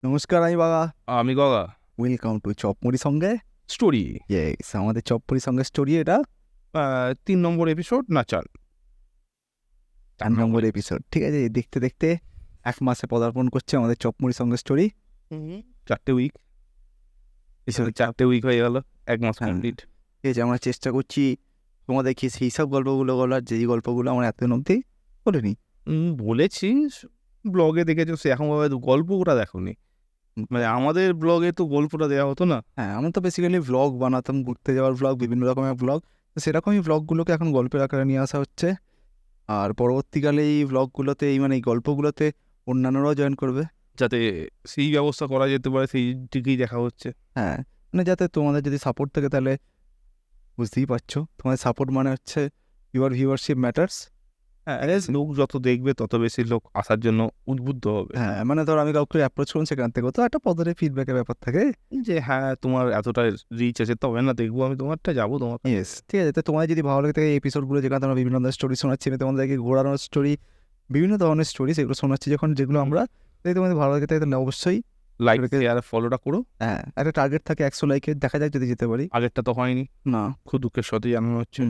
নমস্কার, আমি বাবা। আমি গগা। ওয়েলকাম টু চপমুড়ি সঙ্গে। স্টোরি ইয়েস, আমাদের চপমুড়ি সঙ্গে স্টোরি এটা 3 নম্বর এপিসোড না 4 নম্বর এপিসোড। ঠিক আছে, এই দেখতে দেখতে 1 মাসে পদার্পণ করছে আমাদের চপমুড়ি সঙ্গে স্টোরি। 4টে উইক, এসব 4টে উইক হয়ে গেল, 1 মাস হ্যাঁ, কমপ্লিট। ঠিক আছে, আমরা চেষ্টা করছি তোমাদেরকে সেই সব গল্পগুলো বলার যেই গল্পগুলো আমরা এতদিন অব্দি বলিনি। বলেছি, ব্লগে দেখেছো, সে এখন গল্পটা দেখোনি। মানে আমাদের ব্লগে তো গল্পটা দেওয়া হতো না। হ্যাঁ, আমরা তো বেসিক্যালি ভ্লগ বানাতাম, ঘুরতে যাওয়ার ভ্লগ, বিভিন্ন রকমের ভ্লগ। তো সেরকমই ভ্লগগুলোকে এখন গল্পের আকারে নিয়ে আসা হচ্ছে। আর পরবর্তীকালে এই ভ্লগগুলোতে, এই গল্পগুলোতে অন্যান্যরাও জয়েন করবে। যাতে সেই ব্যবস্থা করা যেতে পারে, সেই দিকেই দেখা হচ্ছে। হ্যাঁ, মানে যাতে তোমাদের যদি সাপোর্ট থাকে, তাহলে বুঝতেই পারছো, তোমাদের সাপোর্ট মানে হচ্ছে ইউর ভিউয়ারশিপ ম্যাটার্স। হ্যাঁ, লোক যত দেখবে তত বেশি লোক আসার জন্য উদ্বুদ্ধ হবে। হ্যাঁ, মানে ধর আমি কাউকে অ্যাপ্রোচ করুন, সেখান থেকেও তো একটা পজিটিভ ফিডব্যাকের ব্যাপার থাকে। যে হ্যাঁ, তোমার এতটা রিচ আছে, তবে না দেখবো আমি তোমারটা, যাবো তোমার কাছে। ইয়েস, ঠিক আছে। তো তোমাদের যদি ভালো লাগে থাকে এই এপিসোডগুলো, যেখানে তোমরা বিভিন্ন ধরনের স্টোরি শোনাচ্ছি, আমি তোমাদেরকে ঘোরানোর স্টোরি, বিভিন্ন ধরনের স্টোরি, সেগুলো শোনাচ্ছি যখন, যেগুলো আমরা, যদি তোমাদের ভালো লাগে থাকে তাহলে অবশ্যই লাইক এটাকে, শেয়ার ফলোটা করো। হ্যাঁ, একটা টার্গেট থাকে 100 লাইকের, দেখা যাক যদি যেতে পারি। আগেরটা তো হয়নি, না, খুব দুঃখের সাথে জানানো হচ্ছে।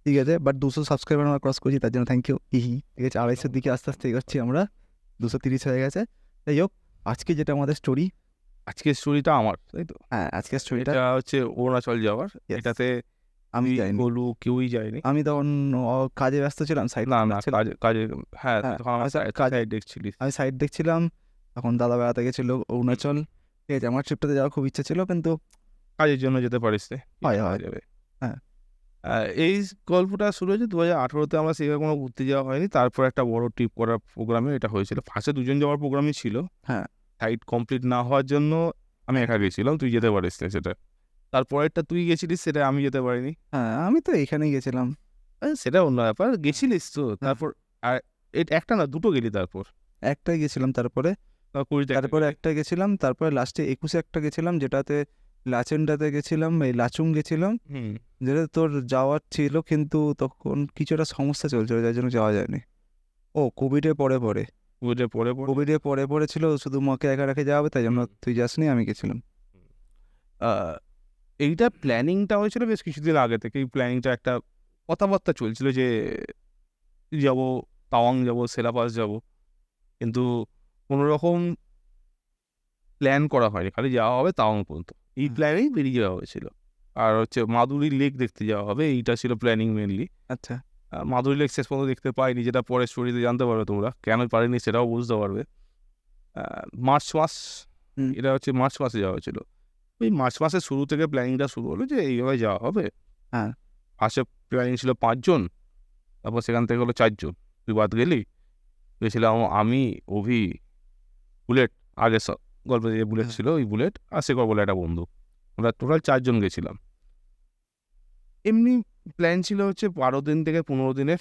ঠিক আছে, বাট 200 সাবস্ক্রাইবার আমরা ক্রস করছি, তার জন্য থ্যাংক ইউ। ঠিক আছে, 250-এর দিকে আস্তে আস্তে এগোচ্ছি আমরা, 230 হয়ে গেছে। যাই হোক, আজকে যেটা আমাদের স্টোরি, আজকের স্টোরিটা আমার, তাই তো? হ্যাঁ, আজকের স্টোরিটা, এটা হচ্ছে অরুণাচল যাওয়ার। Yes, এটাতে আমি তুই, যাইনি। গোলু, কেউই যায়নি। আমি তখন কাজে ব্যস্ত ছিলাম, সাইড না না, দেখছিলাম। কাজে কাজে হ্যাঁ, হ্যাঁ, তখন আমার কাজে সাইড দেখছিলিস। আমি সাইড দেখছিলাম। তখন দাদা বেড়াতে গেছিলো অরুণাচল। ঠিক আছে, আমার ট্রিপটাতে যাওয়ার খুব ইচ্ছা ছিল, কিন্তু কাজের জন্য যেতে পারিস রে, কি হয় করা হয় যাবে। হ্যাঁ, এই গল্পটা শুরু হয়েছে 2018-তে। আমরা সেভাবে কোনো ঘুরতে যাওয়া হয়নি। তারপর একটা বড় ট্রিপ করার প্রোগ্রামে এটা হয়েছিল। ফার্স্টে দুজন যাওয়ার প্রোগ্রামই ছিল। হ্যাঁ, সাইট কমপ্লিট না হওয়ার জন্য আমি একা গেছিলাম, তুই যেতে পারিস না সেটা। তারপরেরটা তুই গেছিলিস, সেটা আমি যেতে পারিনি। হ্যাঁ, আমি তো এখানেই গেছিলাম। সেটা অন্য ব্যাপার, গেছিলিস তো। হ্যাঁ, তারপর আর একটা না, দুটো গেলি। তারপর একটাই গেছিলাম, তারপরে 20-তে একটা তারপরে গেলি। একটা গেছিলাম, তারপরে লাস্টে 21-এ একটা গেছিলাম, যেটাতে লাচেনটাতে গেছিলাম, এই লাচুং গেছিলাম, হুম। যেটা তোর যাওয়ার ছিল, কিন্তু তখন কিছু একটা সমস্যা চলছিল, যার জন্য যাওয়া যায়নি। ও কোভিডের পরে পরে, বুঝে পরে পরে কোভিডের পরে পরে ছিল, শুধু মাকে একা রেখে যাওয়া হবে, তাই জন্য হুম। তুই যাসনি, আমি গেছিলাম। আহ, এইটা প্ল্যানিংটা হয়েছিল বেশ কিছুদিন আগে থেকে। এই প্ল্যানিংটা একটা কথাবার্তা চলছিল যে যাব, তাওয়াং যাব, সেলাপাস যাব, কিন্তু কোনো রকম প্ল্যান করা হয়নি। খালি যাওয়া হবে তাওয়াং পর্যন্ত, এই হুম, প্ল্যানেই বেরিয়ে যাওয়া হয়েছিল। আর হচ্ছে মাদুরি লেক দেখতে যাওয়া হবে, এইটা ছিল প্ল্যানিং মেনলি। আচ্ছা, মাদুরি লেক শেষ পর্যন্ত দেখতে পাইনি, যেটা পরের স্টোরিতে জানতে পারবে তোমরা। কেন পারিনি সেটাও বুঝতে পারবে। মার্চ মাস, হুম, এটা হচ্ছে মার্চ মাসে যাওয়া হয়েছিল। ওই মার্চ মাসের শুরু থেকে প্ল্যানিংটা শুরু হলো যে এইভাবে যাওয়া হবে। হ্যাঁ, ফার্স্টে প্ল্যানিং ছিল 5 জন, তারপর সেখান থেকে হলো 4 জন, তুই বাদ গেলি। গেছিলাম আমি, অভি, বুলেট, আগে গল্পে যে বুলেট হ্যাঁ, ছিল ওই বুলেট, আর শেখর বলে একটা বন্ধু। আমরা টোটাল 4 জন গেছিলাম। এমনি প্ল্যান ছিল হচ্ছে 12 দিন থেকে 15 দিনের।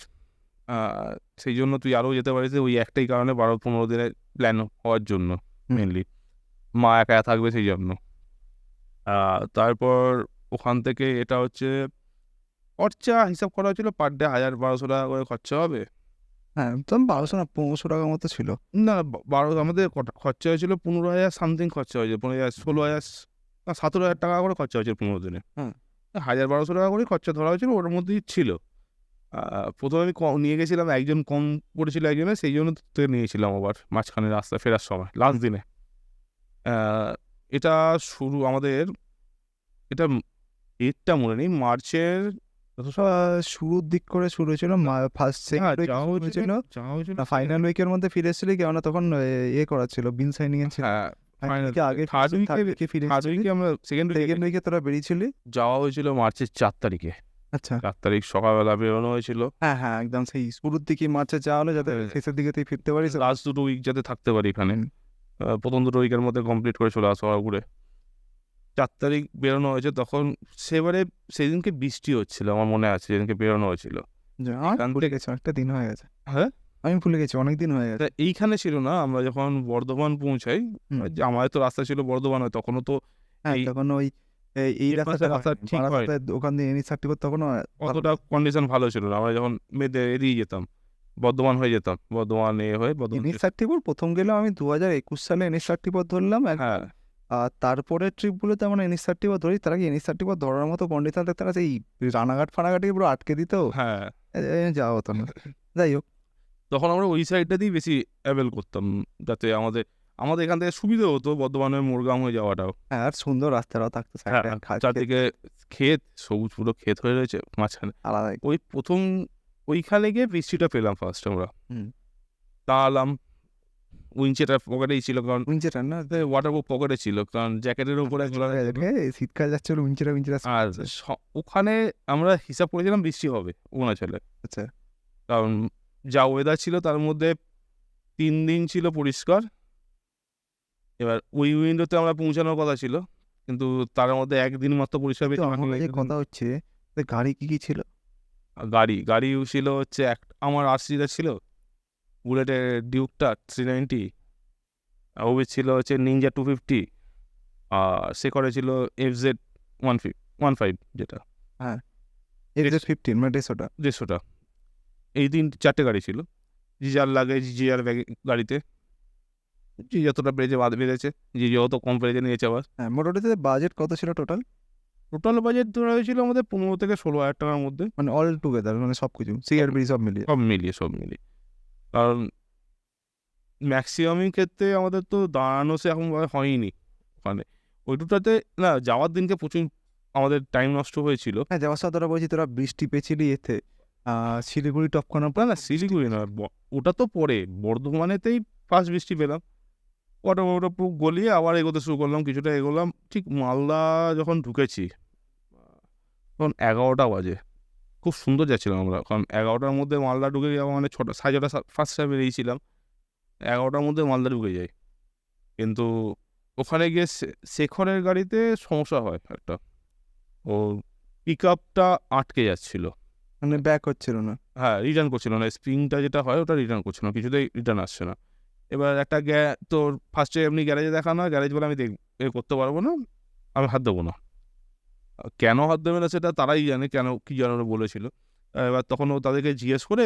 আহ, সেই জন্য তুই আরও যেতে পারিস, ওই একটাই কারণে 12-15 দিনের প্ল্যান হওয়ার জন্য হুম, মেনলি। মা একা থাকবে সেই জন্য। তারপর ওখান থেকে এটা হচ্ছে খরচা হিসাব করা হয়েছিল, পার ডে 1000-1200 টাকা করে খরচা হবে। হ্যাঁ, তখন 1200 না 1500 টাকার মতো ছিল। না, আমাদের খরচা হয়েছিল 15,000 সামথিং খরচা হয়েছে, 15,000, 16,000 না 17,000 টাকা করে খরচা হয়েছে 15 দিনে। হুম, 1,000-1,200 টাকা করে খরচা ধরা হয়েছিল, ওর মধ্যেই ছিল। প্রথমে আমি কম নিয়ে গেছিলাম, একজন কম পড়েছিল একজনের, সেই জন্য তোকে নিয়েছিলাম আবার মাঝখানে রাস্তায় ফেরার সময়, লাস্ট হুম, দিনে। আহ, এটা শুরু আমাদের, এটা ডেটটা মনে নেই, মার্চের শুরুর দিক করে শুরু হয়েছিল, ফার্স্ট হ্যাঁ, সেকেন্ড উইক যাওয়া শুরু হয়েছিল, হয়েছিল না, second ফাইনাল week। উইকের মধ্যে ফিরে এসেছিলি, কেননা তখন ইয়ে করা ছিল, বিন সাইনিং এর ছিল। হ্যাঁ, ফাইনাল ফাইনাল উইকে আগে থার্ড থার্ড উইকে, উইকে ফিরে এসেছিলি, আমরা সেকেন্ড সেকেন্ড উইকে তোরা বেরিয়েছিলি। যাওয়া হয়েছিল মার্চের 4 তারিখে। আচ্ছা, 4 তারিখ সকালবেলা বেরোনো হয়েছিল। হ্যাঁ হ্যাঁ, একদম সেই শুরুর দিকে মার্চে যাওয়া হলো, যাতে শেষের দিকে তুই ফিরতে পারিস। লাস্ট 2 উইক যাতে থাকতে পারি এখানে। হুম, প্রথম 2 উইকের মধ্যে কমপ্লিট করে চলে আসা ঘুরে। 4 তারিখ বেরোনো হয়েছে। তখন সেবারে সেদিনকে বৃষ্টি হচ্ছিল, আমার মনে আছে, যেদিনকে বেরোনো হয়েছিল। আমি এখান ভুলে থেকে গেছি, অনেকটা দিন হয়ে গেছে। হ্যাঁ, আমি ভুলে গেছি, অনেক দিন হয়ে তা গেছে। এইখানে ছিল না, আমরা যখন বর্ধমান পৌঁছাই, হুম, যে আমাদের তো রাস্তা ছিল বর্ধমান, হয় তখনও তো হ্যাঁ, এই তখন ওই এই পাশে রাস্তাটা রাস্তা হয়নি, ঠিক হয় রাস্তায় ওখান দিয়ে এনএইচ 34 তখনও ভালো অতটা না। কন্ডিশন ভালো ছিল না। আমরা যখন এদিকে যেতাম বর্ধমান হয়ে যেতাম, বর্ধমান হয়ে বর্ধমান NH 34 প্রথম গেলাম আমি 2021 সালে NH 34 ধরলাম হ্যাঁ আর তারপরে ট্রিপগুলোতে আমরা NH 34 ধরি, তার আগে NH 34 ধরার মতো কন্ডিশন থাকতে না, সেই রানাঘাট ফানাঘাটে পুরো আটকে দিত, হ্যাঁ যাওয়া হতো না। যাই হোক, তখন আমরা ওই সাইডটাতেই বেশি অ্যাভেল করতাম, যাতে আমাদের আমাদের এখান থেকে সুবিধা হতো বর্ধমানের মোরগ্রাম হয়ে যাওয়াটাও। হ্যাঁ, আর সুন্দর রাস্তাটাও থাকতো হ্যাঁ সাইডে, চারদিকে ক্ষেত, সবুজ পুরো ক্ষেত হয়ে রয়েছে মাঝখানে। আলাদা। ওই প্রথম ওইখানে গিয়ে বৃষ্টিটা পেলাম ফার্স্ট আমরা। হুম, তাহলাম উইঞ্চেটা পকেটেই ছিল, কারণ উইঞ্চেটার না, ওয়াটার প্রুফ পকেটে ছিল, কারণ জ্যাকেটের উপরে শীতকাল যাচ্ছে বলে উইঞ্চেটা আর ওখানে আমরা হিসাব করেছিলাম বৃষ্টি হবে অরুণাচলে, আচ্ছা, কারণ যা ওয়েদার ছিল তার মধ্যে 3 দিন ছিল পরিষ্কার। এবার ওই উইন্ডোতে আমরা পৌঁছানোর কথা ছিল, কিন্তু তার মধ্যে একদিন মাত্র পরিষ্কার তো পেয়েছি। আমার কাছে কথা হচ্ছে যে গাড়ি কি ছিল? গাড়ি ছিল হচ্ছে আমার R3 ছিল, বুলেটের ডিউকটা 390, ওবি ছিল হচ্ছে নিনজা 250, আর শেখরে ছিল FZ 15 যেটা হ্যাঁ, FZ15 মানে 150টা। 150টা। এই 4টে গাড়ি ছিল, জিজার লাগে জিজার ব্যাগে গাড়িতে, যে যতটা পেরেছে বেড়েছে, যে যত কম পেরেছে নিয়েছে আবার। হ্যাঁ, মোটামুটি বাজেট কত ছিল টোটাল? টোটাল বাজেট ধরা হয়েছিল আমাদের 15 থেকে 16 হাজার টাকার মধ্যে, মানে অল টুগেদার, মানে সব কিছু সিআরবি সব মিলিয়ে। সব মিলিয়ে। কারণ ম্যাক্সিমামই ক্ষেত্রে আমাদের তো দাঁড়ানো সে এখন হয়নি ওখানে। ওই দুটাতে না, যাওয়ার দিনকে প্রচুর আমাদের টাইম নষ্ট হয়েছিল। হ্যাঁ, যাওয়ার সাথে তোরা বলছি তোরা বৃষ্টি পেয়েছিলি এতে শিলিগুড়ি টপকানোর না শিলিগুড়ি না, ওটা তো পরে বর্ধমানেতেই ফার্স্ট বৃষ্টি পেলাম। ওটা পুরো গলিয়ে আবার এগোতে শুরু করলাম, কিছুটা এগোলাম, ঠিক মালদা যখন ঢুকেছি তখন 11টা বাজে। খুব সুন্দর যাচ্ছিলাম আমরা, কারণ 11টার মধ্যে মালদা ঢুকে যাওয়া মানে 6টা 6:30 ফার্স্ট টাইম বেরিয়েছিলাম, 11টার মধ্যে মালদা ঢুকে যাই। কিন্তু ওখানে গিয়ে শেখরের গাড়িতে সমস্যা হয় একটা, ও পিক আপটা আটকে যাচ্ছিল, মানে ব্যাক হচ্ছিল না। হ্যাঁ রিটার্ন করছিল না, স্প্রিংটা যেটা হয় ওটা রিটার্ন করছিল না, কিছুতেই রিটার্ন আসছে না। এবার একটা তোর ফার্স্টে এমনি গ্যারেজে দেখানো হয়, গ্যারেজ বলে আমি করতে পারবো না, আমি হাত দেবো না। কেন হাত দেবে না সেটা তারাই জানে, কেন কী যেন বলেছিল। এবার তখন ও তাদেরকে জিজ্ঞেস করে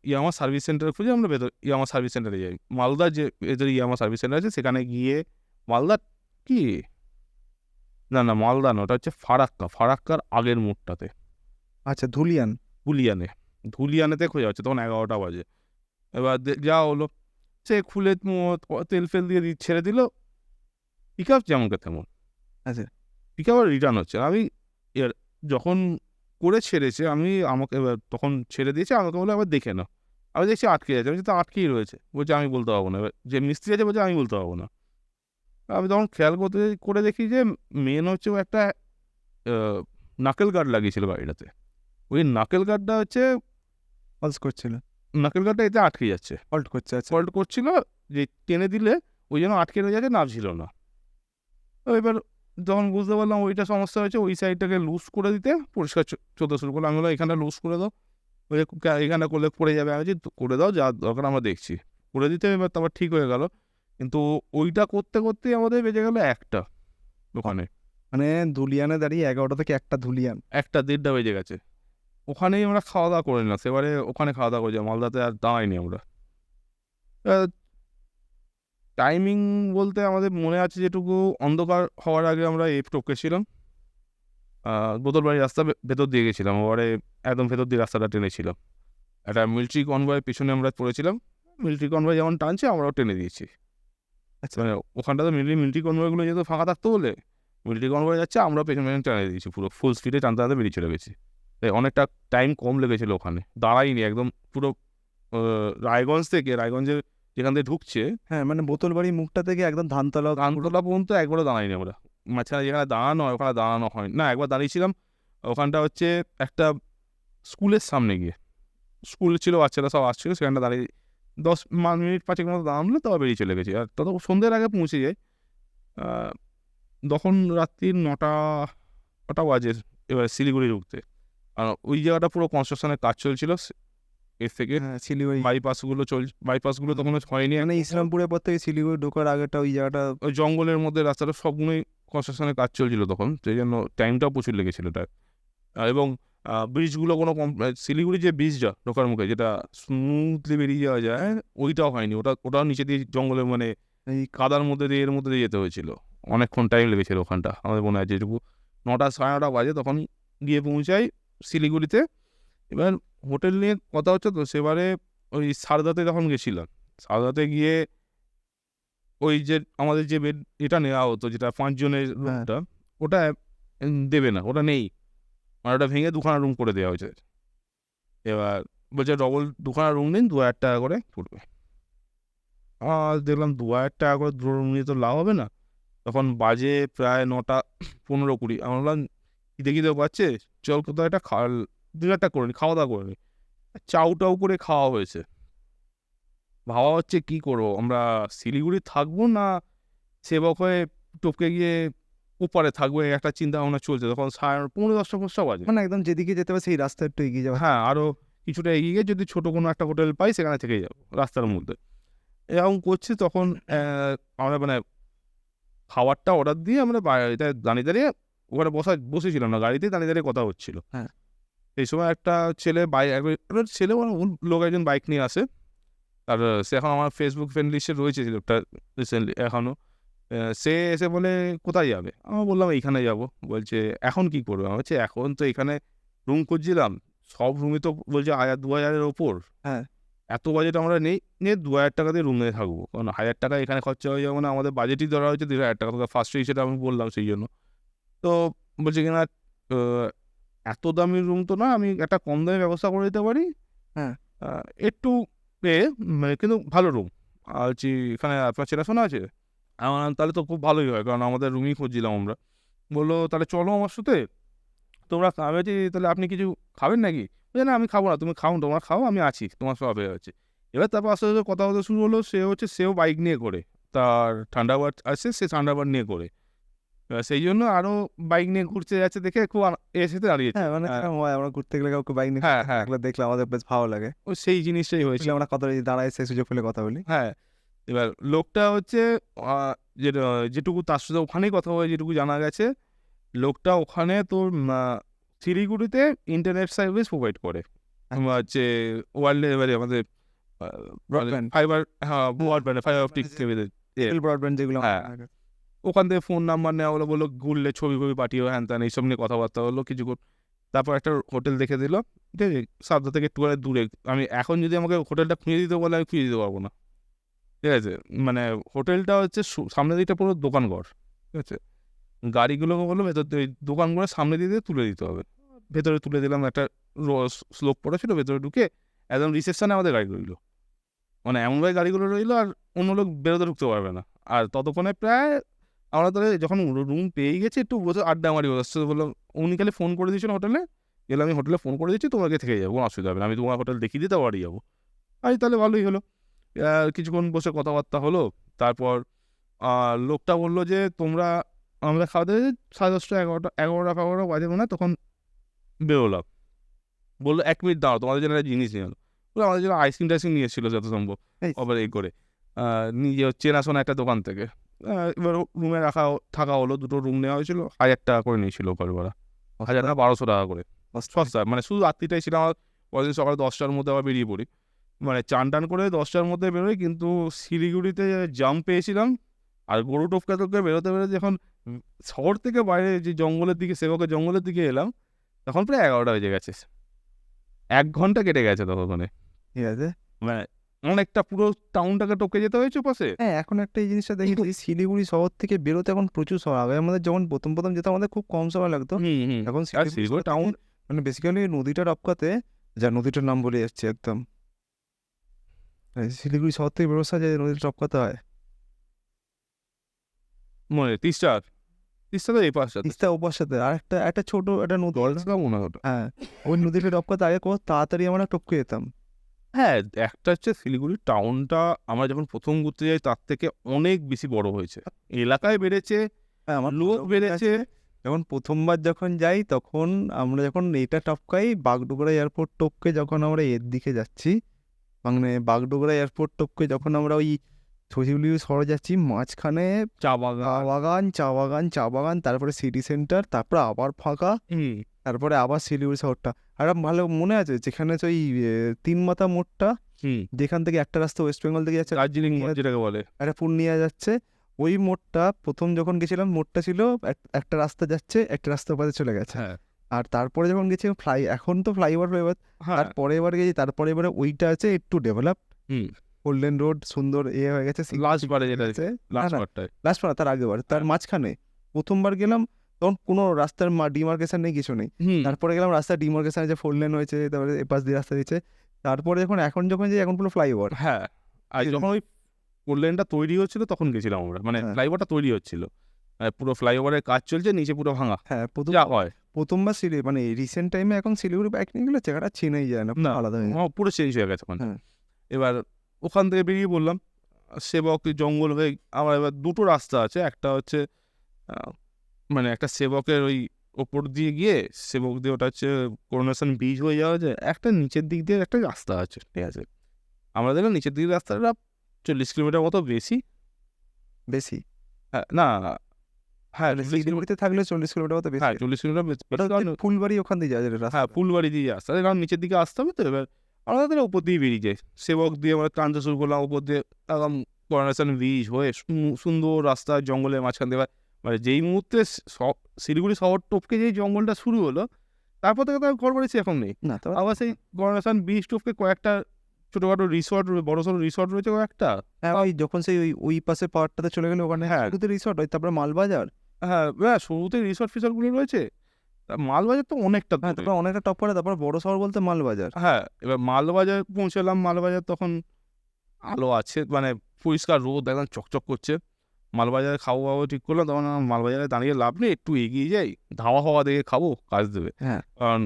ইয়ামাহা সার্ভিস সেন্টার খুঁজে আমরা ইয়ামাহা সার্ভিস সেন্টারে যাই, মালদার যে ভেতরে ইয়ামাহা সার্ভিস সেন্টার আছে সেখানে গিয়ে, মালদার কি না মালদা না, ওটা হচ্ছে ফারাক্কার আগের মোড়টাতে, আচ্ছা, ধুলিয়ানেতে খোঁজা হচ্ছে, তখন 11টা বাজে। এবার যা হলো, সে খুলে তেল ফেল দিয়ে ছেড়ে দিল, পিক আপ যেমনকে তেমন। আচ্ছা, পিক আপ রিটার্ন হচ্ছে। আমি যখন করে ছেড়েছে, আমাকে এবার তখন ছেড়ে দিয়েছে, আমাকে বলে আবার দেখে নাও। আমি দেখছি আটকে যাচ্ছে, আমি তো আটকেই রয়েছে, বলছে আমি বলতে পারবো না। এবার যে মিস্ত্রি আছে বলছে আমি বলতে পারবো না। আমি তখন খেয়াল করে দেখি যে মেন হচ্ছে ও একটা নাকেল গার্ড লাগিয়েছিল গাড়িটাতে, ওই নাকেল গার্ডটা হচ্ছে ফলস করছিল, নাকেল গার্ডটা এতে আটকে যাচ্ছে, ফল্ট করছে। আচ্ছা, ফল্ট করছিল, যে টেনে দিলে ওই জন্য আটকে রয়ে যাচ্ছে, নামছিল না। এবার যখন বুঝতে পারলাম ওইটা সমস্যা হয়েছে, ওই সাইডটাকে লুজ করে দিতে পরিষ্কার চলতে শুরু করলো। আমি বললাম এখানে লুজ করে দাও, ওই এখানে করলে পড়ে যাবে। আমি করে দাও, যা দরকার আমরা দেখছি, করে দিতে। এবার তারপর ঠিক হয়ে গেল, কিন্তু ওইটা করতে করতেই আমাদের বেজে গেল 1টা ওখানে, মানে ধুলিয়ানে দাঁড়িয়ে 11টা থেকে 1টা ধুলিয়ান, 1টা 1:30 বেজে গেছে। ওখানেই আমরা খাওয়া দাওয়া করে নিলাম, সেবারে ওখানে খাওয়া দাওয়া করে যাই, মালদাতে আর দাঁড়াইনি আমরা। টাইমিং বলতে আমাদের মনে আছে যেটুকু, অন্ধকার হওয়ার আগে আমরা টপকেছিলাম, বোতলবাড়ির রাস্তা ভেতর দিয়ে গেছিলাম, ওবারে একদম ভেতর দিয়ে রাস্তাটা টেনেছিলাম। একটা মিলিটারি কনভয়ের পিছনে আমরা পড়েছিলাম, মিলিটারি কনভয় যেমন টানছে আমরাও টেনে দিয়েছি। আচ্ছা, মানে ওখানটা তো মিলিটারি কনভয়গুলো যেহেতু ফাঁকা থাকতো বলে, মিলিটারি কনভয় যাচ্ছে, আমরা পেছনে টানে দিয়েছি, পুরো ফুল স্পিডে টানতে বেরিয়ে চলে গেছি। তাই অনেকটা টাইম কম লেগেছিলো ওখানে, দাঁড়াইনি একদম পুরো রায়গঞ্জের যেখান থেকে ঢুকছে, হ্যাঁ, মানে বোতলবাড়ি মুখটা থেকে একদম ধানতলা পর্যন্ত একবারও দাঁড়াইনি আমরা। মাঝখানে যেখানে দাঁড়ানো হয় ওখানে দাঁড়ানো হয় না, একবার দাঁড়িয়েছিলাম, ওখানটা হচ্ছে একটা স্কুলের সামনে গিয়ে, স্কুল ছিল, বাচ্চারা সব আসছিল, সেখানটা দাঁড়িয়ে 10 মিনিট 5 মতো দাঁড়ানো, তবে বেরিয়ে চলে গেছি। আর তত সন্ধ্যের আগে পৌঁছে যাই, তখন রাত্রির 9টা বাজে এবার শিলিগুড়ি ঢুকতে। আর ওই জায়গাটা পুরো কনস্ট্রাকশনের কাজ চলছিল, এর থেকে শিলিগুড়ি বাইপাসগুলো তখন হয়নি। মানে ইসলামপুরের পর থেকে শিলিগুড়ি ঢোকার আগেটা ওই জায়গাটা, ওই জঙ্গলের মধ্যে রাস্তাটা সবগুলোই কনস্ট্রাকশনের কাজ চলছিল তখন, সেই জন্য টাইমটাও প্রচুর লেগেছিল তার। এবং ব্রিজগুলো কোনো শিলিগুড়ি যে ব্রিজটা ঢোকার মুখে যেটা স্মুথলি বেরিয়ে যাওয়া যায় ওইটাও হয়নি, ওটাও নিচে দিয়ে জঙ্গলে মানে এই কাদার মধ্যে দিয়ে এর মধ্যে দিয়ে যেতে হয়েছিল, অনেকক্ষণ টাইম লেগেছিল ওখানটা। আমাদের মনে হয় যেটুকু 9টা সাড়ে 9টা বাজে তখন গিয়ে পৌঁছাই শিলিগুড়িতে। এবার হোটেল নিয়ে কথা হচ্ছে তো, সেবারে ওই সারদাতে যখন গেছিলাম, সারদাতে গিয়ে ওই যে আমাদের যে বেড এটা নেওয়া হতো যেটা 5 জনের হ্যাঁ রুমটা, ওটা দেবে না, ওটা নেই, মানে ওটা ভেঙে 2খানা রুম করে দেওয়া হয়েছে। এবার বলছে ডবল 2খানা রুম নিন, 2000 টাকা করে পড়বে। আর দেখলাম 2000 টাকা করে দুটো রুম নিয়ে তো লাভ হবে না। তখন বাজে প্রায় 9টা 15-20, আমি বললাম খিদে খিদে পাচ্ছে, চল কোথাও একটা ডিনারটা করে নি, খাওয়া দাওয়া করে নি। চাউ টাউ করে খাওয়া হয়েছে। ভাবা হচ্ছে কি করবো, আমরা শিলিগুড়ি থাকবো না সেবক হয়ে টপকে গিয়ে ওপারে থাকবো, এই একটা চিন্তা ভাবনা চলছে। তখন 15:30 বাজে। মানে একদম যেদিকে যেতে হবে সেই রাস্তা একটু এগিয়ে যাওয়া। হ্যাঁ, আরো কিছুটা এগিয়ে গিয়ে যদি ছোট কোনো একটা হোটেল পাই সেখানে থেকে যাবো রাস্তার মধ্যে। এরকম করছি তখন আমরা মানে খাবারটা অর্ডার দিয়ে আমরা বাড়িতে দাঁড়িয়ে দাঁড়িয়ে ওখানে বসেছিলাম না, গাড়িতেই দাঁড়িয়ে দাঁড়িয়ে কথা হচ্ছিল। হ্যাঁ এই সময় একটা ছেলে একটা ছেলে মানে লোক একজন বাইক নিয়ে আসে। আর সে এখন আমার ফেসবুক ফ্রেন্ড লিস্টে রয়েছে লোকটা রিসেন্টলি এখনও। সে এসে বলে কোথায় যাবে, আমি বললাম এইখানে যাব। বলছে এখন কি করবে, আমি বলছি এখন তো এখানে রুম খুঁজছিলাম, সব রুমই তো বলছে 1000-2000-এর ওপর, হ্যাঁ এত বাজেট আমরা নেই, নিয়ে 2000 টাকা দিয়ে রুম নিয়ে থাকবো, কারণ 1000 টাকা এখানে খরচা হয়ে যাবে, মানে আমাদের বাজেটই ধরা হয়েছে 1500 টাকা। তো ফার্স্টে সেটা আমি বললাম সেই জন্য। তো বলছে কিনা এত দামি রুম তো না, আমি একটা কম দামে ব্যবস্থা করে দিতে পারি, হ্যাঁ একটু মানে কিন্তু ভালো রুম। আর হচ্ছে এখানে আপনার চেনাশোনা আছে। আমি বললাম তাহলে তো খুব ভালোই হয়, কারণ আমাদের রুমই খুঁজছিলাম আমরা। বললো তাহলে চলো আমার সাথে, তোমরা আমি বলছি তাহলে আপনি কিছু খাবেন নাকি? বলছে না আমি খাবো না, তুমি খাও, তোমার খাও, আমি আছি, তোমার সব হয়ে যাচ্ছে। এবার তারপর আস্তে আস্তে কথা বলতে শুরু হলো, সেও বাইক নিয়ে করে, তার থান্ডারবার্ড আছে, সে থান্ডারবার্ড নিয়ে করে। এবার সেই জন্য আরও বাইক নিয়ে ঘুরতে যাচ্ছে দেখে খুব এসে দাঁড়িয়েছে। হ্যাঁ মানে এরকম হয়, আমরা ঘুরতে গেলে কাউকে বাইক নিয়ে হ্যাঁ ঘুরতে হ্যাঁ, থাকলে দেখলে আমাদের বেশ ভালো লাগে। ও সেই জিনিসটাই আসলে হয়েছিল। আমরা কথা বলি, দাঁড়ায় সেই সুযোগ পেলে কথা বলি। হ্যাঁ, এবার লোকটা হচ্ছে আহ, যেটা যেটুকু তার সাথে ওখানেই কথা বলে যেটুকু জানা গেছে, লোকটা ওখানে তোর শিলিগুড়িতে ইন্টারনেট সার্ভিস প্রোভাইড করে। আচ্ছা হচ্ছে ওয়ার্ল্ড লেভেলে আমাদের ব্রডব্যান্ড, ফাইবার, হ্যাঁ ব্রডব্যান্ড, ফাইবার অপটিক কেবলের। ব্রডব্যান্ড যেগুলো হ্যাঁ, ওখান থেকে ফোন নাম্বার নেওয়া হলো, বললো ঘুরলে ছবি পাঠিয়ে হ্যান ত্যান এইসব নিয়ে কথাবার্তা হলো কিছুক্ষণ। তারপর একটা হোটেল দেখে দিল, ঠিক আছে, সাবদা থেকে একটু দূরে। আমি এখন যদি আমাকে হোটেলটা খুঁজে দিতে বলে আমি খুঁজে দিতে পারবো না, ঠিক আছে। মানে হোটেলটা হচ্ছে সামনের দিকটা পুরো দোকানঘর, ঠিক আছে। গাড়িগুলোকে বললো ভেতর ওই দোকানগুলো সামনে দিয়ে তুলে দিতে হবে। ভেতরে তুলে দিলাম, একটা স্লোপ পড়া ছিল, ভেতরে ঢুকে একদম রিসেপশনে আমাদের গাড়ি রইলো, মানে এমনভাবে গাড়িগুলো রইলো, আর অন্য লোক বেরোতে ঢুকতে পারবে না। আর ততক্ষণে প্রায় আমরা তাহলে যখন রুম পেয়ে গেছি একটু বসে আড্ডা মারি বসছে, বললাম উনি খালি ফোন করে দিয়েছিল হোটেলে, গেলে আমি হোটেলে ফোন করে দিচ্ছি, তোমাকে থেকে যাবো, কোনো অসুবিধা হবে না, আমি তোমার হোটেল দেখিয়ে দিতে বাড়ি যাবো। আমি তাহলে ভালোই হলো। কিছুক্ষণ বসে কথাবার্তা হলো। তারপর লোকটা বললো যে আমরা খাওয়া দাওয়া 10:30 11টা বাজে মনে হয়, তখন বেরোলাম। বললো 1 মিনিট দাঁড়াও, তোমাদের জন্য একটা জিনিস নিয়ে এলো। বলে আমাদের জন্য আইসক্রিম টাইসক্রিম নিয়ে এসেছিলো যত সম্ভব, এই আবার এই করে নিজে চেনাশোনা একটা দোকান থেকে। এবার রুমে থাকা হলো, 2টো রুম নেওয়া হয়েছিল, 1000 টাকা করে নিয়েছিল ঘর ভাড়া, 1000 না 1200 টাকা করে, সস্তা। মানে শুধু রাত্রিটাই ছিল আমার, পরের দিন সকালে 10টার মধ্যে আবার বেরিয়ে পড়ি, মানে চান টান করে 10টার মধ্যে বেরোই। কিন্তু শিলিগুড়িতে জাম পেয়েছিলাম, আর গরু টপকে বেরোতে যখন শহর থেকে বাইরে যে জঙ্গলের দিকে, সেবকের জঙ্গলের দিকে এলাম, তখন প্রায় 11টা বেজে গেছে, 1 ঘন্টা কেটে গেছে ততক্ষণে। ঠিক আছে। মানে অনেকটা পুরো টাউনটাকে টপকে যেতে হয়েছে পাশে। হ্যাঁ এখন একটা এই জিনিসটা দেখি, এই শিলিগুড়ি শহর থেকে বেরোতে এখন প্রচুর সময়। আগে আমাদের যখন প্রথম যেতে আমাদের খুব কম সময় লাগতো, হুম। এখন আর শিলিগুড়ি শিলিগুড়ি শহর থেকে টাউন, মানে বেসিক্যালি নদীটা টপকাতে, যা নদীটার নাম বলে যাচ্ছে একদম, শিলিগুড়ি শহর থেকে বেরোসা যে নদীটা টপকাতে হয়, মানে তিস্তা তো এই পাশটা তিস্তা ওপার সাথে আর একটা ছোট একটা নদী আছে। জলটা মনে হতো। হ্যাঁ ওই নদীটা টপকাতে আগে কত তাড়াতাড়ি আমরা টপকে যেতাম। হ্যাঁ, একটা হচ্ছে শিলিগুড়ি টাউনটা আমরা যখন প্রথম ঘুরতে যাই তার থেকে অনেক বেশি বড় হয়েছে, এলাকায় বেড়েছে, হ্যাঁ আমার লোক ভালো মনে বেড়েছে। আছে, যখন প্রথমবার যখন যাই তখন আমরা যখন এটা টপকাই বাগডোগরা এয়ারপোর্ট টপকে, যখন আমরা এর দিকে যাচ্ছি, মানে বাগডোগরা এয়ারপোর্ট টপকে যখন আমরা ওই শিলিগুড়ি শহরে যাচ্ছি, মাঝখানে চা বাগান। চা বাগান, তারপরে সিটি সেন্টার, তারপরে আবার ফাঁকা, তারপরে আবার শিলিগুড়ি শহরটা। আর ভালো মনে আছে যেখানে হচ্ছে ওই তিন মাথা মোড়টা, যেখান থেকে একটা রাস্তা ওয়েস্ট বেঙ্গল থেকে যাচ্ছে, দার্জিলিং মোড় যেটাকে বলে। একটা পূর্ণিয়া যাচ্ছে, ওই মোড়টা প্রথম যখন গেছিলাম মোড়টা ছিল একটা রাস্তা যাচ্ছে, একটা রাস্তা ওপাশে চলে গেছে। হ্যাঁ আর তারপরে যখন গেছি এখন তো ফ্লাইওভার হ্যাঁ তারপরে এবার গেছি, তারপরে এবারে ওইটা আছে একটু ডেভেলপ, হুম গোল্ডেন রোড সুন্দর হয়ে গেছে, লাস্ট বারে যেটা লাস্ট বারটায় লাস্ট পারা তার আগেবার তার হ্যাঁ। মাঝখানে প্রথমবার গেলাম তখন কোনো রাস্তার ডিমার্কেশন নেই, কিছু নেই। তারপরে গেলাম রাস্তার ডিমার্কেশন আছে, 4 লেন হয়েছে, তারপরে এপাশ দিয়ে রাস্তা দিয়েছে। তারপরে এখন যাই এখন পুরো ফ্লাইওভার। হ্যাঁ আর যখন ওই ফোর লেনটা তৈরি হচ্ছিল তখন গেছিলাম আমরা, মানে হ্যাঁ। ফ্লাইওভারটা তৈরি হচ্ছিল, পুরো ফ্লাইওভারের কাজ চলছে, নিচে পুরো ভাঙা হ্যাঁ যা হয় প্রথমবার মানে রিসেন্ট টাইমে এখন শিলিগুড়ি বাইক নিয়ে গেলে জায়গাটা চেনাই যায় না, পুরো না আলাদা হয়ে যায়। পুরো চেঞ্জ হয়ে গেছে ওখানে। হ্যাঁ। এবার ওখান থেকে বেরিয়ে বললাম সেবক জঙ্গল হয়ে, আমার এবার দুটো রাস্তা আছে, একটা হচ্ছে মানে একটা সেবকের ওই ওপর দিয়ে গিয়ে সেবক দিয়ে ওটা হচ্ছে করোনেশন ব্রিজ হয়ে যাওয়া যায়, একটা নিচের দিক দিয়ে একটা রাস্তা আছে, ঠিক আছে। আমরা দেখলাম নিচের দিকের রাস্তাটা 40 কিলোমিটার মতো বেশি। বেশি? হ্যাঁ না হ্যাঁ মানে শিলিগুড়িতে থাকলে 40 কিলোমিটার মতো বেশি? হ্যাঁ 40 কিলোমিটার ওটা হচ্ছে ফুলবাড়ি ওখান দিয়ে যাওয়া যায় রাস্তা? হ্যাঁ ফুলবাড়ি দিয়ে আসতে হবে, কারণ নিচের দিকে আসতে হবে তো। এবার আমরা তাহলে ওপর দিয়ে বেরিয়ে যাই, সেবক দিয়ে আমরা টানতে শুরু করলাম, ওপর দিয়ে একদম করোনেশন ব্রিজ হয়ে সুন্দর রাস্তা জঙ্গলের মাঝখান দিয়ে। মানে যেই মুহূর্তে শিলিগুড়ি শহর টপকে যেই জঙ্গলটা শুরু হলো, তারপর থেকে তো আর ঘর বাড়ি এখন নেই। না তো আবার সেই করোনেশন ব্রিজ টপকে কয়েকটা ছোটোখাটো রিসর্ট, বড় সড়ো রিসর্ট রয়েছে কয়েকটা। হ্যাঁ ওই যখন সেই ওই পাশে পাহাড়টাতে চলে গেলে ওখানে হ্যাঁ রিসর্ট হয়, তারপরে মালবাজার। হ্যাঁ শুরুতে রিসর্ট ফিসর্টগুলো রয়েছে, মালবাজার তো অনেকটা হ্যাঁ দূরে। তারপর অনেকটা টপ করে, তারপর বড় শহর বলতে মালবাজার। হ্যাঁ এবার মালবাজার পৌঁছালাম, মালবাজার তখন আলো আছে, মানে পরিষ্কার রোদ একদম চকচক করছে। মালবাজারে খাবো ঠিক করলাম, তখন আমার মালবাজারে দাঁড়িয়ে লাভ নেই, একটু এগিয়ে যাই, ধাওয়া হাওয়া দেখে খাবো, কাজ দেবে। হ্যাঁ কারণ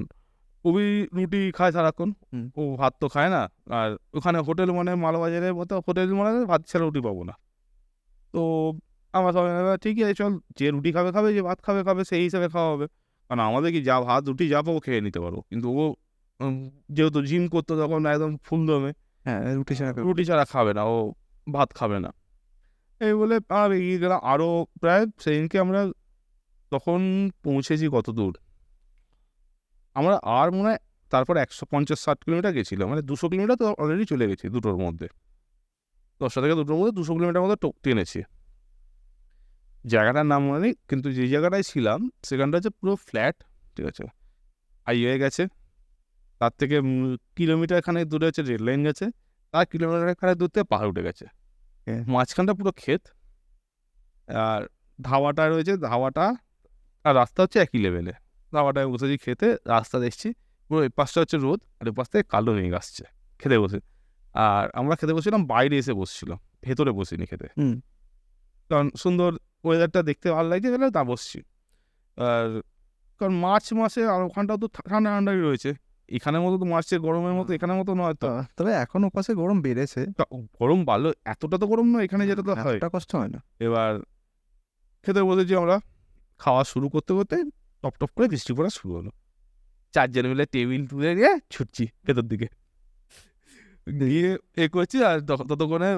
খুবই রুটি খায় সারাক্ষণ, হুম। ও ভাত তো খায় না। আর ওখানে হোটেল মানে মালবাজারের মতো হোটেল মানে ভাত ছাড়া রুটি পাবো না। তো আমার সবাই ঠিকই আছে, চল যে রুটি খাবে খাবে, যে ভাত খাবে খাবে, সেই হিসাবে খাওয়া হবে। কারণ আমাদের কি যা ভাত রুটি যা পাবো খেয়ে নিতে পারবো, কিন্তু ও যেহেতু জিম করতো তখন একদম ফুল দমে, হ্যাঁ রুটি ছাড়া খাবে না, ও ভাত খাবে না। এই বলে আমরা এগিয়ে গেলাম আরও, প্রায় সেদিনকে আমরা তখন পৌঁছেছি কত দূর, আমরা আর মনে হয় তারপর 150-60 কিলোমিটার গেছিলাম, মানে 200 কিলোমিটার তো অলরেডি চলে গেছি দুটোর মধ্যে, 10টা থেকে দুটোর মধ্যে 200 কিলোমিটার মধ্যে টেনেছি। জায়গাটার নাম মনে নেই, কিন্তু যে জায়গাটায় ছিলাম সেখানটা হচ্ছে পুরো ফ্ল্যাট, ঠিক আছে, হাইওয়ে গেছে, তার থেকে কিলোমিটার খানেক দূরে হচ্ছে রেল লাইন গেছে, তার কিলোমিটার খানেক দূর থেকে পাহাড় উঠে গেছে, মাঝখানটা পুরো ক্ষেত। আর ধাবাটা রয়েছে, ধাবাটা আর রাস্তা হচ্ছে একই লেভেলে, ধাবাটায় বসেছি খেতে, রাস্তা দেখছি পুরো এই পাশটা হচ্ছে রোদ, আর এই পাশ থেকে কালো মেঘ আসছে খেতে বসে। আর আমরা খেতে বসছিলাম, বাইরে এসে বসছিলাম, ভেতরে বসিনি খেতে, কারণ সুন্দর ওয়েদারটা দেখতে ভালো লাগছে বলে তা বসছি। আর কারণ মার্চ মাসে আর ওখানটাও তো ঠান্ডা ঠান্ডাই রয়েছে, এখানের মতো তো মার্চের গরমের মতো এখানের মতো নয় তো। তবে এখন ওপাশে গরম বেড়েছে, গরম বাড়লো, এতটা তো গরম নয় এখানে যেটা তো হয়, এতটা কষ্ট হয় না। এবার খেতে বসেছি আমরা, খাওয়া শুরু করতে করতে টপ টপ করে বৃষ্টি পড়া শুরু হলো, 4 জন মিলে টেবিল তুলে নিয়ে ছুটছি ভেতর দিকে, গিয়ে করছি। আর ততক্ষণে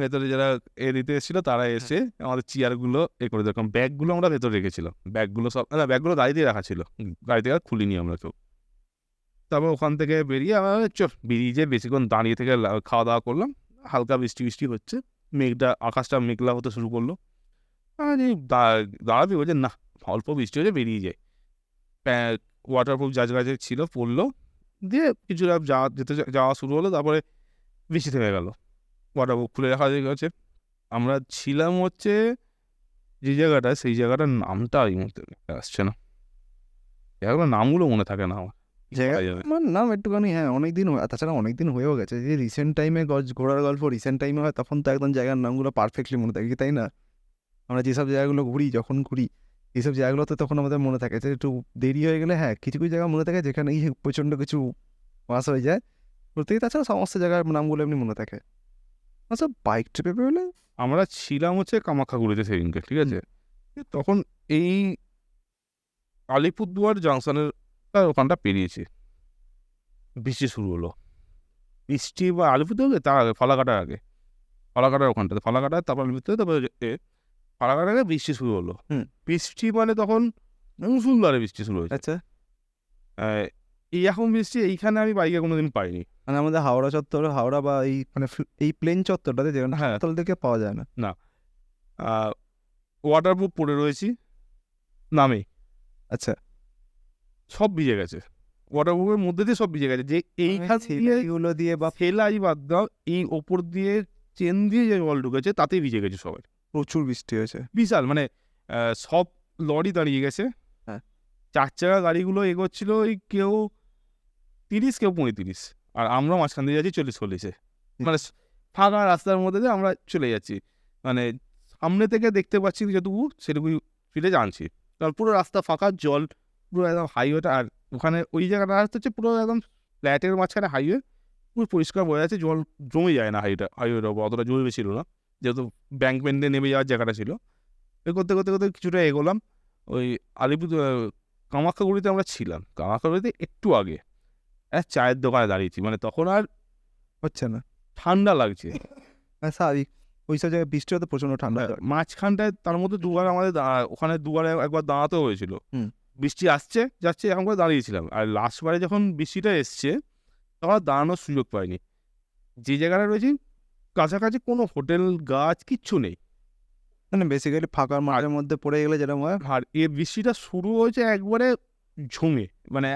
ভেতরে যারা দিতে এসেছিলো তারা এসে আমাদের চেয়ারগুলো করে, দেখলাম ব্যাগগুলো আমরা ভেতরে রেখেছিলাম, ব্যাগগুলো সব না, ব্যাগগুলো গাড়িতে রাখা ছিল, গাড়ি থেকে আর খুলিনি আমরা কেউ। তারপর ওখান থেকে বেরিয়ে আমরা বেরিয়ে যেয়ে বেশিক্ষণ দাঁড়িয়ে থেকে খাওয়া দাওয়া করলাম, হালকা বৃষ্টি হচ্ছে, মেঘটা আকাশটা মেঘলা হতে শুরু করলো। দাঁড়াবি বলছে না, অল্প বৃষ্টি হয়েছে বেরিয়ে যায়, ওয়াটারপ্রুফ যা গাছে ছিল পড়লো, দিয়ে কিছুটা যাওয়া শুরু হলো, তারপরে বৃষ্টি থেমে গেল, ওয়াটারপ্রুফ খুলে রাখা গেছে। আমরা ছিলাম হচ্ছে যে জায়গাটায়, সেই জায়গাটার নামটা এই মুহূর্তে আসছে না, জায়গাগুলোর নামগুলো মনে থাকে না আমার, আমার নাম একটুখানি, হ্যাঁ অনেকদিন, তাছাড়া অনেকদিন হয়েও গেছে, যে রিসেন্ট টাইমে ঘোরার গল্প রিসেন্ট টাইমে হয় তখন তো একদম জায়গার নামগুলো পারফেক্টলি মনে থাকে, তাই না? আমরা যেসব জায়গাগুলো যখন ঘুরি এইসব জায়গাগুলোতে তখন আমাদের মনে থাকে, যে একটু দেরি হয়ে গেলে হ্যাঁ কিছু কিছু জায়গা মনে থাকে যেখানে প্রচণ্ড কিছু মাস হয়ে যায় প্রত্যেকে, তাছাড়া সমস্ত জায়গার নামগুলো এমনি মনে থাকে। আচ্ছা বাইক ট্রিপে বেরোলে আমরা ছিলাম হচ্ছে কামাখ্যাগুড়িতে সেদিনকে, ঠিক আছে, তখন এই আলিপুরদুয়ার জাংশনের ওখানটা পেরিয়েছি, বৃষ্টি শুরু হলো, বৃষ্টি বা আলিপুরদুয়ার তার আগে ফালাকাটার ওখানটাতে, ফালাকাটার তারপর আলিপুরদুয়ার, তারপরে ফালাকাটার আগে বৃষ্টি শুরু হলো। বৃষ্টি মানে তখন মুষলধারে বৃষ্টি শুরু হয়েছে। আচ্ছা এই এখন বৃষ্টি এইখানে আমি বাইকে কোনোদিন পাইনি। মানে আমাদের হাওড়া চত্বর, হাওড়া বা এই মানে এই প্লেন চত্বরটাতে যেখানে হ্যাঁ। তল থেকে পাওয়া যায় না। ওয়াটারপ্রুফ পরে রয়েছি, নামে আচ্ছা, সব ভিজে গেছে। ওয়াটারপ্রুফের মধ্যে দিয়ে সব ভিজে গেছে। যে এইখান দিয়ে গুলো দিয়ে বা সেলাই বাদ দাও, এই ওপর দিয়ে চেন দিয়ে যে জল ঢুকেছে তাতেই ভিজে গেছে সবাই। প্রচুর বৃষ্টি হয়েছে। বিশাল মানে সব লরি দাঁড়িয়ে গেছে। হ্যাঁ। 4 চাকা গাড়িগুলো এগোচ্ছিল ওই কেউ 30 কেউ 35, আর আমরা মাঝখান দিয়ে যাচ্ছি 40-40-এ। মানে ফাঁকা রাস্তার মধ্যে দিয়ে আমরা চলে যাচ্ছি, মানে সামনে থেকে দেখতে পাচ্ছি যেটুকু সেটুকুই ফিরে জানছি। কারণ পুরো রাস্তা ফাঁকা, জল পুরো একদম হাইওয়েটা, আর ওখানে ওই জায়গাটা হচ্ছে পুরো একদম ফ্ল্যাটের মাঝখানে হাইওয়ে, পুরো পরিষ্কার বোঝা যাচ্ছে, জল জমে যায় না হাইওয়েটার উপর, অতটা জমে ছিল না, যেহেতু ব্যাঙ্কমেন্টে নেমে যাওয়ার জায়গাটা ছিল। এই করতে করতে করতে কিছুটা এগোলাম, ওই কামাখ্যাগুড়িতে আমরা ছিলাম, কামাখ্যাগুড়িতে একটু আগে একটা চায়ের দোকানে দাঁড়িয়েছি, মানে তখন আর হচ্ছে না, ঠান্ডা লাগছে। স্বাভাবিক, ওই সব জায়গায় বৃষ্টি হতে প্রচন্ড ঠান্ডা হয়। মাঝখানটায় তার মধ্যে দুবার আমাদের ওখানে দুবারে একবার দাঁড়াতেও হয়েছিল। বৃষ্টি আসছে যাচ্ছে এখন করে দাঁড়িয়েছিলাম, আর লাস্টবারে যখন বৃষ্টিটা এসছে তখন আর দাঁড়ানোর সুযোগ পাইনি। যে জায়গাটা রয়েছি কাছাকাছি কোনো হোটেল গাছ কিচ্ছু নেই, মানে বেসিক্যালি ফাঁকার মাঠের মধ্যে পড়ে গেলে যেরকম হয়। আর এই বৃষ্টিটা শুরু হয়েছে একবারে ঝুমে, মানে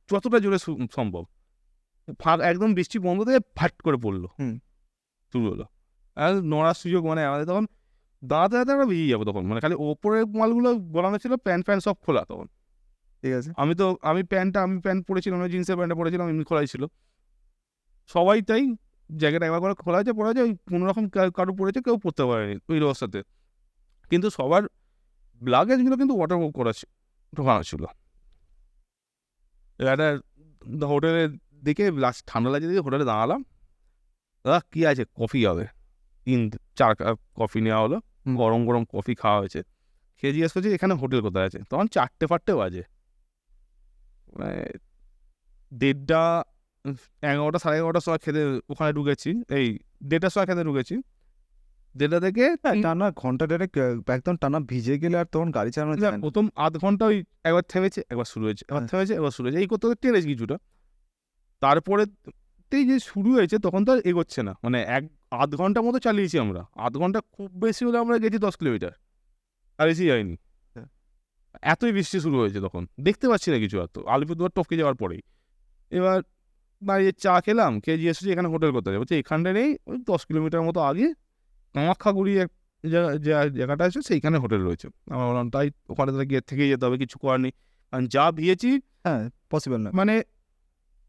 যতটা জোরে সম্ভব, একদম বৃষ্টি বন্ধ থেকে ফাট করে পড়লো, শুরু হলো। আর নড়ার সুযোগ, মানে আমাদের তখন দাঁড়াতে দাঁড়াতে আমরা ভিজে যাবো তখন, মানে খালি ওপরের মালগুলো গলানো ছিল, প্যান্ট সব খোলা তখন। ঠিক আছে, আমি প্যান্ট পরেছিলাম, জিন্সের প্যান্টটা পরেছিলাম, এমনি খোলাই ছিল সবাই, তাই জ্যাকেট একবার করে খোলা আছে, পরে আছে, ওই কোনোরকম কারো পড়েছে, কেউ পড়তে পারেনি ওই অবস্থাতে। কিন্তু সবার লাগেজগুলো কিন্তু ওয়াটারপ্রুফ করা ঢোকানো ছিল। একটা হোটেলের দিকে ঠান্ডা লাগছে দিকে হোটেলে দাঁড়ালাম, দাদা কী আছে, কফি হবে, 3-4 কাপ কফি নেওয়া হলো, গরম গরম কফি খাওয়া হয়েছে। খেয়ে জিজ্ঞেস করছি এখানে হোটেল কোথায় আছে, তখন 4টে বাজে, মানে 11:30 11:30 সময় খেতে ওখানে ঢুকেছি, এই 1:30টার সময় খেতে ঢুকেছি, 1:30 থেকে টানা ঘন্টা দেড়েক একদম টানা ভিজে গেলে আর তখন গাড়ি চালানো যায় না। প্রথম আধ ঘন্টা ওই একবার থেমেছে, একবার শুরু হয়েছে, একবার থেমেছে, একবার শুরু হয়েছে, এই করতে করতে টেনেছি কিছুটা। তারপরে যে শুরু হয়েছে তখন তো আর এগোচ্ছে না, মানে আধ ঘন্টা মতো চালিয়েছি আমরা, আধ ঘন্টা খুব বেশি হলে আমরা গেছি 10 কিলোমিটার, আর বেশি যায়নি। এতই বৃষ্টি শুরু হয়েছে তখন, দেখতে পাচ্ছি না কিছু, এত আলিপুরদুয়ার টপকে যাওয়ার পরেই। এবার দাঁড়িয়ে চা খেলাম, খেয়ে জিজ্ঞেস করছি এখানে হোটেল কোথায়, বলছে এখানটা নেই, ওই 10 কিলোমিটার মতো আগে কামাখ্যাগুড়ি যে জায়গাটা আছে সেইখানে হোটেল রয়েছে। আমরা বললাম তাই, ওখানে তাহলে গিয়ে থেকেই যেতে হবে, কিছু করার নেই, কারণ যা ভিজেছি পসিবল না। মানে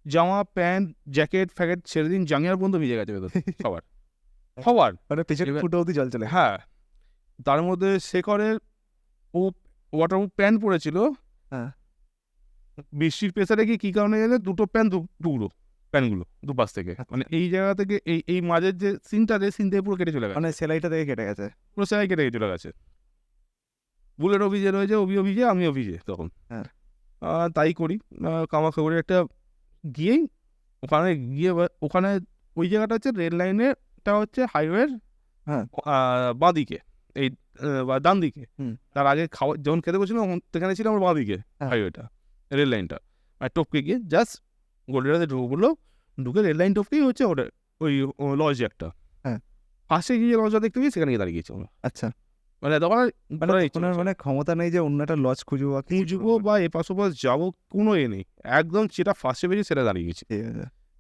জামা প্যান্ট জ্যাকেট ফ্যাকেট ছেড়ে দিন, জাঙ্গিয়ার পর্যন্ত ভিজে গেছে সবার, মানে পেছনে ফুটো অবধি জল চলে। হ্যাঁ, তার মধ্যে শেখরের ও ওয়াটারপ্রুফ প্যান্ট পরেছিল, বৃষ্টির প্রেসারে গিয়ে কী কারণে গেলে দুটো প্যান্ট টুকরো, প্যান্টগুলো দুপাশ থেকে, মানে এই জায়গা থেকে এই মাঝের যে সিনটা থেকে পুরো কেটে চলে গেছে, মানে সেলাইটা থেকে কেটে গেছে, পুরো সেলাই কেটে চলে গেছে। বুলেটও ভিজে রয়েছে, ওবিও ভিজে, আমিও ভিজে তখন। তাই করি, কামাখ্যাগুড়ি একটা গিয়েই ওখানে ওই জায়গাটা হচ্ছে রেল লাইনেরটা হচ্ছে হাইওয়ের বাঁদিকে, এই ডান দিকে। তার আগে যখন খেতে বসছিলাম সেখানে ছিল আমার বাঁদিকে হাইওয়েটা, রেল লাইনটা, আর টপকে গিয়ে জাস্ট গোল্ডেরাতে ঢুকে রেল লাইন টপকেই হচ্ছে ওই লজ একটা, পাশে গিয়ে লজটা দেখতে গিয়ে সেখানে গিয়ে দাঁড়িয়েছি আমরা। আচ্ছা, মানে তখন মানে ক্ষমতা নেই যে অন্য একটা লজ খুঁজবো বা এপাশ ওপাশ যাবো, কোনো নেই, একদম যেটা ফার্স্টে পেয়েছি সেটা দাঁড়িয়ে গেছি।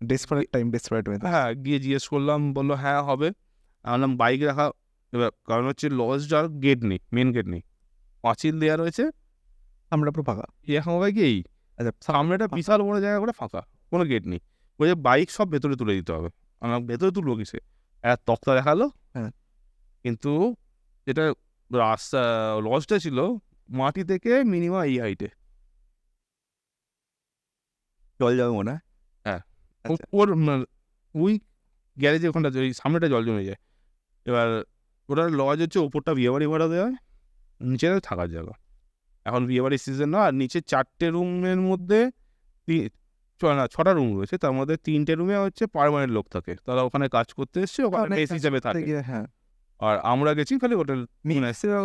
ডেসপারেট হ্যাঁ, গিয়ে জিজ্ঞেস করলাম, বললো হ্যাঁ হবে। বললাম বাইক রাখা, এবার কারণ হচ্ছে লজটার গেট নেই, মেন গেট নেই, পাঁচিল দেওয়া রয়েছে, আমরা পুরো ফাঁকা। এখন হবে কি এই সামনে একটা বিশাল বড় জায়গা করে ফাঁকা, কোনো গেট নেই, বলছে বাইক সব ভেতরে তুলে দিতে হবে। আমরা ভেতরে তুলবো কিসে, একটা তক্তা দেখালো, কিন্তু যেটা রাস্তা লজটা ছিল মাটি থেকে মিনিমাম এই হাইটে, জল যাবে মনে হয়। ওর ওই গ্যারেজে ওখানটা ওই সামনেটা জল জমে যায়। এবার ওটা লজ হচ্ছে, ওপরটা বিয়েবাড়ি ভাড়া দেওয়া হয়, নিচে থাকার জায়গা। এখন বিয়েবাড়ির সিজন না, আর নিচে 4টে রুমের মধ্যে 6টা রুম রয়েছে, তার মধ্যে 3টে রুমে হচ্ছে পার্মানেন্ট লোক থাকে, তারা ওখানে কাজ করতে এসছে, ওখানে মেস হিসাবে থাকে। আর আমরা গেছি খালি হোটেল,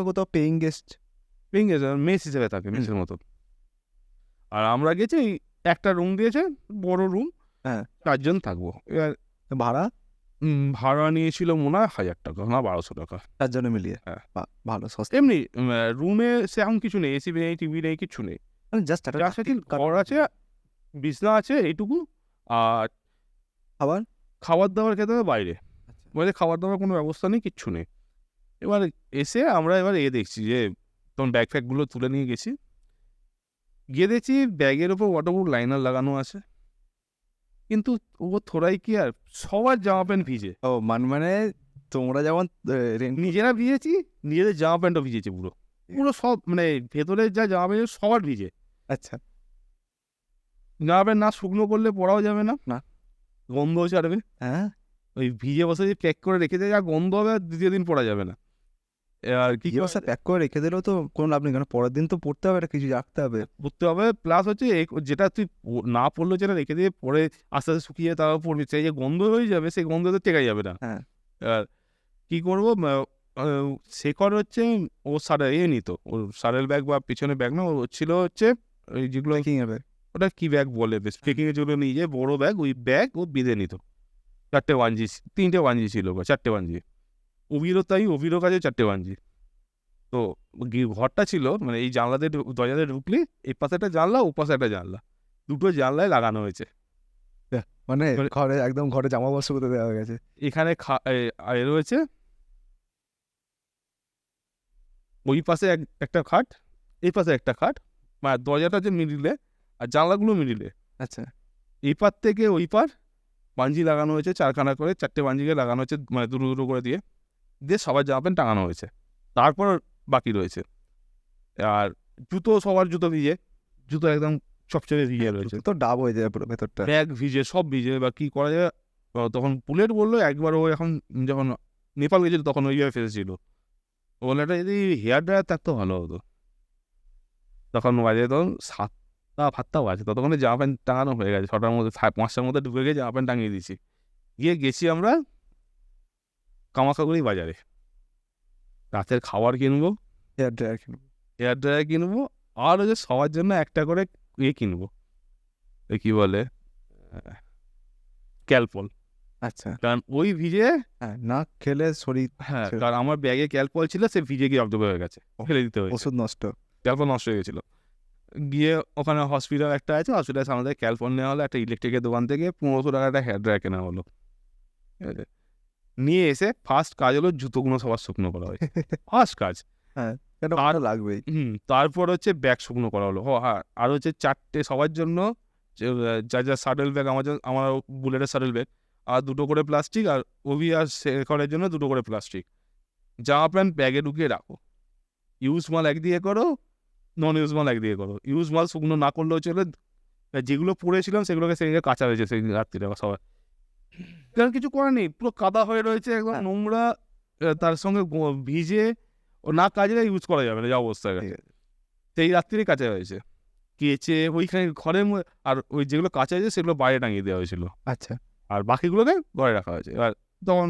কোথাও পেইং গেস্ট মেস হিসেবে থাকে, মেসের মতো। আর আমরা গেছি একটা রুম দিয়েছে, বড় রুম, হ্যাঁ 4 জন থাকবো। এবার ভাড়া ভাড়া নিয়েছিল মনে হয় 1000 টাকা না 1200 টাকা। 4 জনে মিলিয়ে হ্যাঁ। ভালো সস্তা, এমনি রুমে সেরকম কিছু নেই, এসি নেই, টিভি নেই, কিচ্ছু নেই। মানে জাস্ট একটা জাস্ট আছে ঘর আছে, বিছনা আছে, এইটুকু। আর খাবার খাবার দাবার খেতে হবে বাইরে, বাইরে খাবার দাবার কোনো ব্যবস্থা নেই, কিচ্ছু নেই। এবার এসে আমরা এবার দেখছি যে তখন ব্যাগ ফ্যাগগুলো তুলে নিয়ে গেছি, গিয়ে দেখছি ব্যাগের ওপর ওয়াটারপ্রুফ লাইনার লাগানো আছে, কিন্তু ও থোড়াই কি আর সবার জামা প্যান্ট ভিজে। ও মানে তোমরা যেমন নিজেরা ভিজেছি, নিজেদের জামা প্যান্টও ভিজেছে পুরো, পুরো সব মানে ভেতরের যা জামা প্যান্ট সবার ভিজে। আচ্ছা জামা প্যান্ট না শুকনো করলে পরাও যাবে না, না। গন্ধ ছাড়বে। হ্যাঁ ওই ভিজে বসে যে প্যাক করে রেখে দেয়, যা গন্ধ হবে, আর দ্বিতীয় দিন পরা যাবে না। আর কি কি অবস্থা, প্যাক করে রেখে দিলেও তো কোনো লাভ নেই, কারণ পরের দিন তো পড়তে হবে, এটা কিছু রাখতে হবে। পড়তে হবে, প্লাস হচ্ছে যেটা তুই না পড়লেও যেটা রেখে দিয়ে পরে আস্তে আস্তে শুকিয়ে তারপর পড়বি, সেই যে গন্ধ হয়ে যাবে, সেই গন্ধ তো টেকা যাবে না। হ্যাঁ আর কি করবো, শেখর হচ্ছে ও নিত, ওর সারেল ব্যাগ বা পিছনে ব্যাগ না, ও ছিল হচ্ছে ওই যেগুলো ট্রেকিং এর ব্যাগ। ওটা কি ব্যাগ বলে, বেশ ট্রেকিং এর যেগুলো নিয়ে যায় বড় ব্যাগ, ওই ব্যাগ ও বেঁধে নিত। 4টে ওয়ানজি, 3টে ওয়ানজি ছিল, 4টে ওয়ানজি। অভিরও তাই, অভিরও কাছে 4টে ওয়ানজি। তো ঘরটা ছিল মানে এই জানলাতে দরজাতে ঢুকলি এই পাশে একটা জানলা, ও পাশে একটা জানলা, দুটো জানলায় লাগানো হয়েছে। মানে মানে ঘরে একদম ঘরে জামা বস্ত্র করতে দেওয়া হয়ে গেছে। এখানে রয়েছে, ওই পাশে একটা খাট, এই পাশে একটা খাট, মানে দরজাটা যে মিডিলে আর জানলাগুলো মিডিলে। আচ্ছা এই পার থেকে ওই পার বাঞ্জি লাগানো হয়েছে, 4খানা করে, 4টে বাঞ্জিকে লাগানো হয়েছে, মানে দুটো দুটো করে দিয়ে দিয়ে সবার জামা প্যান্ট টাঙানো হয়েছে। তারপর বাকি রয়েছে। আর জুতো, সবার জুতো ভিজে, জুতো একদম সবচেয়ে ভিজে রয়েছে, তো ডাব হয়ে যায় পুরো ভেতরটা। ব্যাগ ভিজে, সব ভিজে। বা কি করা যায়, তখন বুলেট বললো একবার, ও এখন যখন নেপাল গেছিল তখন ওইভাবে ফেসেছিল, ও বললো এটা যদি হেয়ার ড্রায়ার থাকতো ভালো হতো। তখন বাজে তখন 7টা বাজে, ততক্ষণে জামা প্যান্ট টাঙানো হয়ে গেছে, 6টার মধ্যে 5টার মধ্যে ঢুকে গিয়ে জামা প্যান্ট টাঙিয়ে দিয়েছি। গেছি আমরা কামাখাগুড়ি বাজারে, রাতের খাবার কিনবো, হেয়ার ড্রায়ার কিনবো। হেয়ার ড্রায়ার কিনবো, আর হচ্ছে সবার জন্য একটা করে কিনবো, ওই কি বলে ক্যালপল। আচ্ছা কারণ ওই ভিজে, হ্যাঁ, না খেলে শরীর হ্যাঁ, কারণ আমার ব্যাগে ক্যালপল ছিল, সে ভিজে গিয়ে অবজর্ভ হয়ে গেছে, ফেলে দিতে হয়েছে, ওষুধ নষ্ট। ক্যালপল নষ্ট হয়ে গেছিলো। গিয়ে ওখানে হসপিটাল একটা আছে, হসপিটালের সামনে থেকে ক্যালপল নেওয়া হলো, একটা ইলেকট্রিকের দোকান থেকে 1500 টাকা একটা হেয়ার ড্রায়ার কেনা হলো। ঠিক আছে, নিয়ে এসে ফার্স্ট কাজ হলো জুতোগুলো সবার শুকনো করা হয়, ফার্স্ট কাজ। হ্যাঁ এটা ভালো লাগবেই। তারপর হচ্ছে ব্যাগ শুকনো করা হলো। হ্যাঁ, আর হচ্ছে 4টে সবার জন্য, যা সাডেল ব্যাগ, আমার বুলেটের সাডেল ব্যাগ, আর 2টো করে প্লাস্টিক, আর ওভি আর শেখরের জন্য 2টো করে প্লাস্টিক। জামা প্যান্ট ব্যাগে ঢুকিয়ে রাখো, ইউজ মাল একদিকে করো, নন ইউজ মাল একদিকে করো। ইউজ মাল শুকনো না করলেও চলে, যেগুলো পড়েছিলাম সেগুলোকে সেদিকে কাঁচা হয়েছে সেই রাত্রিটা সবাই, কারণ কিছু করার নেই, পুরো কাদা হয়ে রয়েছে, একদম হ্যাঁ। নোংরা, তার সঙ্গে ভিজে, ও না কাজে ইউজ করা যাবে না, যা অবস্থা হয়ে গেছে। সেই রাত্রিরে কাঁচা হয়েছে, কেচে ওইখানে ঘরের আর ওই যেগুলো কাঁচা হয়েছে সেগুলো বাইরে টাঙিয়ে দেওয়া হয়েছিল, আচ্ছা আর বাকিগুলোকে ঘরে রাখা হয়েছে। এবার তখন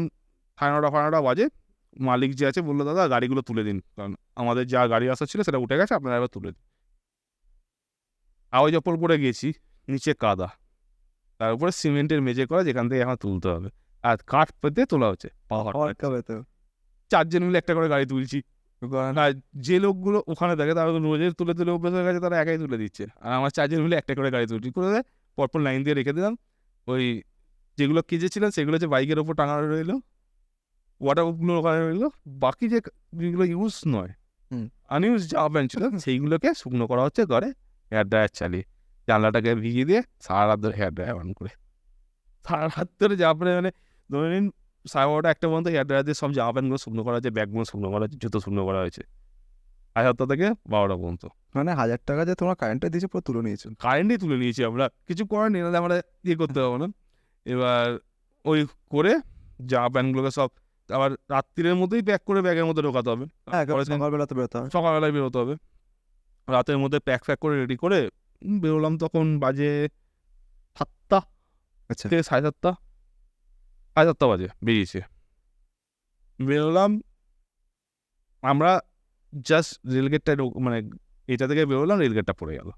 9:30 বাজে, মালিক যে আছে বললো দাদা গাড়িগুলো তুলে দিন, কারণ আমাদের যা গাড়ি আসা ছিল সেটা উঠে গেছে, আপনারা এবার তুলে দিন। আওয়াজ চপ্পল পরে গেছি, নিচে কাদা, তার উপরে সিমেন্টের মেঝে করা, যেখান থেকে এখন তুলতে হবে, আর কাঠ পেতে তোলা হচ্ছে, হবে তো। 4 জন মিলে একটা করে গাড়ি তুলছি। আর যে লোকগুলো ওখানে থাকে তারা তো রোজের তুলে তুলে অভ্যাস হয়ে গেছে, তারা একাই তুলে দিচ্ছে, আর আমার 4 জন মিলে একটা করে গাড়ি তুলছি করে দেয়, পরপর লাইন দিয়ে রেখে দিলাম। ওই যেগুলো কেজেছিলাম সেগুলো হচ্ছে বাইকের ওপর টাঙানো রইলো, ওয়াটারপ্রুফগুলো ওখানে রইলো, বাকি যেগুলো ইউজ নয়, আনইউজ জামা প্যান্ট ছিল, সেইগুলোকে শুকনো করা হচ্ছে ঘরে হেয়ার ড্রায়ার চালিয়ে, জানলাটাকে ভিজিয়ে দিয়ে সারা রাত ধরে হেয়ার ড্রায়ার অন করে, সারা রাত ধরে জামা প্যান্ট, মানে ধরে নিন 12:30 1টা পর্যন্ত হেয়ার ড্রায়ার দিয়ে সব জামা প্যান্টগুলো শুকনো করা হয়েছে, ব্যাগগুলো শুকনো করা হয়েছে, জুতো শুকনো করা হয়েছে, 7টা থেকে 12টা পর্যন্ত। মানে 1000 টাকা যে তোমরা কারেন্টটা দিয়েছো পুরো তুলে নিয়েছো। কারেন্টই তুলে নিয়েছি আমরা, কিছু করার নেই, নাহলে আমরা করতে পারবো না। এবার ওই করে জামা প্যান্টগুলোকে সব আবার রাত্রির মধ্যেই প্যাক করে ব্যাগের মধ্যে ঢোকাতে হবে, হ্যাঁ পরের দিন সকালবেলা তো বেরোতে হবে। সকালবেলায় বেরোতে হবে, রাতের মধ্যে প্যাক করে রেডি করে বেরোলাম, তখন বাজে 7টা আচ্ছা থেকে 7:30, 7:30 বাজে বেরিয়েছে, বেরোলাম আমরা, জাস্ট রেলগেটটা মানে এটা থেকে বেরোলাম, রেলগেটটা পড়ে গেল,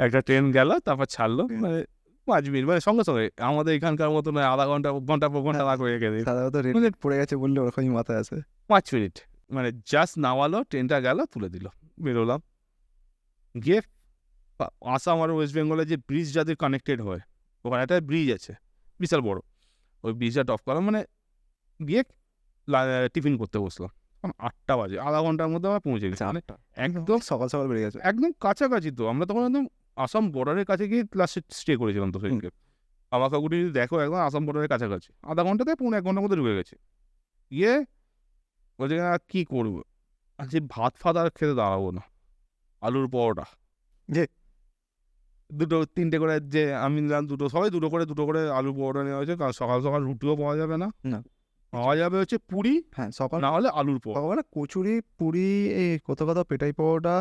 একটা ট্রেন গেল, তারপর ছাড়লো, মানে 5 মিনিট, মানে সঙ্গে সঙ্গে। আমাদের এখানকার মতো নয় আধা ঘন্টা ঘন্টা পর ঘন্টা লাগ হয়ে গেছে, সাধারণত রেড মানে পড়ে গেছে বললে ওরকমই মাথায় আছে। 5 মিনিট, মানে জাস্ট নামালো, ট্রেনটা গেল, তুলে দিল, বেরোলাম। গিয়ে আসাম আর ওয়েস্ট বেঙ্গলের যে ব্রিজ যাদের কানেক্টেড হয়, ওখানে একটা ব্রিজ আছে বিশাল বড়, ওই ব্রিজটা টপ করলাম, মানে গিয়ে টিফিন করতে বসলাম। 8টা বাজে, আধা ঘন্টার মধ্যে আমরা পৌঁছে গেছি, মানে একদম সকাল সকাল বেরিয়ে গেছে। একদম কাছাকাছি। তো আমরা তখন একদম আসাম বর্ডারের কাছে গিয়ে লাস্টে স্টে করেছিলাম। তো সেদিনকে কামাখাগুড়ি দেখো একদম আসাম বর্ডারের কাছাকাছি, আধা ঘন্টা থেকে 1.5 ঘন্টার মধ্যে ঢুকে গেছে। গিয়ে বলছে কী করবো, আর যে ভাত ফাত আর খেতে দাঁড়াবো না, আলুর পরোটা যে 2-3টে করে, যে আমি নিলাম দুটো, সবাই দুটো করে আলুর পরোটা নেওয়া হয়েছে, কারণ সকাল সকাল রুটিও পাওয়া যাবে না, না পাওয়া যাবে হচ্ছে পুরি, হ্যাঁ সকাল না হলে আলুর পরোটা। সকালবেলা কচুরি পুরি এই কোথাও পেটাই পাওয়াটা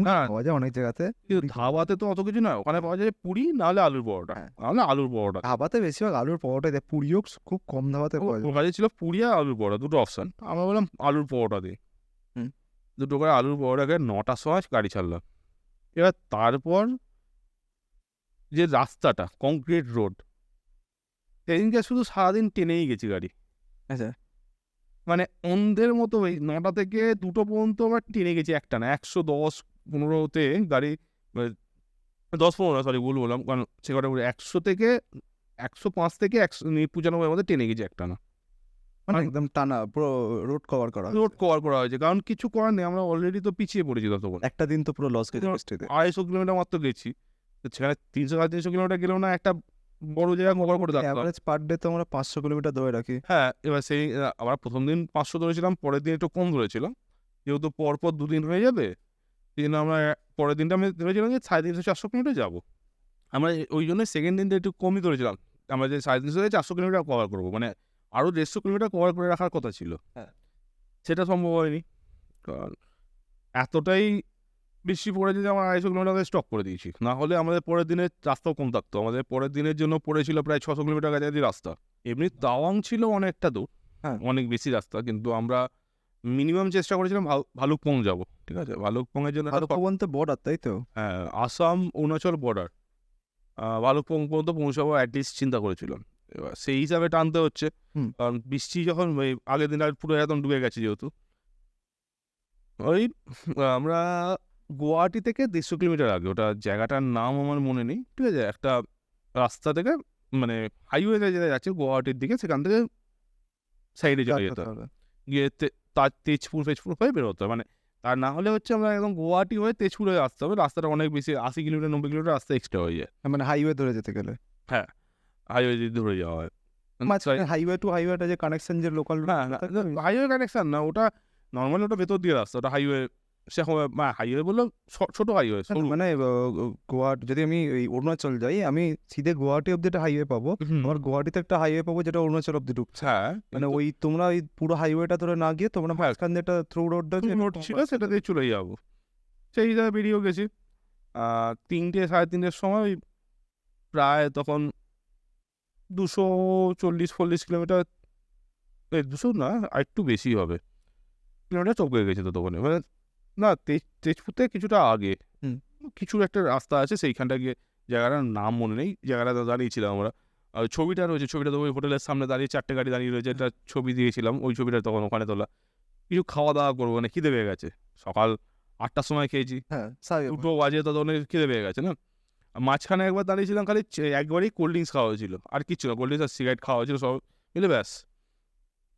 না পাওয়া যায় অনেক জায়গাতে। কিন্তু ধাবাতে তো অত কিছু নয়, ওখানে পাওয়া যায় পুরি না হলে আলুর পরোটা, হ্যাঁ। না হলে আলুর পরোটা। ধাবাতে বেশিরভাগ আলুর পরোটাই দেয়, পুরিও খুব কম ধাবাতে পাওয়া যায়। ওখানে ছিল পুরি আর আলুর পরোটা, দুটো অপশন। আমরা বললাম আলুর পরোটা দিই, হুম। দুটো করে আলুর পরোটা খেয়ে 9টার সময় গাড়ি ছাড়লাম। এবার তারপর যে রাস্তাটা কংক্রিট রোড, সেদিনকে শুধু সারাদিন টেনেই গেছি গাড়ি, আচ্ছা মানে অন্ধের মতো। ওই 9টা থেকে 2টো পর্যন্ত আমরা টেনে গেছি একটা না, 110-15তে গাড়ি, 10-15 সরি ভুল বললাম, কারণ সে কটা 100 থেকে 105 থেকে 195 মধ্যে টেনে গেছি একটা না, মানে একদম টানা পুরো রোড কভার করা হয়েছে। রোড কভার করা হয়েছে, কারণ কিছু করার নেই, আমরা অলরেডি তো পিছিয়ে পড়েছি ততক্ষণ। একটা দিন তো পুরো লস গেছে ধরো বৃষ্টিতে। 250 কিলোমিটার মাত্র গেছি, তো সেখানে 300-350 কিলোমিটার গেলেও না একটা বড় জায়গা কভার করে রাখতাম। অ্যাভারেজ পার ডে তো আমরা 500 কিলোমিটার ধরে রাখি। হ্যাঁ, এবার সেই আমরা প্রথম দিন 500 ধরেছিলাম, পরের দিন একটু কম ধরেছিলাম, যেহেতু পরপর 2 দিন হয়ে যাবে, সেই জন্য আমরা পরের দিনটা আমি ধরেছিলাম যে 350-400 কিলোমিটার যাবো। আমরা ওই জন্য সেকেন্ড দিনটা একটু কমই ধরেছিলাম, আমরা যে 350 থেকে 400 কিলোমিটার কভার করবো, মানে আরও 150 কিলোমিটার কভার করে রাখার কথা ছিল। হ্যাঁ। সেটা সম্ভব হয়নি, কারণ এতটাই বৃষ্টি পড়েছে যে আমরা 250 কিলোমিটার স্টপ করে দিয়েছি। না হলে আমাদের পরের দিনের রাস্তাও কম থাকতো, আমাদের পরের দিনের জন্য পড়েছিল প্রায় 600 কিলোমিটার কাছাকাছি রাস্তা। এমনি তাওয়াং ছিল অনেকটা দূর, হ্যাঁ। অনেক বেশি রাস্তা, কিন্তু আমরা মিনিমাম চেষ্টা করেছিলাম ভালুকপং যাবো, ঠিক আছে। ভালুকপংয়ের জন্য একটা ভালুকপং তো বর্ডার তাই তো? হ্যাঁ, আসাম অরুণাচল বর্ডার, ভালুকপং পর্যন্ত পৌঁছাবো অ্যাটলিস্ট চিন্তা করেছিলাম। এবার সেই হিসাবে টানতে হচ্ছে, হুম। কারণ বৃষ্টি যখন ওই আগের দিন আর পুরো একদম ডুবে গেছে যেহেতু। ওই আমরা গুয়াহাটি থেকে 150 কিলোমিটার আগে, ওটা জায়গাটার নাম আমার মনে নেই, ঠিক আছে, একটা রাস্তা থেকে, মানে হাইওয়েতে যেটা যাচ্ছে গুয়াহাটির দিকে, সেখান থেকে সাইডে চলে যেতে হবে, গিয়ে তার তেজপুর ফেজপুর হয়ে বেরোতে হবে, মানে আর না হলে হচ্ছে আমরা একদম গুয়াহাটি হয়ে তেজপুর হয়ে আসতে হবে। রাস্তাটা অনেক বেশি, 80 কিলোমিটার 90 কিলোমিটার রাস্তা এক্সট্রা হয়ে যায়, মানে হাইওয়ে ধরে যেতে গেলে। হাইওয়ে যদি ধরে যাওয়া হয়। হাইওয়ে টু হাইওয়েটা যে কানেকশন যে লোকাল, না হাইওয়ে কানেকশন না, ওটা নর্মালি ওটা ভেতর দিয়ে রাস্তা, ওটা হাইওয়ে, সেরকম হাইওয়ে বললেও ছোট হাইওয়ে, মানে গুয়াহাটি যদি আমি এই অরুণাচল যাই, আমি সিধে গুয়াহাটি অব্দি একটা হাইওয়ে পাবো, আমার গুয়াহাটিতে একটা হাইওয়ে পাবো যেটা অরুণাচল অব্দি ঢুকছে। হ্যাঁ, মানে ওই তোমরা ওই পুরো হাইওয়েটা ধরে না গিয়ে তোমরা মাঝখান দিয়ে একটা থ্রু রোড রোড ছিল, সেটা দিয়ে চলে যাবো, সেই হিসাবে বেরিয়েও গেছি। 3-3:30 সময় প্রায় তখন 240-40 কিলোমিটার, 200 না আর একটু বেশি হবে কিলোমিটার চোখ হয়ে গেছে ততক্ষণে, মানে না তেজপুর থেকে কিছুটা আগে কিছু একটা রাস্তা আছে, সেইখানটা গিয়ে, জায়গাটার নাম মনে নেই, জায়গাটা দাঁড়িয়েছিলাম আমরা। আর ছবিটা রয়েছে, ছবিটা তো ওই হোটেলের সামনে দাঁড়িয়ে 4টে গাড়ি দাঁড়িয়ে রয়েছে, একটা ছবি দিয়েছিলাম, ওই ছবিটা তখন ওখানে তোলা। কিছু খাওয়া দাওয়া করবো, মানে খিদে পেয়ে গেছে, সকাল 8টার সময় খেয়েছি, হ্যাঁ 2টো বাজে ততক্ষণে খিদে পেয়ে গেছে না। মাঝখানে একবার দাঁড়িয়েছিলাম, খালি একবারই কোল্ড ড্রিঙ্কস খাওয়া হয়েছিল, আর কিচ্ছু না, কোল্ড ড্রিঙ্কস আর সিগারেট খাওয়া হয়েছিল সব মিলে, ব্যাস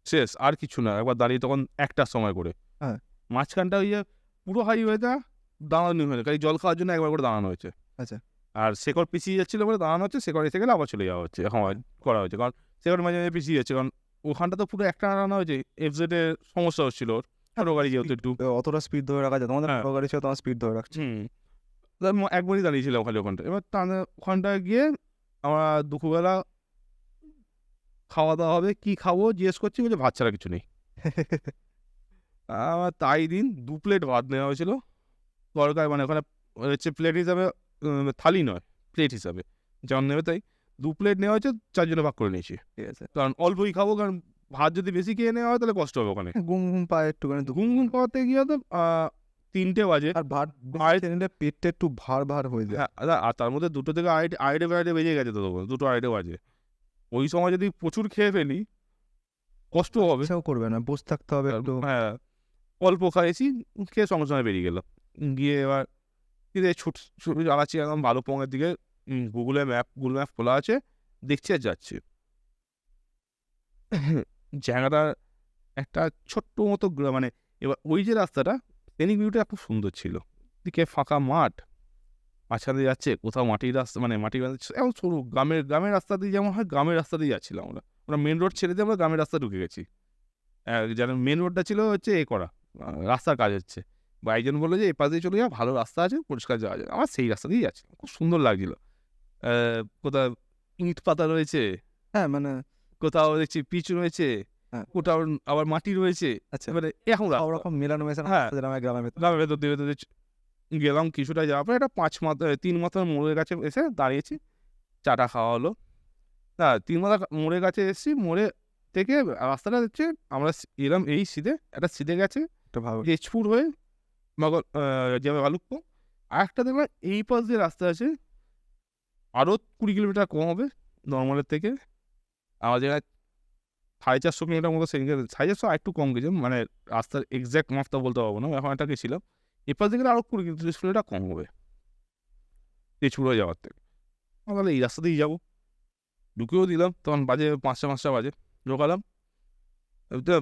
শেষ, আর কিছু না। একবার দাঁড়িয়ে তখন 1টার সময় করে, হ্যাঁ। মাঝখানটা ওই যে পুরো হাইওয়েটা দাঁড়ানো হয়েছে, খালি জল খাওয়ার জন্য একবার করে দাঁড়ানো হয়েছে। আচ্ছা। আর শেকড় পিছিয়ে যাচ্ছিল বলে দাঁড়ানো হচ্ছে, শেকড় এসে গেলে আবার চলে যাওয়া হচ্ছে, এখন করা হয়েছে, কারণ শেকড় মাঝে মাঝে পিছিয়ে যাচ্ছে, কারণ ওখানটা তো পুরো একটা দাঁড়ানো হয়েছে, এফজেডের সমস্যা হচ্ছিল ওর, ছোটো গাড়ি যেহেতু একটু, অতটা স্পিড ধরে রাখা যায়, তোমাদের বড় গাড়ি ছিল তোমার স্পিড ধরে রাখছে। একবারই দাঁড়িয়েছিলাম খালি ওখানটা। এবার ওখানটায় গিয়ে আমরা দুপুরবেলা খাওয়া দাওয়া হবে, কি খাবো জিজ্ঞেস করছি, বলছে ভাত ছাড়া কিছু নেই। আমার তাই দিন 2 প্লেট ভাত নেওয়া হয়েছিল, তরকারি, মানে ওখানে হচ্ছে প্লেট হিসাবে, থালি নয়, প্লেট হিসাবে যেমন নেবে তাই 2 প্লেট নেওয়া হয়েছে, 4 জনে ভাগ করে নিয়েছি, ঠিক আছে, কারণ অল্পই খাবো, কারণ ভাত যদি বেশি খেয়ে নেওয়া হয় তাহলে কষ্ট হবে ওখানে। ঘুম ঘুম পায় একটুখানি, ঘুম পাওয়াতে গিয়ে তো 3টে বাজে। আর ভাত বেশি আর খেয়ে নিলে পেটটা একটু ভার ভার হয়ে যায়। হ্যাঁ, আর তার মধ্যে 2টো থেকে আড়াইটে বেজে গেছে তো তখন, 2টো আড়াইটে বাজে। ওই সময় যদি প্রচুর খেয়ে ফেলি কষ্ট হবে। ইচ্ছাও করবে না, বসে থাকতে হবে আর একটু। হ্যাঁ, অল্প খাইয়েছি, খেয়ে সঙ্গে, সঙ্গে বেরিয়ে গেলাম। গিয়ে এবার ফিরে ছুটে চালাচ্ছি একদম ভালুকপংয়ের দিকে। গুগল ম্যাপ খোলা আছে, দেখছি আর যাচ্ছি। জায়গাটার একটা ছোট্ট মতো মানে এবার ওই যে রাস্তাটা, scenic ভিউটা খুব সুন্দর ছিল। এদিকে ফাঁকা মাঠ, মাঝখান দিয়ে যাচ্ছে কোথাও মাটির রাস্তা, মানে মাটির রাস্তা এমন সরু গ্রামের রাস্তা দিয়ে যেমন হয়, গ্রামের রাস্তা দিয়ে যাচ্ছিলাম আমরা। আমরা মেন রোড ছেড়ে দিয়ে আমরা গ্রামের রাস্তা ঢুকে গেছি। যেন মেন রোডটা ছিল হচ্ছে রাস্তার কাজ হচ্ছে। ভাইজন বললো যে এপাশ দিয়ে চলে যাও, ভালো রাস্তা আছে, পরিষ্কার যাওয়া যায়। আমার সেই রাস্তা দিয়েই যাচ্ছিলাম, খুব সুন্দর লাগছিল। কোথাও ইট পাতা রয়েছে, হ্যাঁ, মানে কোথাও দেখছি পিচ রয়েছে, হ্যাঁ। কোথাও আবার মাটি রয়েছে। আচ্ছা, এবারে এরকম সব রাস্তা। রকম মেলানো মেশানো হ্যাঁ, রাস্তা যেরকম হয় গ্রামের ভেতর। গ্রামের ভেতর দিয়ে গেলাম। কিছুটা যাওয়ার পরে একটা 3 মাথার মোড়ের কাছে এসে দাঁড়িয়েছি, চাটা খাওয়া হলো। না, 3 মাথার মোড়ের কাছে এসেছি, মোড়ে থেকে রাস্তাটা হচ্ছে আমরা এলাম এই সিধে, একটা সিধে গেছে একটা ভালো তেজপুর হয়ে যাবে ভালুকপং। আরেকটা দেখলাম এই পাশ দিয়ে রাস্তা আছে, আরও 20 কিলোমিটার কম হবে নর্মালের থেকে। আমার জায়গায় 450 কিলোমিটার মতো সেদিনকে, 450 আর একটু কম গেছে, মানে রাস্তার এক্সাক্ট মাপটা বলতে পারবো না, এখন একটা গেছিলাম। এপাশ দিয়ে গেলে আরও 20-30 কিলোমিটার কম হবে তেজপুর হয়ে যাওয়ার থেকে। আমি তাহলে এই রাস্তা দিয়েই যাবো। ঢুকেও দিলাম, তখন বাজে 5টা বাজে। ঢোকালাম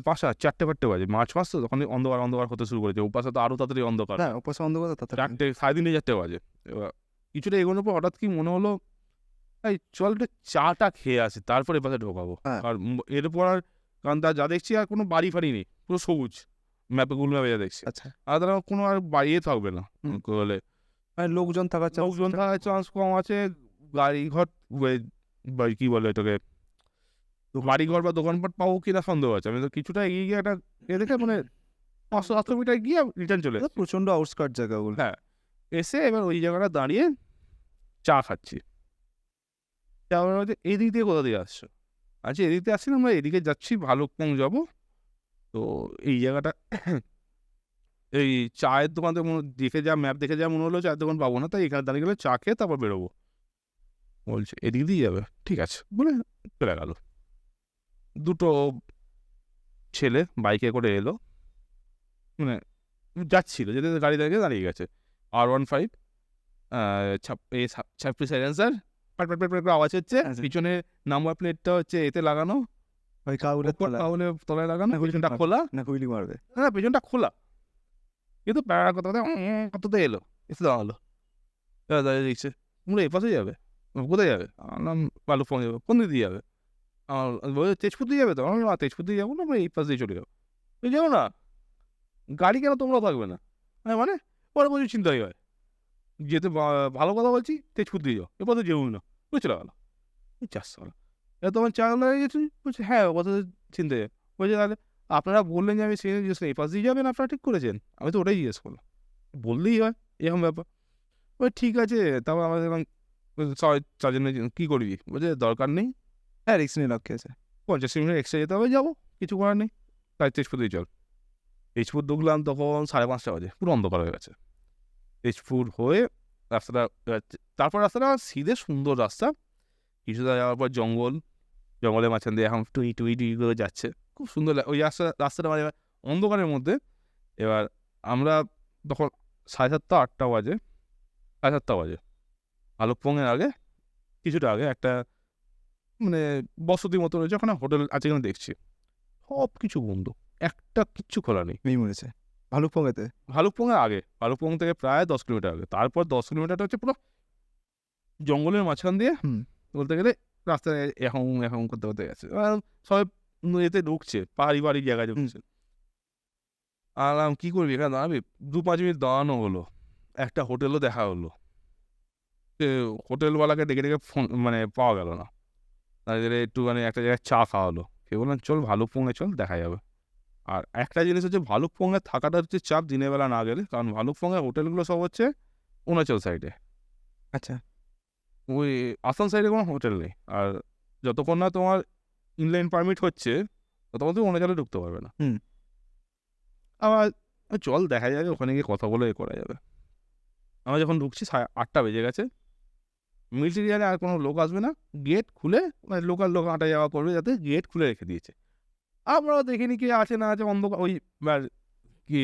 5টা 4টে বাজে, মাস তো তখন অন্ধকার হতে শুরু করেছে। ওপাশে তো আরও তাড়াতাড়ি অন্ধকার। হ্যাঁ, ওপাশে অন্ধকার তাড়াতাড়ি। 4টে, 3:30 বাজে। এবার কিছুটা এগোনোর পর হঠাৎ কি মনে হলো, এই চল একটু চাটা খেয়ে আসি, তারপর এপাশে ঢোকাবো। হ্যাঁ। আর এরপর আর, কারণ যা দেখছি আর কোনো বাড়ি ফাড়ি নেই, পুরো সবুজ। গুগল ম্যাপে যা দেখছি, আচ্ছা, আর তারা কোনো আর বাড়িয়ে থাকবে না। বলে মানে লোকজন থাকার চান্স। লোকজন থাকার চান্স কম আছে। গাড়ি ঘর কি বলে এটাকে, বাড়ি ঘর বা দোকানপাট পাবো কিনা সন্দেহ আছে। আমি তো কিছুটা এগিয়ে গিয়ে একটা দেখে, মানে 500-700 মিটার গিয়ে রিটার্ন চলে এসেছি। প্রচন্ড আউটস্কার্ট জায়গা ওগুলো। হ্যাঁ, এসে এবার ওই জায়গাটা দাঁড়িয়ে চা খাচ্ছি। তারপরে হচ্ছে এদিক দিয়ে কোথা দিয়ে আসছো? আচ্ছা, এদিক দিয়ে আসছি না, আমরা এদিকে যাচ্ছি, ভালুকপং যাবো। তো এই জায়গাটা এই চায়ের দোকান থেকে ম্যাপ দেখে যা মনে হলো চায়ের দোকান পাবো না, তাই এখানে দাঁড়িয়ে গেলে চা খেয়ে তারপর বেরোবো। বলছে এদিক দিয়ে যাবে, ঠিক আছে বলে চলে গেল। 2টো ছেলে বাইকে করে এলো, মানে যাচ্ছিল, যেতে গাড়ি দাঁড়িয়ে গেছে। R15 ছাপ্পি সাইলেন্সার, প্যাট প্যাট প্যাট প্যাট করে আওয়াজ হচ্ছে। আচ্ছা। পিছনে নাম্বার প্লেটটা হচ্ছে এতে লাগানো, ওই কাউলের উপর তলায়। কাউলে তলায় লাগানো, না, হুইল পেছনটা মারবে। খোলা। না, হুইলি মারবে। না, পেছনটা খোলা, কিন্তু প্যারা কততে এলো, এসে দাঁড়ালো। দাঁড়িয়ে দেখছে, তোমরা এ পাশে যাবে? কোথায় যাবে? আমার নাম ভালুকপং যাবে। কোন দিক দিয়ে যাবে? বলছে তেজপুর দিয়ে যাবে তো? আমি বললাম, না তেজপুর দিয়ে যাবো না, আমরা এই পাশ দিয়ে চলে যাবো। তুই যাবো না, গাড়ি কেন তোমরা থাকবে না? মানে পরে প্রচুর চিন্তাই হয়, যেতে ভালো কথা বলছি, তেজপুর দিয়ে যাও, এ পথে যেও না, ওই চলে গেলো। চারশো তোমার চা লাগে গেছি, বলছে হ্যাঁ ও কথা চিনতে যায়। বলছে তাহলে আপনারা বললেন যে আমি সেই জিজ্ঞেস এই পাশ দিয়ে যাবেন, আপনারা ঠিক করেছেন? আমি তো ওটাই জিজ্ঞেস করলাম, বললেই হয় এরকম ব্যাপার। ওই ঠিক আছে, তারপর আমাদের সবাই চারজনে কী করবি? বলছে দরকার নেই, হ্যাঁ, রিক্স নিয়ে লাভ কি আছে? 50 মিনিট এক্সট্রা যেতে হবে, যাবো, কিছু করার নেই। তাই তেজপুর দিয়ে চল। তেজপুর ঢুকলাম তখন 5:30 বাজে, পুরো অন্ধকার হয়ে গেছে। তেজপুর হয়ে রাস্তাটা, তারপর রাস্তাটা সিধে সুন্দর রাস্তা, কিছুটা যাওয়ার পর জঙ্গলের মাঝখান দিয়ে এখন টুই করে যাচ্ছে, খুব সুন্দর ওই রাস্তাটা, মানে অন্ধকারের মধ্যে। এবার আমরা তখন 7:30-8টা বাজে, 7:30 বাজে। ভালুকপংয়ের আগে, কিছুটা আগে একটা মানে বসতি মতো রয়েছে, ওখানে হোটেল আছে কিনা দেখছি, সব কিছু বন্ধ, একটা কিচ্ছু খোলা নেই। মেয়ে মরেছে ভালুকপংয়েতে। ভালুকপংয়ের আগে, ভালুকপং থেকে প্রায় 10 কিলোমিটার আগে। তারপর 10 কিলোমিটারটা হচ্ছে পুরো জঙ্গলের মাঝখান দিয়ে, বলতে গেলে রাস্তায় এখন করতে গেছে। সবাই এতে ঢুকছে, পাহাড়ি জায়গায় ঢুকছে। আর কি করবি, এখানে দাঁড়াবি? 2-5 মিনিট দাঁড়ানো হলো, একটা হোটেলও দেখা হলো, হোটেলওয়ালাকে ডেকে ফোন, মানে পাওয়া গেল না। তাদের একটুখানি একটা জায়গায় চা খাওয়া হলো, কে বললাম চল ভালুকপংয়ে চল, দেখা যাবে। আর একটা জিনিস হচ্ছে, ভালুকপংয়ে থাকাটা হচ্ছে চাপ দিনের বেলা না গেলে, কারণ ভালুকপংয়ের হোটেলগুলো সব হচ্ছে অরুণাচল সাইডে। আচ্ছা, ওই আসাম সাইডে কোনো হোটেল নেই। আর যতক্ষণ না তোমার ইনলাইন পারমিট হচ্ছে, ততক্ষণ তুমি অরুণাচলে ঢুকতে পারবে না। হুম। আবার চল দেখা যাবে, ওখানে গিয়ে কথা বলে এ করা যাবে। আমরা যখন ঢুকছি 8:30 বেজে গেছে, মিলিটারি জানে আর কোনো লোক আসবে না, গেট খুলে মানে লোকাল লোক আঁটা যাওয়া করবে যাতে গেট খুলে রেখে দিয়েছে। আমরাও দেখিনি কে আছে না আছে, অন্ধকার ওই কি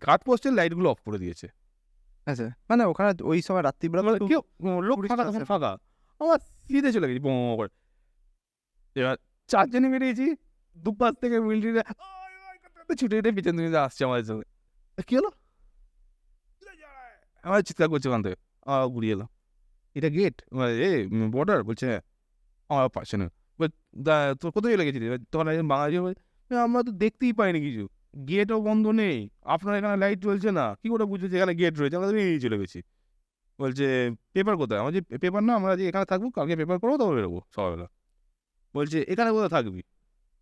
গার্ড পোস্টের লাইটগুলো অফ করে দিয়েছে। আচ্ছা, মানে ওখানে ওই সময় রাত্রিবেলা মানে তো কেউ লোক tourist ফাঁকা, আসে তখন না। ফাঁকা। আমার ফিরে চলে গেছি বোঁ করে। এবার 4 জনে বেরিয়েছি, দুপাশ থেকে মিলিটারিরা ছুটে হেঁটে পিছন দিকে আসছে আমাদের সঙ্গে। কি হলো? আমার চিৎকার করছে ওখান থেকে। ঘুরিয়ে এলাম। এটা গেট? বর্ডার? বলছে হ্যাঁ। আমার পাশে না। তোর কোথায় চলে গেছিলি? তখন একজন বাঙালি বলে, আমরা তো দেখতেই পাইনি কিছু। গেটও বন্ধ নেই। আপনার এখানে লাইট জ্বলছে না। কি করে বুঝছো যে এখানে গেট রয়েছে? আমরা তো বেরিয়ে চলে গেছি। বলছে পেপার কোথায়? আমার যে পেপার না, আমরা যে এখানে থাকবো, কালকে পেপার করবো, তবে বেরোবো সকালবেলা। বলছে এখানে কোথায় থাকবি?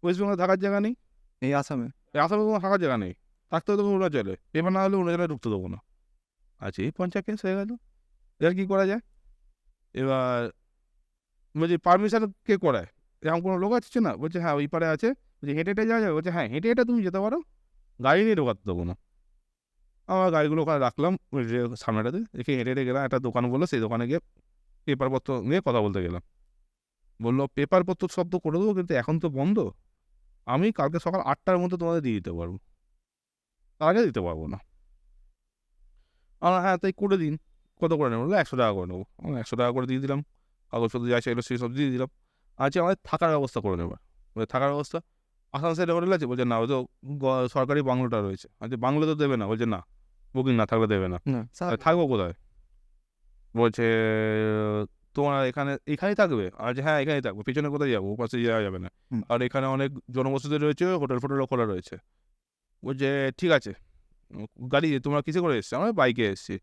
ওয়েস্ট বেঙ্গলে থাকার জায়গা নেই। এই আসামে। আসামে কোনো থাকার জায়গা নেই। থাকতে হতো অরুণাচলে। পেপার না হলে অরুণাচলে ঢুকতে দেবো না। আচ্ছা, এই পঞ্চায়েত কেস হয়ে গেল। এবার কী করা যায়? এবার বলছি পারমিশন কে করায়? এরকম কোনো লোক আছে না? বলছে হ্যাঁ, ওই পারে আছে। বলছি হেঁটে হেঁটে যাওয়া যাবে? বলছে হ্যাঁ, হেঁটে হেঁটে তুমি যেতে পারো, গাড়ি নিয়ে ঢোকাতে দেবো না। আমার গাড়িগুলো ওখানে রাখলাম ওই যে সামনেটাতে, রেখে হেঁটে হেঁটে গেলাম। একটা দোকান বললো, সেই দোকানে গিয়ে পেপারপত্র নিয়ে কথা বলতে গেলাম। বললো পেপারপত্র সব তো করে দেবো, কিন্তু এখন তো বন্ধ। আমি কালকে সকাল 8টার মধ্যে তোমাদের দিয়ে দিতে পারবো, তার আগে দিতে পারবো না। হ্যাঁ তাই করে দিন। কত করে নেবো? বললো 100 টাকা করে নেবো। আমি 100 টাকা করে দিয়ে দিলাম। কাগজপত্র যা চাইলো সেই সব দিয়ে দিলাম। আচ্ছা, আমাদের থাকার ব্যবস্থা করে নেবার। থাকার ব্যবস্থা আসানসোলে হোটেল আছে? বলছে না, ওই তো সরকারি বাংলোটা রয়েছে। আচ্ছা, বাংলো তো দেবে না? বলছে না, বুকিং না থাকলে দেবে না। না থাকবো কোথায়? বলছে তোমার এখানেই থাকবে? আর হ্যাঁ, এখানেই থাকবো। পিছনে কোথায় যাবো? ওপাশে যাওয়া যাবে না। হুম। আর এখানে অনেক জনবসতি রয়েছে, হোটেল ফোটেলও খোলা রয়েছে। বলছে ঠিক আছে। গাড়ি তোমরা কিসে করে এসছো? আমরা বাইকে এসেছি।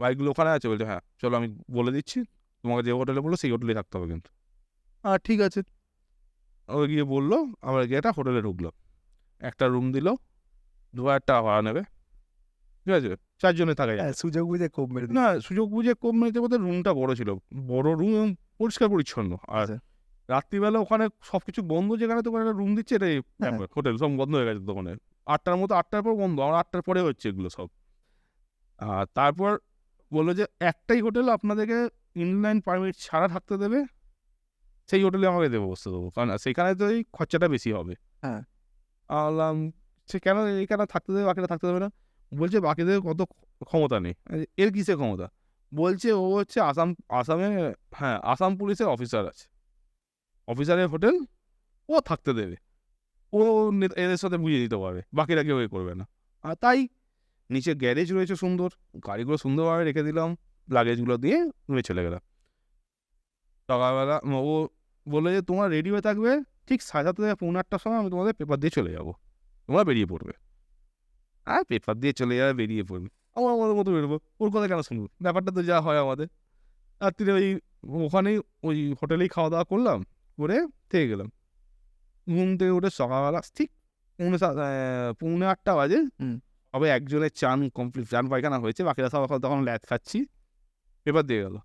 বাইকগুলো ওখানে আছে? বলছে হ্যাঁ, চলো আমি বলে দিচ্ছি, তোমাকে যে হোটেলে বললো সেই হোটেলেই থাকতে হবে কিন্তু। ঠিক আছে। ও গিয়ে বললো, আমরা গিয়ে একটা হোটেলে ঢুকলাম। একটা রুম দিল, 2000 টাকা ভাড়া নেবে। ঠিক আছে, 4 জনে থাকা যাবে। হ্যাঁ, সুযোগ বুঝে কম মেরে দিই। না, সুযোগ বুঝে কম মেরেছে বলতে রুমটা বড় ছিল। বড় রুম এবং পরিষ্কার পরিচ্ছন্ন। আর আচ্ছা। রাত্রিবেলা ওখানে সবকিছু বন্ধ, যেখানে তোকে একটা রুম দিচ্ছে, এটাই হ্যাঁ। হোটেল সব বন্ধ হয়ে গেছে দোকানে। 8টার মতো, 8টার পর বন্ধ। আমার 8টার পরে হচ্ছে এগুলো সব। আর তারপর বললো যে একটাই হোটেল আপনাদেরকে ইনলাইন পারমিট ছাড়া থাকতে দেবে, সেই হোটেলে আমাকে দেবো, বসতে দেবো, কারণ সেখানে তো এই খরচাটা বেশি হবে। হ্যাঁ। বললাম সে কেন এখানে থাকতে দেবে, বাকিটা থাকতে দেবে না? বলছে বাকিদের কত ক্ষমতা নেই। এর কিসের ক্ষমতা? বলছে ও হচ্ছে আসামে, হ্যাঁ, আসাম পুলিশের অফিসার আছে, অফিসারের হোটেল, ও থাকতে দেবে। ও এদের সাথে বুঝিয়ে দিতে পারবে, বাকিরা কেউ করবে না। আর তাই নিচে গ্যারেজ রয়েছে সুন্দর, গাড়িগুলো সুন্দরভাবে রেখে দিলাম, লাগেজগুলো দিয়ে রুমে চলে গেলাম। সকালবেলা ও বললো যে তোমরা রেডি হয়ে থাকবে, ঠিক 7:30 থেকে 8:45 সময় আমি তোমাদের পেপার দিয়ে চলে যাবো, তোমরা বেরিয়ে পড়বে। আর পেপার দিয়ে চলে যাবে, বেরিয়ে পড়বে। আমার আমাদের মতো বেরোবো, ওর কথা কেন শুনবো? ব্যাপারটা তো যা হয় আমাদের। রাত্রিরে ওখানেই ওই হোটেলেই খাওয়া দাওয়া করলাম, করে থেকে গেলাম। ঘুম থেকে উঠে সকালবেলা ঠিক 7:30 বাজে। হুম। তবে একজনের চান কমপ্লিট, চান পায়খানা হয়েছে, বাকিরা সব এখন তখন ল্যাদ খাচ্ছি। পেপার দিয়ে গেল,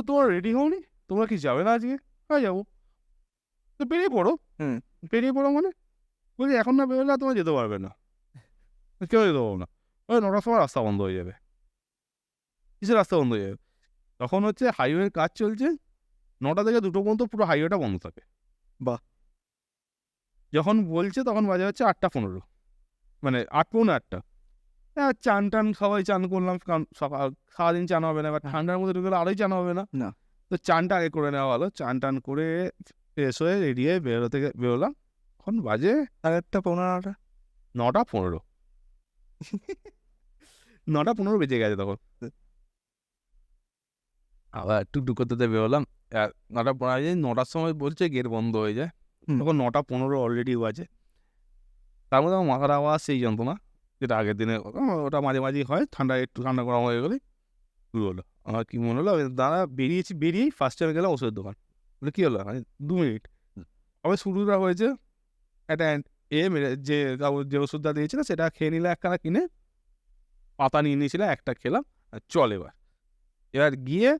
তোমরা রেডি হওনি? তোমরা কি যাবে না আজকে? হ্যাঁ যাবো। তো বেরিয়ে পড়ো। হুম। বেরিয়ে পড়ো মানে? বলছি এখন না বেরোলে তোমরা যেতে পারবে না, কেউ যেতে পারবো না। 9টার সময় রাস্তা বন্ধ হয়ে যাবে। কিসের রাস্তা বন্ধ হয়ে যাবে? তখন হচ্ছে হাইওয়ের কাজ চলছে, 9টা থেকে 2টো পর্যন্ত পুরো হাইওয়েটা বন্ধ থাকে। বাহ! যখন বলছে তখন বাজে হচ্ছে 8:15, মানে 8 পৌনে 8টা। চান টান সবাই চান করলাম, কারণ সারাদিন চান হবে না, এবার হ্যাঁ। ঠান্ডার মধ্যে ঢুকে গেলে আরোই চান হবে না। না। তো চানটা আগে করে নেওয়া ভালো। চান টান করে ফ্রেশ হয়ে রেডি হয়ে বেরোলাম। এখন বাজে 8:30 পৌনে 9টা। 9:15। 9:15 বেজে গেছে তখন। আবার টুকটুক করতে বেরোলাম। 9:15 9টার সময় বলছে গেট বন্ধ হয়ে যায়। হুম। তখন 9:15 অলরেডি বাজে। তার মধ্যে আমার মাথার আওয়াজ সেই যন্ত্রণা, যেটা আগের দিনে ওটা মাঝে মাঝেই হয়, একটু ঠান্ডা গরম হয়ে গেলে শুরু হলো। আমার কি মনে হলো, দাঁড়া বেরিয়েই ফার্স্ট টাইম গেলাম ওষুধের দোকান। বলে কী হলো? 2 মিনিট। আবার শুরুটা হয়েছে একটা মেরে যে ওষুধটা দিয়েছিল সেটা খেয়ে নিলে, একখানা কিনে পাতা নিয়ে নিয়েছিলাম, একটা খেলাম। চল এবার গিয়ে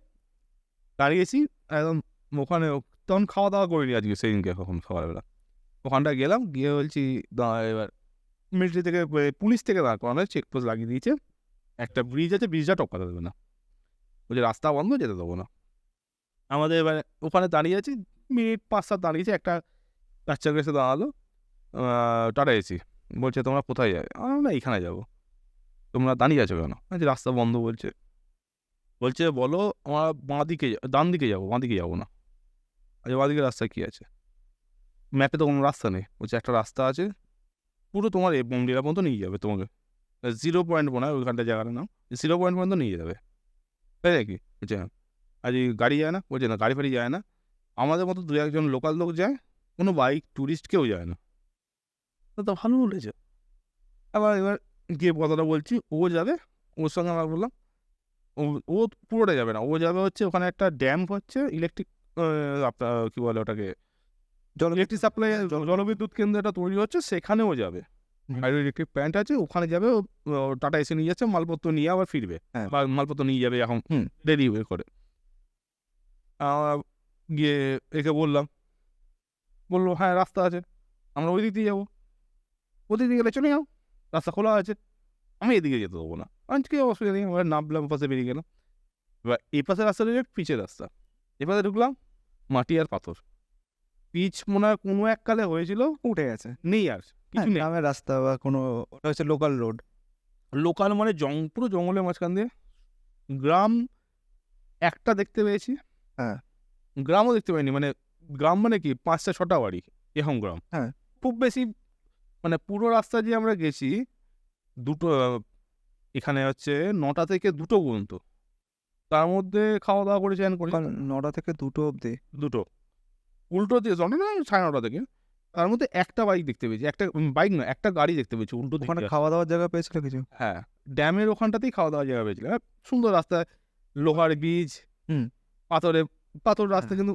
দাঁড়িয়েছি একদম ওখানে। তখন খাওয়া দাওয়া করিনি আজকে, সেদিনকে কখন সকালবেলা ওখানটা গেলাম, গিয়ে বলছি দাঁড়া এবার মিলিটারি থেকে পুলিশ থেকে দাঁড় করানো, চেকপোস্ট লাগিয়ে দিয়েছে, একটা ব্রিজ আছে, ব্রিজটা টপকাতে দেবে না, বলছে রাস্তা বন্ধ, যেতে দেবো না। আমাদের এবার ওখানে দাঁড়িয়ে আছি, মিনিট 5-7 দাঁড়িয়েছে, একটা বাচ্চা এসে দাঁড়ালো, টাটা এসি, বলছে তোমরা কোথায় যাবে? আমরা এইখানে যাবো। তোমরা দাঁড়িয়ে আছো কেন? বলছি রাস্তা বন্ধ বলছে। বলছে বলো আমরা বাঁ দিকে ডান দিকে যাবো, বাঁ দিকে যাবো না। আচ্ছা বাঁ দিকে রাস্তা কী আছে? ম্যাপে তো কোনো রাস্তা নেই। বলছে একটা রাস্তা আছে, পুরো তোমার এই বমডিলা পর্যন্ত নিয়ে যাবে তোমাকে, 0 পয়েন্ট মনে হয় ওইখানটা জায়গাটার নাম, 0 পয়েন্ট পর্যন্ত নিয়ে যাবে, তাই নাকি? বলছে হ্যাঁ। আজ গাড়ি যায় না? বলছে না, গাড়ি ফাড়ি যায় না, আমাদের মতো 2-1 জন লোকাল লোক যায়, কোনো বাইক ট্যুরিস্ট কেউ যায় না। তো ভালো বলেছে। এবার গিয়ে কথাটা বলছি, ও যাবে, ওর সঙ্গে আমরা বললাম ও ও পুরোটা যাবে না, ও যাবে হচ্ছে ওখানে একটা ড্যাম হচ্ছে ইলেকট্রিক, আপনার কী বলে ওটাকে, ইলেকট্রিক সাপ্লাই, জলবিদ্যুৎ কেন্দ্র একটা তৈরি হচ্ছে, সেখানেও যাবে। হাইড্রো ইলেকট্রিক প্ল্যান্ট আছে, ওখানে যাবে, ও টাটা এসে নিয়ে যাচ্ছে, মালপত্র নিয়ে আবার ফিরবে, হ্যাঁ। বা মালপত্র নিয়ে যাবে এখন হুম। রেডি করে। গিয়ে একে বললাম, বললো হ্যাঁ রাস্তা আছে, আমরা ওই দিক দিয়ে যাবো। ওদিক দিয়ে গেলে চলে যাও, রাস্তা খোলা আছে, আমি এদিকে যেতে দেবো না। কি অসুবিধা নেই, আমরা নামলাম, পাশে বেরিয়ে গেলাম। এবার এই পাশে রাস্তাটা পিচের রাস্তা, এপাশে ঢুকলাম মাটি আর পাথর। পিচ মনে হয় কোনো এককালে হয়েছিল, উঠে গেছে। নেই আর কিছু নেই। গ্রামের রাস্তা বা কোনো, ওটা হচ্ছে লোকাল রোড। লোকাল মানে পুরো জঙ্গলের মাঝখান দিয়ে গ্রাম একটা দেখতে পেয়েছি। হ্যাঁ। গ্রামও দেখতে পাইনি, মানে গ্রাম মানে কি 5-6টা বাড়ি, এরকম গ্রাম। হ্যাঁ। খুব বেশি, মানে পুরো রাস্তা যে আমরা গেছি, দুটো এখানে হচ্ছে 9টা থেকে 2টো পর্যন্ত, তার মধ্যে খাওয়া দাওয়া করে চ্যান করি, সকাল 9টা থেকে 2টো অবধি। 2টো উল্টো দিয়ে জন্ম না 9:30 থেকে, তার মধ্যে একটা বাইক দেখতে পেয়েছি, একটা বাইক না, একটা গাড়ি দেখতে পেয়েছি উল্টো ওখানে দিকে। খাওয়া দাওয়ার জায়গা পেয়েছিল কিছু? হ্যাঁ, ড্যামের ওখানটাতেই খাওয়া দাওয়া জায়গা পেয়েছিল, সুন্দর রাস্তা, লোহার ব্রিজ, হুম। পাথর রাস্তা, কিন্তু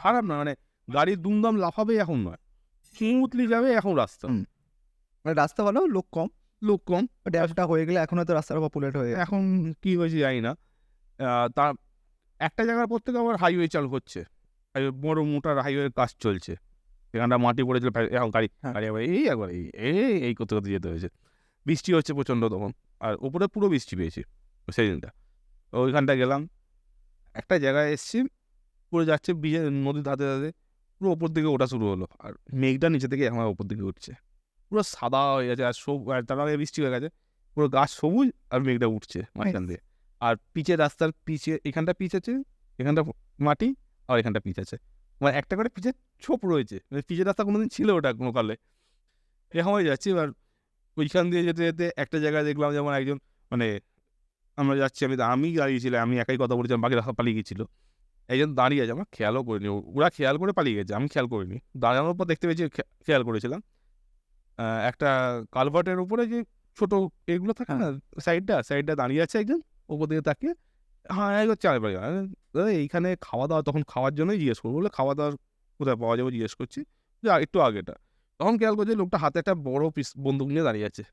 খারাপ না, মানে গাড়ি দুমদাম লাফাবে এখন নয়, স্মুথলি যাবে এখন রাস্তা। মানে রাস্তা ভালো, লোক কম। লোক কম। ড্যামটা হয়ে গেলে এখন হয়তো রাস্তাটা পপুলেট হয়ে যাবে। এখন কি হয়েছে জানি না। তার একটা জায়গার পর থেকে আবার হাইওয়ে চালু হচ্ছে, বড় মোটার হাইওয়ের কাজ চলছে, এখানটা মাটি পড়েছিল, এখন গাড়ি হ্যাঁ। একবার এই করতে করতে যেতে হয়েছে। বৃষ্টি হচ্ছে প্রচণ্ড তখন, আর উপরে পুরো বৃষ্টি পেয়েছি সেই দিনটা। ওইখানটা গেলাম, একটা জায়গায় এসছি, পুরো যাচ্ছে ব্রিজের নদীর ধাতে ধাতে, পুরো ওপর দিকে ওঠা শুরু হলো, আর মেঘটা নিচে থেকে আমার ওপর দিকে উঠছে, পুরো সাদা হয়ে গেছে, আর তার আগে বৃষ্টি হয়ে গেছে, পুরো গাছ সবুজ, আর মেঘটা উঠছে মাঝখান দিয়ে। আর পিচের রাস্তার পিচে, এখানটা পিচ আছে, এখানটা মাটি, আর এখানটা পিচ আছে, মানে একটা করে পিচের ছোপ রয়েছে, মানে পিচের রাস্তা কোনোদিন ছিল ওটা কোনো কালে, এরকম হয়ে যাচ্ছি। এবার ওইখান দিয়ে যেতে যেতে একটা জায়গায় দেখলাম, যেমন একজন, মানে আমরা যাচ্ছি, আমি দাঁড়িয়েছিলাম, আমি একাই কথা বলেছিলাম, বাকি রাস্তা পালিয়ে গেছিলো, একজন দাঁড়িয়ে আছে, আমরা খেয়ালও করিনি, ওরা খেয়াল করে পালিয়ে গেছে, আমি খেয়াল করিনি, দাঁড়ানোর পর দেখতে পেয়েছি, খেয়াল করেছিলাম একটা কালভার্টের উপরে যে ছোট এগুলো থাকে না, সাইডটা দাঁড়িয়ে আছে একজন, ওপর দিকে তাকিয়ে, হ্যাঁ একবার চালে পালিয়ে গেল। দাদা এইখানে খাওয়া দাওয়া, তখন খাওয়ার জন্যই জিজ্ঞেস করবো, বলে খাওয়া দাওয়ার কোথায় পাওয়া যাবে জিজ্ঞেস করছি, যে একটু আগেটা, তখন খেয়াল করছে লোকটা হাতে একটা বড় পিস বন্দুক নিয়ে দাঁড়িয়ে আছে,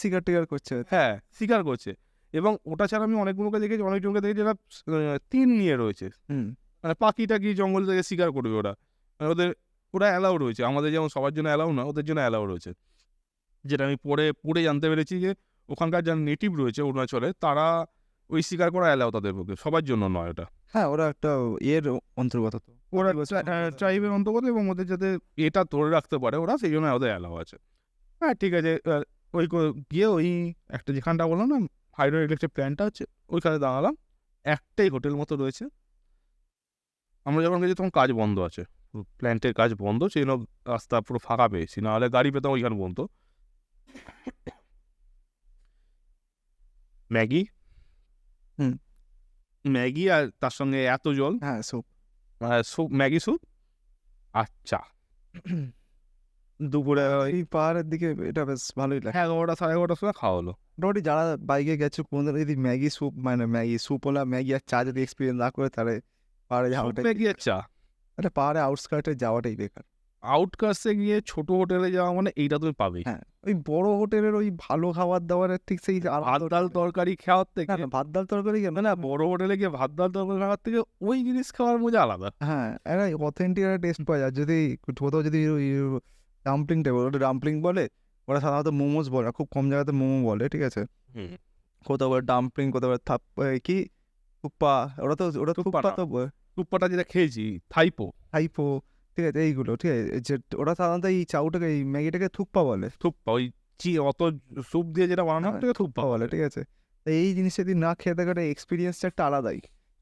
শিকার টিকার করছে। হ্যাঁ শিকার করছে। এবং ওটা ছাড়া আমি অনেকগুলোকে দেখেছি, অনেকজনকে দেখেছি যারা তীর নিয়ে রয়েছে, মানে পাখি টাকি জঙ্গল থেকে শিকার করবে ওরা, মানে ওরা অ্যালাউ রয়েছে, আমাদের যেমন সবার জন্য অ্যালাউ না, ওদের জন্য অ্যালাউ রয়েছে। যেটা আমি পড়ে জানতে পেরেছি যে ওখানকার যারা নেটিভ রয়েছে অরুণাচলে, তারা ওই শিকার করা অ্যালাউ তাদের পক্ষে, সবার জন্য নয় ওটা। হ্যাঁ, ওরা একটা এর অন্তর্গত, তো ওরা ট্রাইবের অন্তর্গত, এবং ওদের যাতে এটা ধরে রাখতে পারে ওরা, সেই জন্য ওদের অ্যালাউ আছে। হ্যাঁ ঠিক আছে, গিয়ে ওই একটা যেখানটা বললাম না হাইড্রো ইলেকট্রিক প্ল্যান্টটা হচ্ছে, ওইখানে দাঁড়ালাম, একটাই হোটেল মতো রয়েছে। আমরা যখন গেছি তখন কাজ বন্ধ আছে, প্ল্যান্টের কাজ বন্ধ, সেই জন্য রাস্তা পুরো ফাঁকা পেয়েছি, নাহলে গাড়ি পেতাম ওইখানে বন্ধ। ম্যাগি আর তার সঙ্গে এত জল, হ্যাঁ স্যুপ, ম্যাগি স্যুপ, আচ্ছা দুপুরে এই পাহাড়ের দিকে এটা বেশ ভালোই লাগে। 11টা 11:30 সময় খাওয়া হলো। মোটামুটি যারা বাইকে গেছে কোনদিন যদি ম্যাগি স্যুপ, মানে ম্যাগি স্যুপওয়ালা ম্যাগি আর চা যদি এক্সপিরিয়েন্স না করে, তাহলে পাহাড়ে যাওয়াটাই, ম্যাগি আর চা, তাহলে পাহাড়ে আউটস্কার্টে যাওয়াটাই বেকার। আউটকাস্টে গিয়ে ছোট হোটেলে যাওয়া মানে এইটা তুমি পাবেই। হ্যাঁ, ওই বড় হোটেলের ওই ভালো খাবার দাবারের ঠিক সেই ভাত ডাল তরকারি খাওয়ার থেকে, না ভাত ডাল তরকারি কেন, না বড় হোটেলে গিয়ে ভাত ডাল তরকারি খাওয়ার থেকে ওই জিনিস খাওয়ার মজা আলাদা। হ্যাঁ, একটা অথেন্টিক একটা টেস্ট পাওয়া যায়। যদি কোথাও যদি ডাম্পলিং টাইপ, ওটা ডাম্পলিং বলে, ওরা সাধারণত মোমোস বলে না, খুব কম জায়গাতে মোমো বলে, ঠিক আছে, হুম কোথাও বলে ডাম্পলিং, কোথাও বলে কি থুপ্পা, ওরা থুপ্পা থুপ্পা না। তো টুপ্পাটা যেটা খেয়েছি থাইপো হাইপো, ঠিক আছে, এইগুলো ঠিক আছে, যে ওরা সাধারণত এই চাউটাকে এই ম্যাগিটাকে থুপ্পা বলে, থুপ্পা ওই অত স্যুপ দিয়ে যেটা বানানো হয় হ্যাঁ ওটাকে থুপ্পা থুপ্পা বলে, ঠিক আছে। তো এই জিনিসটা যদি না খেয়ে থাকাটা এক্সপিরিয়েন্সটা একটা আলাদাই,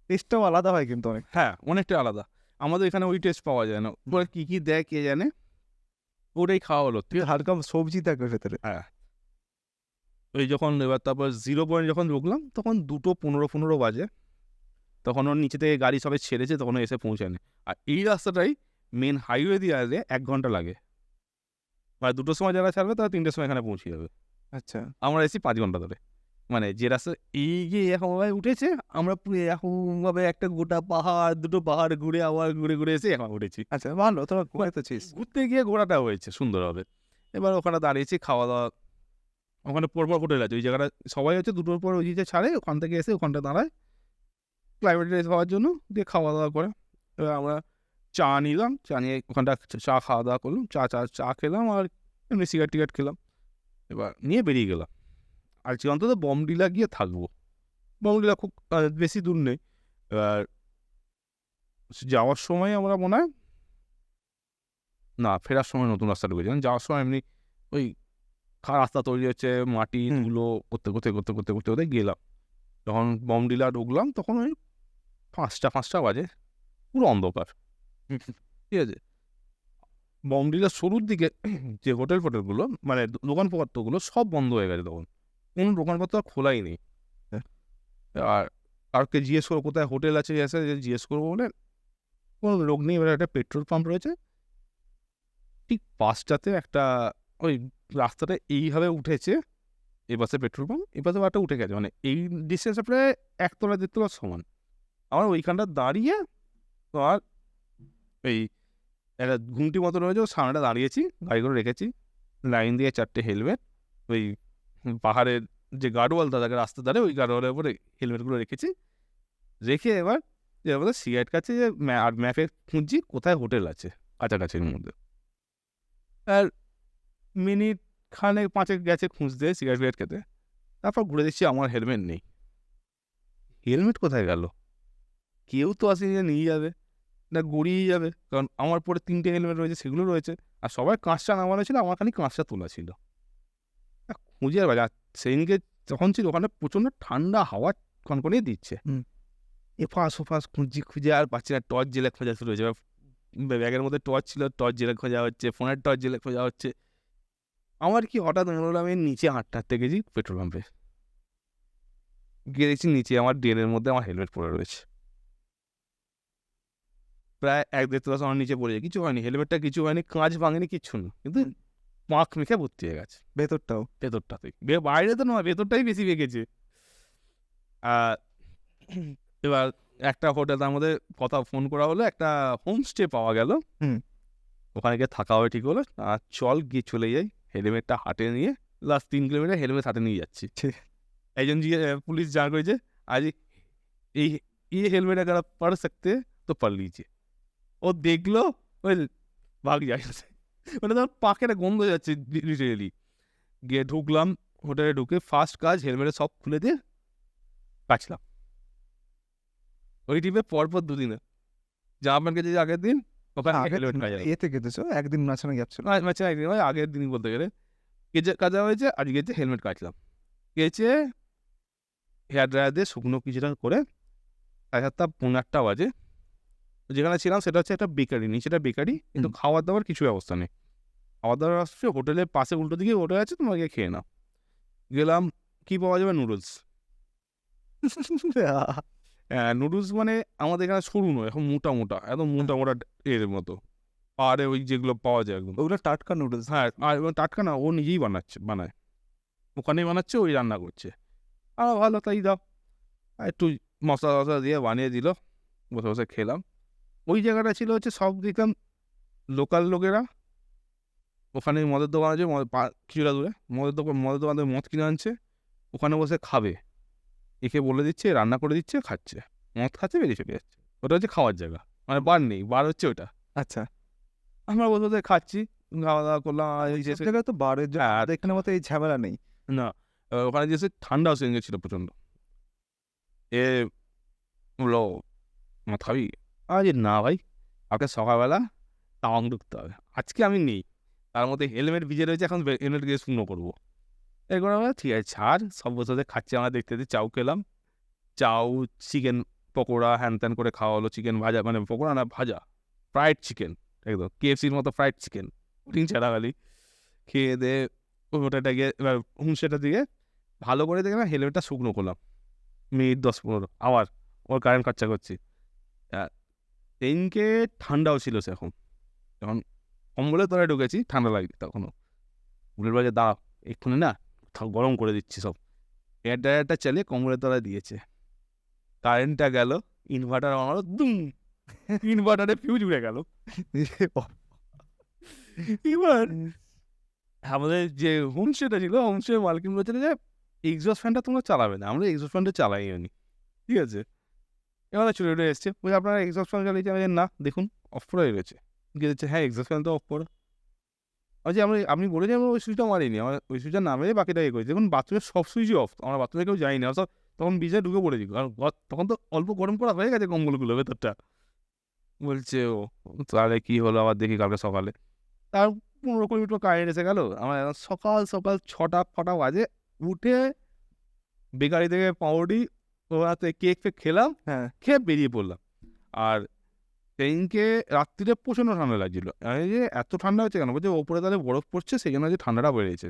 টেস্টটাও আলাদা হয় কিন্তু অনেক। হ্যাঁ অনেকটা আলাদা। আমাদের এখানে ওই টেস্ট পাওয়া যায় না, ওরা কি কি দেয় কে জানে, ওটাই খাওয়া হলো ঠিক আছে? হালকা সবজি থাকে ভেতরে। হ্যাঁ ওই যখন এবার তারপর 0 পয়েন্ট যখন ঢুকলাম তখন 2:15 বাজে, তখন ওর নিচে থেকে গাড়ি সবাই ছেড়েছে, তখন ও এসে পৌঁছায়নি। আর এই রাস্তাটাই মেন হাইওয়ে দিয়ে আসলে 1 ঘন্টা লাগে, আর 2টোর সময় যারা ছাড়বে তারা 3টের সময় এখানে পৌঁছে যাবে। আচ্ছা, আমরা এসেছি 5 ঘন্টা ধরে, মানে যে রাস্তা এই যে এরকম ভাবে উঠেছে, আমরা পুরো এরকম ভাবে একটা গোটা পাহাড়, 2টো পাহাড় ঘুরে আবার ঘুরে ঘুরে এসে এখন উঠেছি। আচ্ছা, ভালো, তোরা ঘুরেতেছিস। ঘুরতে গিয়ে ঘোরাটা হয়েছে সুন্দরভাবে। এবার ওখানে দাঁড়িয়েছি, খাওয়া দাওয়া, ওখানে পরপর হোটেল আছে ওই জায়গাটা, সবাই হচ্ছে 2টোর পর ওই যে ছাড়ে ওখান থেকে এসে ওখানটা দাঁড়ায় ক্লাইমেট রেস হওয়ার জন্য, দিয়ে খাওয়া দাওয়া করে। এবার আমরা চা নিলাম, চা নিয়ে ওখানটা চা খাওয়া দাওয়া করলাম, চা খেলাম আর এমনি সিগারেট টিগারেট খেলাম, এবার নিয়ে বেরিয়ে গেলাম। আর যে অন্তত বমডিলা গিয়ে থাকবো, বমডিলা খুব বেশি দূর নেই। এবার যাওয়ার সময় আমরা মনে হয় না, ফেরার সময় নতুন রাস্তা ঢুকেছিলাম, যাওয়ার সময় এমনি ওই রাস্তা তৈরি হচ্ছে মাটি হুম। ধুলো করতে করতে করতে করতে করতে করতে গেলাম। যখন বমডিলা ঢুকলাম তখন ওই 5টা বাজে, পুরো অন্ধকার, ঠিক আছে। বমডিলার শুরুর দিকে যে হোটেল ফোটেলগুলো মানে দোকানপত্রগুলো সব বন্ধ হয়ে গেছে তখন, কোনো দোকানপত্র আর খোলাই নেই। হ্যাঁ। আর কাউকে জিজ্ঞেস করবো কোথায় হোটেল আছে এসে জিজ্ঞেস করবো বলে কোনো লোক নেই। এবার একটা পেট্রোল পাম্প রয়েছে ঠিক পাশটাতে, একটা ওই রাস্তাটা এইভাবে উঠেছে, এ পাশে পেট্রোল পাম্প, এ পাশে একটা উঠে গেছে, মানে এই ডিস্টেন্সটা প্রায় 1 তলা 1.5 তলা সমান। আমার ওইখানটা দাঁড়িয়ে আর এই একটা ঘুমটি মতো রয়েছে, ওর সামনেটা দাঁড়িয়েছি, গাড়িগুলো রেখেছি, লাইন দিয়ে 4টে হেলমেট, ওই পাহাড়ের যে গার্ডওয়াল থাকে রাস্তার ধারে, ওই গার্ডওয়ালের উপরে হেলমেটগুলো রেখেছি, রেখে এবার এবার সিগারেট কাছে যে আর ম্যাপে খুঁজছি কোথায় হোটেল আছে কাছাকাছির মধ্যে। আর মিনিট খানেক 5 গেছে খুঁজতে সিগারেট ফিগারেট খেতে, তারপর ঘুরে দেখছি আমার হেলমেট নেই। হেলমেট কোথায় গেল? কেউ তো আসেনি যে নিয়ে যাবে, না গড়িয়ে যাবে, কারণ আমার পরে 3টে হেলমেট রয়েছে, সেগুলো রয়েছে, আর সবাই কাঁচটা নামানো ছিল, আমার খালি কাঁচটা তোলা ছিল। খুঁজে আর বাজে সেদিনকে যখন ছিল ওখানে প্রচণ্ড ঠান্ডা হাওয়া কনকনিয়ে দিচ্ছে, হুম। এপাশ ওপাশ খুঁজে আর পাচ্ছি না, টর্চ জেলে খোঁজা শুরু হয়েছে। ব্যাগের মধ্যে টর্চ ছিল, টর্চ জেলে খোঁজা হচ্ছে, ফোনের টর্চ জেলে খোঁজা হচ্ছে। আমার কি হঠাৎ মনে হলো আমি নিচে হাঁটতে গেছি পেট্রোল পাম্পে, গিয়ে দেখছি নিচে আমার ড্রেনের মধ্যে আমার হেলমেট পড়ে রয়েছে, প্রায় 1-1.5 তলা আমার নিচে পড়েছে, কিছু হয়নি, হেলমেটটা কিছু হয়নি, কাঁচ ভাঙেনি, কিচ্ছু না, কিন্তু পাঁক মেখে ভর্তি হয়ে গেছে ভেতরটাও। ভেতরটাতে, বাইরে তো নয়, ভেতরটাই বেশি বেঁকেছে। আর এবার একটা হোটেল, তার মধ্যে কথা ফোন করা হলো, একটা হোমস্টে পাওয়া গেল, হুম। ওখানে গিয়ে থাকা হবে ঠিক হলো। আর চল গিয়ে চলে যাই, হেলমেটটা হাতে নিয়ে লাস্ট 3 কিলোমিটার হেলমেট হাতে নিয়ে যাচ্ছি। ঠিক। একজন পুলিশ জানা করেছে আজ এই হেলমেট আগার পড় সকতে তো পড় লিজিয়ে, ও দেখলো, ওই ভাগ যায়, মানে তোমার পাখের গন্ধ যাচ্ছে লিটারেলি। গিয়ে ঢুকলাম হোটেলে, ঢুকে ফার্স্ট কাজ হেলমেটে সব খুলে দিয়ে কাচলাম। ওই টিপে পরপর 2 দিনে জামা প্যান্ট কেচেছি আগের দিন, ওখানে হেলমেট কাজা এতে কেটেছো একদিন মাঝখানে গ্যাপ ছিল। একদিন হয় আগের দিনই বলতে গেলে কাজা হয়েছে, আজকে যে হেলমেট কাচলাম, কেচে হেয়ার ড্রায়ার দিয়ে শুকনো কিছুটা করে 7:30-8 বাজে যেখানে ছিলাম সেটা হচ্ছে একটা বেকারি, নিচেটা বেকারি, কিন্তু খাওয়ার দাওয়ার কিছু ব্যবস্থা নেই। খাওয়ার দাওয়ার আসছে হোটেলের পাশে, উল্টো দিকে হোটেল আছে, তোমাকে খেয়ে নাও। গেলাম, কি পাওয়া যাবে? নুডলস। নুডলস মানে আমাদের এখানে সরু নয়, এখন মোটা মোটা, একদম মোটা মোটা এর মতো, পাহাড়ে ওই যেগুলো পাওয়া যায় একদম। ওগুলো টাটকা নুডলস। হ্যাঁ, আর টাটকা না, ও নিজেই বানায়, ওখানেই বানাচ্ছে, ওই রান্না করছে। আর ভালো, তাই দাও, আর একটু মশলা টশলা দিয়ে বানিয়ে দিল, বসে বসে খেলাম। ওই জায়গাটা ছিল হচ্ছে সব দেখলাম লোকাল লোকেরা, ওখানে মদের দোকান আছে, কিছুটা দূরে মদের দোকান থেকে মদ কিনে আনছে, ওখানে বসে খাবে, একে বলে দিচ্ছে, রান্না করে দিচ্ছে, খাচ্ছে, মদ খাচ্ছে, বেরিয়ে চলে যাচ্ছে। ওটা হচ্ছে খাওয়ার জায়গা, মানে বার নেই, বার হচ্ছে ওটা। আচ্ছা। আমরা বসে বসে খাচ্ছি, খাওয়া দাওয়া করলাম আর এই যে সব জায়গায় তো বারের জন্য হ্যাঁ, আমাদের এখানে মতো এই ঝামেলা নেই। না ওখানে যে ঠান্ডাও সেদিনকে ছিল প্রচণ্ড। এ বললো, "মদ খাবি?" আমি বলছি, "না ভাই, কালকে সকালবেলা তাওয়াং ঢুকতে হবে। আজকে আমি নেই। তার মধ্যে হেলমেট ভিজে রয়েছে, এখন হেলমেট গিয়ে শুকনো করবো।" এরপর আমরা ঠিক আছে ছাড়, সব বসে বসে খাচ্ছি আমরা দেখতে দেখতে। চাউ খেলাম। চাউ, চিকেন পকোড়া হ্যান-ত্যান করে খাওয়া হলো। চিকেন ভাজা, মানে পকোড়া না ভাজা, ফ্রাইড চিকেন একদম KFC-র মতো ফ্রাইড চিকেন। পুডিং ছাড়া খালি। খেয়ে দেয়ে ওটাটাকে এবার হুঁশিয়াটা দিয়ে ভালো করে দেখে না হেলমেটটা শুকনো করলাম। মিনিট ১০-১৫ আবার ওর কারেন্ট খরচা করছি। সেদিনকে ঠান্ডাও ছিল সেরকম। যখন কম্বলের তলায় ঢুকেছি ঠান্ডা লাগছে তখনও। বুলেট বাজে, "দাঁড়াও এক্ষুনি না গরম করে দিচ্ছি সব।" এয়ার ড্রায়ারটা চালিয়ে কম্বলের তলায় দিয়েছে। কারেন্টটা গেল, ইনভার্টার অন হলো, দুম! ইনভার্টারে ফিউজ উড়ে গেল। এবার আমাদের যে হোমস্টেটা ছিল, হোমস্টের মালকিন বলছিল যে, "এক্সহস্ট ফ্যানটা তোমরা চালাবে না।" আমরা এক্সহস্ট ফ্যানটা চালাইও নি। ঠিক আছে? এবার ছুটে এসছে। বলছে, "আপনারা এক্সহস্ট ফ্যান চালিয়েছেন?" আমি বলছি, "না, দেখুন অফ করা রয়েছে।" গিয়ে দেখছে, "হ্যাঁ, এক্সহস্ট ফ্যান তো অফ করা।" আমি বলছি, আপনি বলেছেন আমরা ওই সুইচটা মারিনি। আমরা ওই সুইচটা না মেরে বাকিটা ইয়ে করেছি। দেখুন বাথরুমের সব সুইচই অফ। আমরা বাথরুমে কেউ যাইনি। আমরা সব তখন বিছানায় ঢুকে পড়েছি। কারণ তখন তো অল্প গরম করা হয়ে গেছে কম্বলগুলো ভেতরটা। বলছে, "ও তাহলে কি হলো আবার দেখি কালকে সকালে।" তার ১৫-২০ মিনিট পর কারেন্ট এসে গেল। আমার একদম সকাল ৬টা-৫টা বাজে উঠে বেকারি থেকে পাউরুটি ও রাতে কেক-ফেক খেলাম। হ্যাঁ, খেয়ে বেরিয়ে পড়লাম। আর সেদিনকে রাত্রিরে প্রচণ্ড ঠান্ডা লাগছিল। আমি যে এত ঠান্ডা হচ্ছে কেন? বলছে, "ওপরে তাহলে বরফ পড়ছে সেজন্য যে ঠান্ডাটা বেড়েছে।"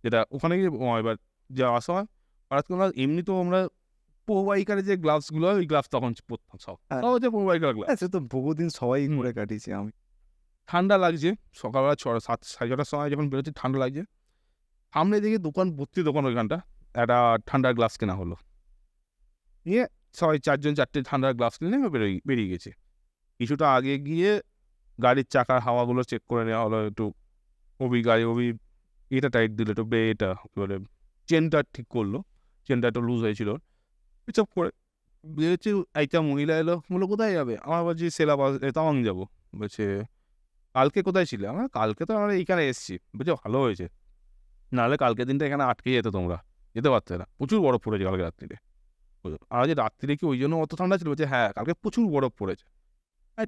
যেটা ওখানে গিয়ে এবার যাওয়ার সময় হঠাৎ করে আমরা এমনিতেও আমরা প্রোবাইকারের যে গ্লাভসগুলো হয়, ওই গ্লাভস তখন পরতাম সব। হ্যাঁ। সব হচ্ছে প্রোবাইকার গ্লাভস। সে তো বহুদিন সবাই হুম। করে কাটিয়েছি আমি। ঠান্ডা লাগছে। সকালবেলা ৭:৩০-৬টার সময় যখন বেরোচ্ছি ঠান্ডা লাগছে। সামনে দেখি দোকান ভর্তি দোকান ওইখানটা। একটা ঠান্ডার গ্লাভস কেনা হলো। নিয়ে সবাই ৪ জন ৪ টে ঠান্ডার গ্লাভস কিনে বেরিয়ে গেছি। কিছুটা আগে গিয়ে গাড়ির চাকার হাওয়াগুলো চেক করে নেওয়া হলো একটু। গাড়ি এটা টাইট দিল একটু, এটা কি বলে, চেনটা ঠিক করলো। চেনটা একটু লুজ হয়েছিল। এসব করে বেরোচ্ছি, একটা মহিলা এলো, বললো, "কোথায় যাবে?" আমরা বলছি, তাওয়াং যাবো। বলছে, "কালকে কোথায় ছিলে?" আমরা, "কালকে তো আমরা এইখানে এসেছি।" বলছে, "ভালো হয়েছে। নাহলে কালকের দিনটা এখানে আটকে যেত তোমরা। যেতে পারতে না। প্রচুর বরফ পড়েছে কালকে রাত্রিরে।" আমরা যে, "রাত্রিরে কি ওই জন্য অত ঠান্ডা ছিল?" বলছে, "হ্যাঁ, কালকে প্রচুর বরফ পড়েছে।"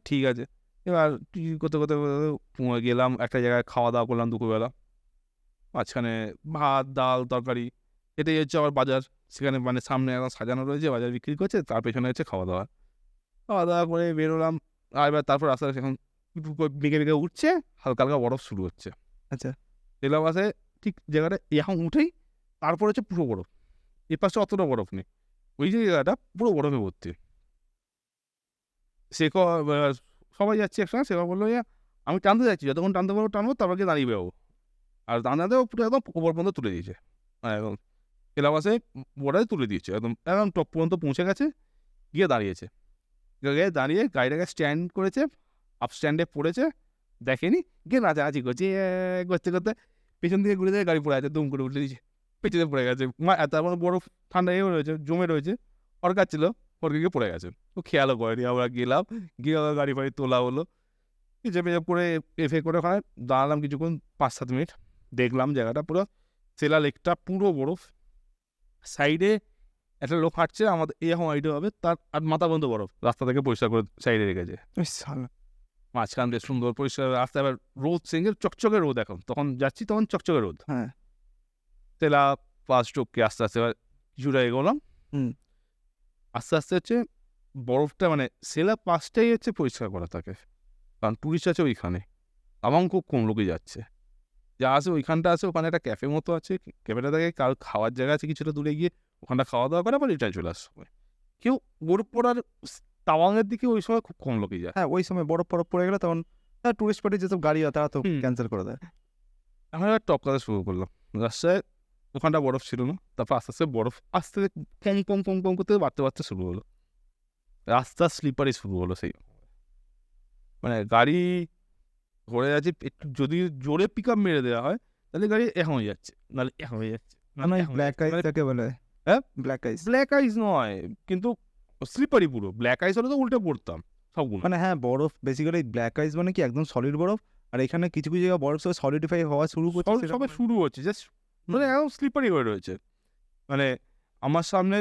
ঠিক আছে। এবার করতে গেলাম একটা জায়গায়, খাওয়া-দাওয়া করলাম দুপুরবেলা। মাঝখানে ভাত, ডাল, তরকারি। এটাই হচ্ছে আবার বাজার। সেখানে মানে সামনে একদম সাজানো রয়েছে, বাজার বিক্রি করছে। তার পেছনে হচ্ছে খাওয়া-দাওয়া। খাওয়া-দাওয়া করে বেরোলাম। এবার তারপর আস্তে, আস্তে এখন বেগে, বেগে উঠছে, হালকা, হালকা বরফ শুরু হচ্ছে। আচ্ছা, সিলেবাসে ঠিক জায়গাটা এখন উঠেই তারপর হচ্ছে পুরো বরফ। এপাশে অতটা বরফ নেই। ওই যে জায়গাটা পুরো বরফে ভর্তি। সে সবাই যাচ্ছে একসঙ্গে। সে বলল যে, "আমি টানতে যাচ্ছি। যতক্ষণ টানতে পারবো টানবো, তারপর গিয়ে দাঁড়িয়ে বেরোবো।" আর দাঁড়াতেও পুরো একদম ওপর পর্যন্ত তুলে দিয়েছে। একদম সিলেবাসে বর্ডারে তুলে দিয়েছে। একদম, একদম টপ পর্যন্ত পৌঁছে গেছে। গিয়ে দাঁড়িয়েছে। গিয়ে দাঁড়িয়ে গাড়িটাকে স্ট্যান্ড করেছে। হাফ স্ট্যান্ডে পড়েছে। দেখেনি। গিয়ে নাচানাচি করছে। করতে, করতে পেছন দিকে ঘুরে দেখে গাড়ি পড়ে আছে। দুম করে উল্টে দিয়েছে। পেছনে পড়ে গেছে। তারপর বরফ ঠান্ডা রয়েছে, জমে রয়েছে। হড়কাচ্ছিল। হড়কে গিয়ে পড়ে গেছে। ও খেয়ালও করেনি। আমরা গেলাম। গিয়ে আবার গাড়ি-ফাড়ি তোলা হলো। চেপে পড়ে করে ওখানে দাঁড়ালাম কিছুক্ষণ, ৫-৭ মিনিট। দেখলাম জায়গাটা পুরো সেলা লেকটা পুরো বরফ। সাইডে একটা লোক হাঁটছে, আমাদের এরকম আইডিয়া হবে, তার আর মাথা পর্যন্ত বরফ। রাস্তা থেকে পরিষ্কার করে সাইডে রেখেছে। ওই শালা! মাঝখান দিয়ে সুন্দর পরিষ্কার রাস্তা। এবার রোদ, সিঙ্গেল চকচকে রোদ এখন। তখন যাচ্ছি তখন চকচকে রোদ। হ্যাঁ, সেলা পাস টপকে আস্তে, আস্তে এবার কিছুটা এগোলাম। হুম। আস্তে, আস্তে হচ্ছে বরফটা, মানে সেলা পাসটাই হচ্ছে পরিষ্কার করা থাকে। কারণ টুরিস্ট আছে ওইখানে। তাওয়াং খুব কম লোকই যাচ্ছে। যা আছে ওইখানটা আছে, ওখানে একটা ক্যাফে মতো আছে। ক্যাফেটা থেকে খাওয়ার জায়গা আছে কিছুটা দূরে গিয়ে ওখানটা খাওয়া-দাওয়া করে আবার রিটার্ন চলে আসবে। কেউ বরফ পড়ার তাওয়াংয়ের দিকে ওই সময় খুব কম লোকই যায়। হ্যাঁ, ওই সময় বরফ-টরফ পড়ে গেলে তখন টুরিস্ট স্পটে যেসব গাড়ি হয় তারা তো হুম। ক্যানসেল করে দেয়। আমরা এবার টপকাতে শুরু করলাম। রাস্তায় ওখানটা বরফ ছিল না। তারপর আস্তে, আস্তে বরফ কম করতে বাড়তে শুরু হলো। রাস্তা স্লিপারি শুরু হলো সেই। মানে গাড়ি ধরে যাচ্ছি, একটু যদি জোরে পিকআপ মেরে দেওয়া হয় তাহলে গাড়ি এখন হয়ে যাচ্ছে। নাহলে এখন হয়ে যাচ্ছে। না, এই ব্ল্যাক আইস কাকে বলে? হ্যাঁ? ব্ল্যাক আইস। ব্ল্যাক আইস নয়, কিন্তু স্লিপারি পুরো। ব্ল্যাক আইস হলে তো উল্টে পড়তাম সবগুলো। মানে হ্যাঁ, বরফ বেসিক্যালি ব্ল্যাক আইস মানে কি একদম সলিড বরফ। আর এখানে কিছু কিছু জায়গায় বরফ সব সলিডিফাই হওয়া শুরু করছে সবে সেরকম সবে শুরু হচ্ছে, জাস্ট মানে হুম, একদম স্লিপারি হয়ে রয়েছে। মানে আমার সামনে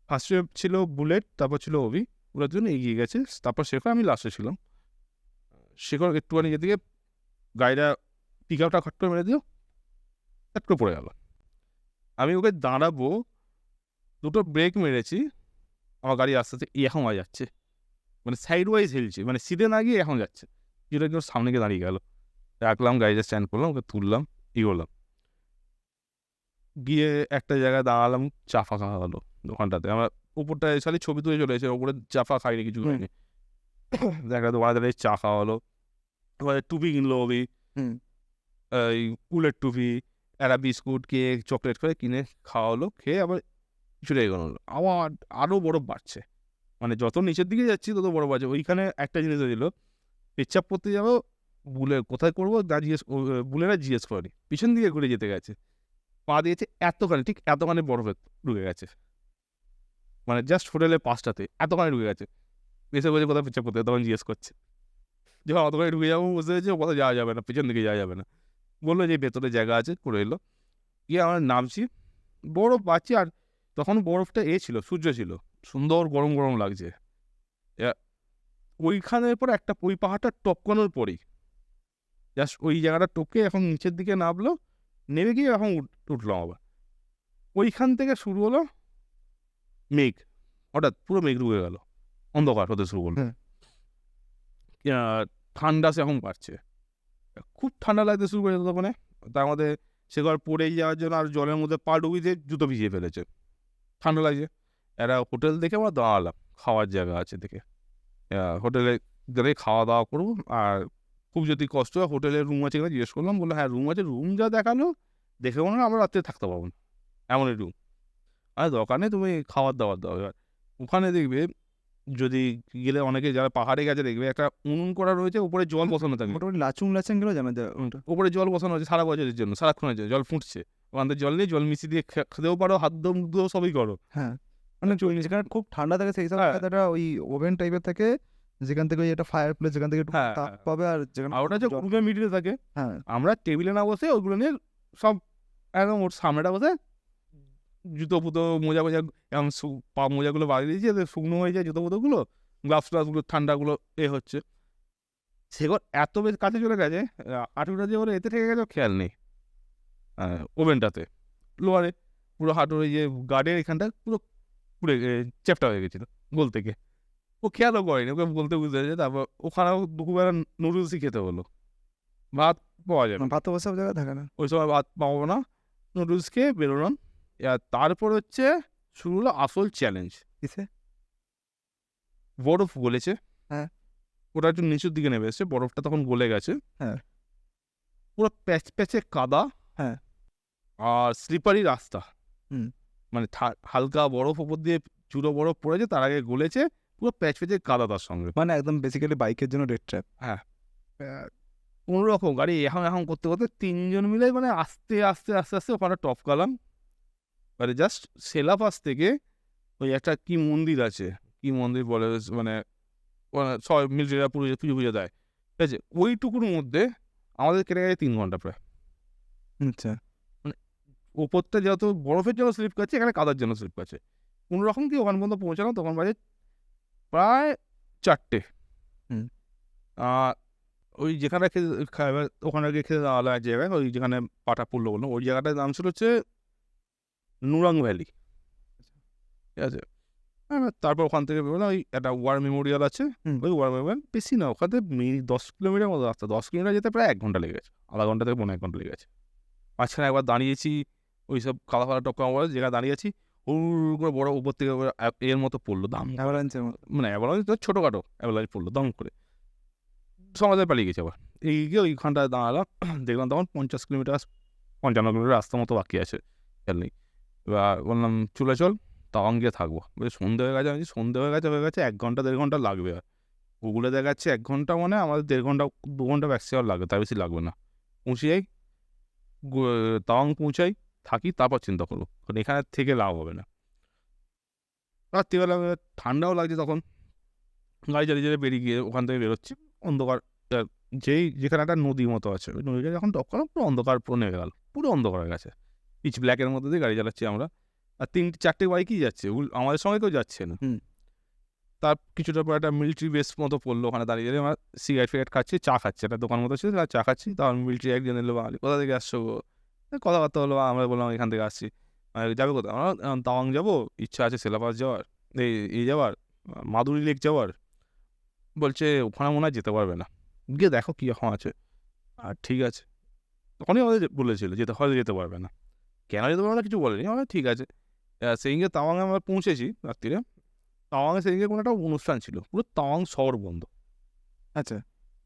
ফার্স্টে ছিল বুলেট, তারপর ছিল অভি, ওরা দুজন এগিয়ে গেছে, তারপর শেখর, আমি লাস্টে ছিলাম। শেখর একটুখানি যেদিকে গাড়িটা পিক আপটা খট করে মেরে দিও, চট করে পড়ে গেল। আমি ওকে দাঁড়াবো, দুটো ব্রেক মেরেছি, আমার গাড়ি আস্তে আস্তে এখন যাচ্ছে, মানে সাইড ওয়াইজ হেলছে, মানে সিধে না গিয়ে এখন যাচ্ছে, যেটা কেউ সামনে গিয়ে দাঁড়িয়ে গেল। রাখলাম, গাড়িটা স্ট্যান্ড করলাম, ওকে তুললাম, এগোলাম, গিয়ে একটা জায়গায় দাঁড়ালাম, চা ফাঁকা হলো দোকানটাতে। আমার উপরটায় খালি ছবি তুলে চলে এসেছে, ওপরে চা ফা খাইনি, কিছু হুম, খাইনি। একটা দোকানে দাঁড়িয়ে চা খাওয়া হলো, এবারে টুপি কিনলো অভি, হুম, এই উলের টুপি, একটা বিস্কুট, কেক, চকলেট করে কিনে খাওয়া হলো, খেয়ে আবার কিছুটা এগোনো হলো। আবার আরও বরফ বাড়ছে, মানে যত নিচের দিকে যাচ্ছি তত বরফ বাড়ছে। ওইখানে একটা জিনিস হয়েছিল, পেচ্ছাপ করতে যাবো, কোথায় করবো না জিজ্ঞেস, বুলেরা জিজ্ঞেস করেনি, পিছন দিকে ঘুরে যেতে গেছে, পা দিয়েছে এতখানি, ঠিক এতখানি বরফে ঢুকে গেছে, মানে জাস্ট হোটেলের পাশটাতে এতখানি ঢুকে গেছে। এসে বলছে কোথায় পেচ্ছাপ করতে, তখন জিজ্ঞেস করছে। যখন অতখানি ঢুকে যাবো বুঝতে পেরেছি কোথাও যাওয়া যাবে না, পিছন দিকে যাওয়া যাবে না, বললো যে ভেতরে জায়গা আছে, করে এলো। গিয়ে আমরা নামছি, বরফ বাড়ছে, আর তখন বরফটা ছিল, সূর্য ছিল, সুন্দর গরম গরম লাগছে। ওইখানের পর একটা, ওই পাহাড়টা টপকানোর পরেই জাস্ট ওই জায়গাটা টপকে এখন নিচের দিকে নামলো, নেমে গিয়ে এখন উঠলাম আবার। ওইখান থেকে শুরু হলো মেঘ, হঠাৎ পুরো মেঘ ঢুকে গেল, অন্ধকার হতে শুরু করলো। হ্যাঁ, ঠান্ডা সে এখন পাচ্ছে, খুব ঠান্ডা লাগতে শুরু করেছে তখন। তার মধ্যে সেবার পড়ে যাওয়ার জন্য আর জলের মধ্যে পা ডুবিয়ে দিয়ে জুতো ভিজিয়ে ফেলেছে, ঠান্ডা লাগছে। একটা হোটেল দেখে আমরা দাঁড়ালাম, খাওয়ার জায়গা আছে দেখে, হোটেলে গেলে খাওয়া দাওয়া করবো। আর খুব যদি কষ্ট হয়, হোটেলের রুম আছে কিনা জিজ্ঞেস করলাম, বললো হ্যাঁ রুম আছে। রুম যা দেখালো, দেখে মনে হয় আমরা রাত্রে থাকতে পারবো না, এমনই রুম। আর দরকার নেই, তুমি খাবার দাবার দাও। এবার ওখানে দেখবে, যদি গেলে অনেকে যারা পাহাড়ে গেছে দেখবে, একটা উনুন করা রয়েছে, উপরে জল বসানো থাকে, মোটামুটি লাচুং লাচেন গেলেও জানা যায় ওটা। উপরে জল বসানো আছে সারা বছরের জন্য, সারাক্ষণের জন্য জল ফুটছে, ওখান থেকে জল নিয়ে জল মিশিয়ে দিয়ে খেতেও পারো, হাত দো মুখ ধোও, সবই করো। হ্যাঁ, মানে যেখানে খুব ঠান্ডা থাকে সেই সব হ্যাঁ, জায়গায় একটা ওই ওভেন টাইপের থাকে, যেখান থেকে ওই একটা ফায়ার প্লেস, যেখান থেকে একটু হ্যাঁ, তাপ পাবে, আর যেখানে আর ওটা যে জল। রুমের মিডিলে থাকে, হ্যাঁ, আমরা টেবিলে না বসে ওগুলো নিয়ে সব একদম ওর সামনেটা বসে জুতো ফুতো মোজা মোজা, এরকম পা মোজাগুলো বাড়িয়ে দিয়েছি যাতে শুকনো হয়ে যায় জুতো ফুতোগুলো, গ্লাভস ট্লাভসগুলো ঠান্ডাগুলো হচ্ছে। সেগুলো এত বেশ কাছে চলে গেছে, হাঁটুটা যে ওরা এতে থেকে গেছে ওর খেয়াল নেই, ওভেনটাতে লোয়ারে পুরো হাঁটুর এই যে গার্ডের এখানটা পুরো পুড়ে চ্যাপটা হয়ে গেছিলো গোল থেকে। ও খেয়ালও করেনি, ওকে বলতে বুঝতে পেরেছে। তারপর ওখানেও দুপুরবেলা নুডলসই খেতে হলো, ভাত পাওয়া যাবে না, ভাত তো সব জায়গায় থাকে না। ওই সময় ভাত পাবো না, নুডলস খেয়ে বেরোলাম। তারপর হচ্ছে শুরু হলো আসল চ্যালেঞ্জ, কিসে? বরফ গলেছে, হ্যাঁ, ওটা একটু নিচুর দিকে নেমে এসছে, বরফটা তখন গলে গেছে, হ্যাঁ, পুরো প্যাচ প্যাচে কাদা, হ্যাঁ, আর স্লিপারি রাস্তা, হুম, মানে হালকা বরফ ওপর দিয়ে চুড়ো বরফ পড়েছে, তার আগে গলেছে, পুরো প্যাচ প্যাচে কাদা তার সঙ্গে। মানে একদম বেসিক্যালি বাইকের জন্য ডেড ট্র্যাপ। হ্যাঁ, কোনো রকম গাড়ি এখন এখন করতে করতে তিনজন মিলে মানে আস্তে আস্তে আস্তে আস্তে ওখানে টপকালাম। মানে জাস্ট সেলাপাস থেকে ওই একটা কি মন্দির আছে, কি মন্দির বলে, মানে সব মিলিটারিরা পুজো পুজো পুজো দেয়, ঠিক আছে, ওইটুকুর মধ্যে আমাদের কেটে গেছে 3 ঘন্টা প্রায়। আচ্ছা, মানে ওপরটা যত বরফের জন্য স্লিপ করছে, এখানে কাদার জন্য স্লিপ করছে। কোনো রকম কি ওখান পর্যন্ত পৌঁছালাম, তখন বাজে প্রায় 4টে। হুম, আর ওই যেখানে ওখানে গিয়ে খেতে দাঁড়ালো এক জায়গায়, ওই যেখানে পাটা পড়লো বললো, ওই জায়গাটার নাম ছিল হচ্ছে নুরাং ভ্যালি, ঠিক আছে। তারপর ওখান থেকে বেরোলাম, ওই একটা ওয়ার মেমোরিয়াল আছে, হুম, ওই ওয়ার মেমোরিয়াল বেশি না, ওখানে 10 কিলোমিটার মতো রাস্তা, 10 কিলোমিটার যেতে প্রায় 1 ঘন্টা লেগে গেছে, আধা ঘন্টা থেকে 1.5 ঘন্টা লেগে গেছে। মাঝখানে একবার দাঁড়িয়েছি, ওই সব কাদা ফাদা টপকা বলে যেখানে দাঁড়িয়েছি, হুড় করে বড় উপর থেকে এর মতো পড়লো, দাম অ্যাভালাঞ্চের মতো। মানে অ্যাভালাঞ্চ তো ছোটোখাটো অ্যাভালাঞ্চ পড়লো দাম করে, সমাজে পালিয়ে গেছে। আবার এই গিয়ে ওইখানটায় দাঁড়ালাম, দেখলাম তখন 50 কিলোমিটার 55 কিলোমিটার রাস্তার মতো বাকি আছে, খেয়াল নেই। এবার বললাম চলে চল, তাওয়াং গিয়ে থাকবো। বলে সন্ধে হয়ে গেছে, আমি বলছি, সন্ধে হয়ে গেছে 1 ঘন্টা 1.5 ঘন্টা লাগবে। আর গুগলে দেখাচ্ছে 1 ঘন্টা, মানে আমাদের 1.5 ঘন্টা 2 ঘন্টা ম্যাক্সিমাম লাগবে, তার বেশি লাগবে না। পৌঁছে যাই, তাওয়াং পৌঁছাই, থাকি, তারপর চিন্তা করবো, কারণ এখানে থেকে লাভ হবে না। রাত্রিবেলা ঠান্ডাও লাগছে তখন, গাড়ি চালিয়ে চালিয়ে বেরিয়ে গিয়ে ওখান থেকে বেরোচ্ছি, অন্ধকার, যেখানে একটা নদীর মতো আছে, ওই নদীটা যখন টপ করলাম পুরো অন্ধকার পুরো নেমে গেল, পুরো অন্ধকার হয়ে গেছে, পিচ ব্ল্যাকের মধ্যে দিয়ে গাড়ি চালাচ্ছি আমরা, আর 3-4টে বাইকই যাচ্ছে, আমাদের সঙ্গে কেউ যাচ্ছে না। হুম। তার কিছুটা পর একটা মিলিটারি বেস মতো পড়লো, ওখানে দাঁড়িয়ে দাঁড়িয়ে আমরা সিগারেট ফিগারেট খাচ্ছি, চা খাচ্ছি, একটা দোকান মতো ছিল, আর চা খাচ্ছি। তখন মিলিটারি একজন এলো, বাঙালি, কোথা থেকে আসছো গো? কথাবার্তা হলো, আমরা বললাম এখান থেকে আসছি। যাবে কোথায়? আমরা তাওয়াং যাবো, ইচ্ছা আছে সেলাপাস যাওয়ার, এই যাওয়ার, মাদুরি লেক যাওয়ার। বলছে ওখানে মনে হয় যেতে পারবে না, গিয়ে দেখো কী রকম আছে। আর ঠিক আছে, তখনই আমাদের বলেছিল যেতে, হয়তো যেতে পারবে না, কেন যেতে পারবে না কিছু বলেনি। আমরা ঠিক আছে। সেদিনকে তাওয়াংয়ে আমরা পৌঁছেছি রাত্রিরে। তাওয়াংয়ে সেদিনকে কোনো একটা অনুষ্ঠান ছিল, পুরো তাওয়াং শহর বন্ধ, আচ্ছা।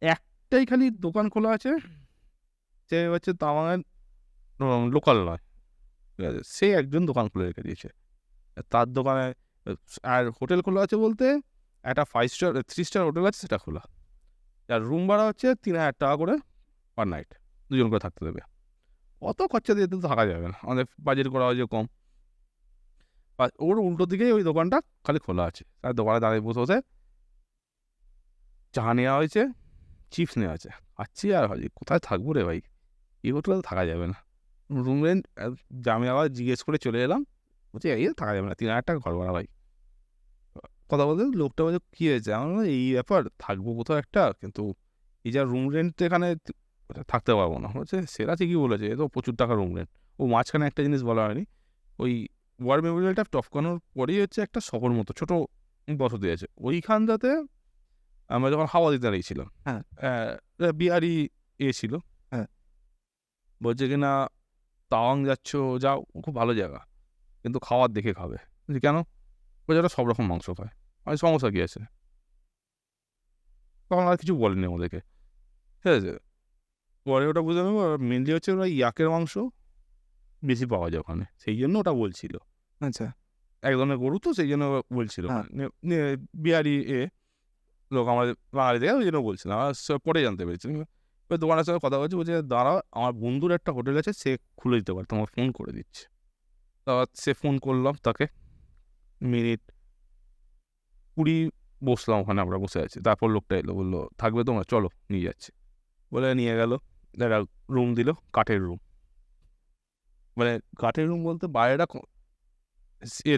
একটাই খালি দোকান খোলা আছে, সে হচ্ছে তাওয়াংয়ের লোকাল নয়, ঠিক আছে, সে একজন দোকান খুলে রেখে দিয়েছে। তার দোকানে আর হোটেল খোলা আছে বলতে একটা 5 স্টার 3 স্টার হোটেল আছে, সেটা খোলা। আর রুম ভাড়া হচ্ছে 3,000 টাকা করে পার নাইট, দুজন করে থাকতে দেবে। অত খরচা দিয়ে তো থাকা যাবে না, আমাদের বাজেট করা হয়েছে কম। ওর উল্টো দিকেই ওই দোকানটা খালি খোলা আছে, আর দোকানে দাঁড়িয়ে বসে বসে চা নেওয়া হয়েছে, চিপস নেওয়া আছে, খাচ্ছি আর ভাবছি কোথায় থাকবো রে ভাই, এই হোটেলে তো থাকা যাবে না। রুম রেন্ট আমি আবার জিজ্ঞেস করে চলে এলাম, বলছি এই থাকা যাবে না, 3,000 টাকা ঘর ভাড়া ভাই। কথা বলতে লোকটা বলছে কী হয়েছে, আমার বললাম, এই ব্যাপার, থাকবো কোথাও একটা, কিন্তু এই যা রুম রেন্ট এখানে থাকতে পারবো না। বলছে সেটা ঠিকই বলেছে, এ তো প্রচুর টাকা রুম রেন্ট। ও মাঝখানে একটা জিনিস বলা হয়নি, ওই ওয়ার মেমোরিয়ালটা টপকানোর পরেই হচ্ছে একটা শহর মতো ছোটো বসতি আছে, ওইখানটাতে আমরা যখন হাওয়া দিতে দাঁড়িয়েছিলাম, হ্যাঁ। বিহারি ছিল, হ্যাঁ। বলছে কিনা তাওয়াং যাচ্ছ, যাও, খুব ভালো জায়গা, কিন্তু খাওয়ার দেখে খাবে। বলছি কেন? বলছে ওটা সব রকম মাংস খায়। আমি সমস্যা কী আছে? তখন আর কিছু বলেনি আমাদেরকে, ঠিক আছে। পরে ওটা বুঝে নেবো, মেনলি হচ্ছে ওরা ইয়াকের মাংস বেশি পাওয়া যায় ওখানে, সেই জন্য ওটা বলছিল। আচ্ছা। এক ধরনের গরু তো, সেই জন্য বলছিল। হ্যাঁ। বিহারি লোক আমাদের বাঙালি থেকে, ওই জন্য বলছিলাম, আর পরে জানতে পেরেছি। এবার দোকানের সঙ্গে কথা বলছি, বলছে দাঁড়াও, আমার বন্ধুর একটা হোটেল আছে, সে খুলে দিতে পারে, তোমার ফোন করে দিচ্ছে। তারপর সে ফোন করলাম তাকে, মিনিট 20 বসলাম ওখানে, আমরা বসে আছি। তারপর লোকটা এলো, বললো থাকবে তোমরা, চলো নিয়ে যাচ্ছি, বলে নিয়ে গেল। একটা রুম দিল, কাঠের রুম, মানে কাঠের রুম বলতে বাইরেটা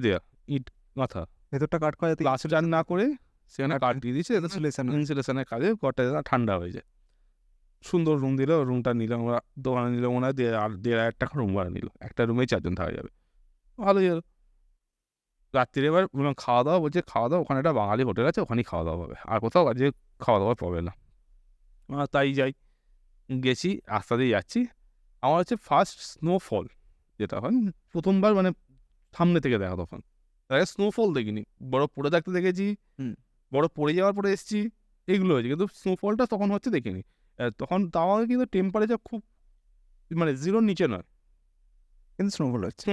দেয়া ইট মাথা, ভেতরটা কাট করা যাতে প্লাস্টার না করে সেখানে কাঠ দিয়ে দিয়েছে, ইনসুলেশন। ইনসুলেশনের কাজে ঘরটা যেন ঠান্ডা হয়ে যায়। সুন্দর রুম দিল, রুমটা নিলাম আমরা, দোকানে নিল মনে হয় 1,500 টাকা রুম ভাড়া নিল, একটা রুমেই 4 জন থাকা যাবে, ভালোই হলো। রাত্রিরে এবার বললাম খাওয়া দাওয়া, বলছে খাওয়া দাওয়া ওখানে একটা বাঙালি হোটেল আছে, ওখানেই খাওয়া দাওয়া হবে, আর কোথাও আজকে খাওয়া দাওয়া পাবে না। তাই যাই, গেছি, রাস্তা দিয়ে যাচ্ছি, আমার হচ্ছে ফার্স্ট স্নোফল যেটা হয়, প্রথমবার মানে সামনে থেকে দেখা, তখন আগে স্নোফল দেখিনি, বরফ পড়ে থাকতে দেখেছি, হুম। বরফ পড়ে যাওয়ার পরে এসেছি, এগুলো হয়েছে, কিন্তু স্নোফলটা তখন হচ্ছে দেখিনি। তখন তাও আগে কিন্তু টেম্পারেচার খুব, মানে 0-র নিচে নয়, কিন্তু স্নোফল হচ্ছে।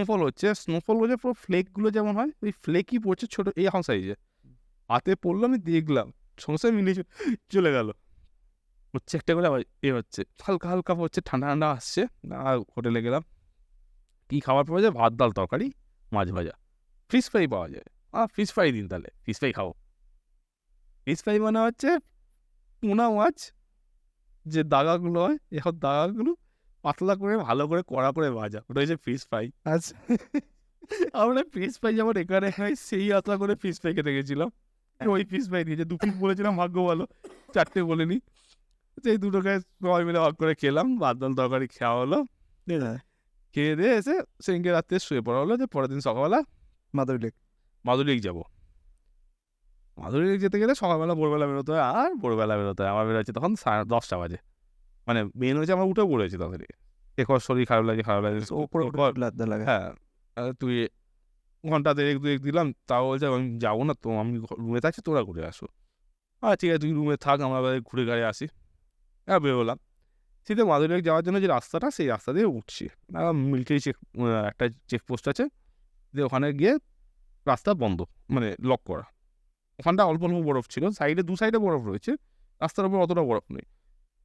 স্নোফল হচ্ছে পুরো ফ্লেকগুলো যেমন হয়, ওই ফ্লেকই পড়ছে ছোটো, এই এখন সাইজে, হাতে পড়লো, আমি দেখলাম, সমস্যা মিলিয়ে চলে গেল, হচ্ছে একটা করে আবার হচ্ছে হালকা হালকা হচ্ছে, ঠান্ডা ঠান্ডা আসছে। আর হোটেলে গেলাম, কী খাবার পাওয়া যায়, ভাত ডাল তরকারি, মাছ ভাজা, ফিশ ফ্রাই পাওয়া যায়। ফিশ ফ্রাই দিন, তাহলে ফিশ ফ্রাই খাবো। ফিশ ফ্রাই মানে হচ্ছে পোনা মাছ, যে দাগাগুলো হয়, এখন দাগাগুলো পাতলা করে ভালো করে কড়া করে ভাজা, ওটা হচ্ছে ফিশ ফ্রাই। আচ্ছা। আমরা ফিশ ফ্রাই যেমন এখানে হয়, সেই আশা করে ফিশ ফ্রাই খেতে গেছিলাম, ওই ফিশ ফ্রাই দিয়েছে। 2 পিস বলেছিলাম, ভাগ্য ভালো 4টে বলিনি, সেই দুটোকে সবাই মিলে ভাগ করে খেলাম, ভাত ডাল তরকারি খাওয়া হলো। ঠিক আছে, হ্যাঁ। খেয়ে দিয়ে এসে সেদিনকে রাত্রে শুয়ে পড়া হলো, যে পরের দিন সকালবেলা মাদুরি লেক। মাদুরি লেক যাবো। মাদুরি লেক যেতে গেলে সকালবেলা ভোরবেলা বেরোতে হয়, আর ভোরবেলা বেরোতে হয়, আমার বেরোচ্ছে তখন 10:30 বাজে, মানে মেন হয়েছে আমরা উঠে পড়েছি তাড়াতাড়ি, একবার শরীর খারাপ লাগে ওপরে লাদ্দা লাগে। হ্যাঁ, তুই ঘন্টা দেড়েক দুয়েক দিলাম, তাও বলছে আমি যাবো না, তো আমি রুমে থাকছি, তোরা ঘুরে আসো। ঠিক আছে, তুই রুমে থাক, আমরা ঘুরে গাড়ি আসি। বেরোলাম, সেটা মাদুরি লেক যাওয়ার জন্য যে রাস্তাটা, সেই রাস্তা দিয়ে উঠছি, মিলিটারি একটা চেকপোস্ট আছে, দিয়ে ওখানে গিয়ে রাস্তা বন্ধ, মানে লক করা। ওখানটা অল্প অল্প বরফ ছিল, সাইডে 2 সাইডে বরফ রয়েছে, রাস্তার উপর অতটা বরফ নেই।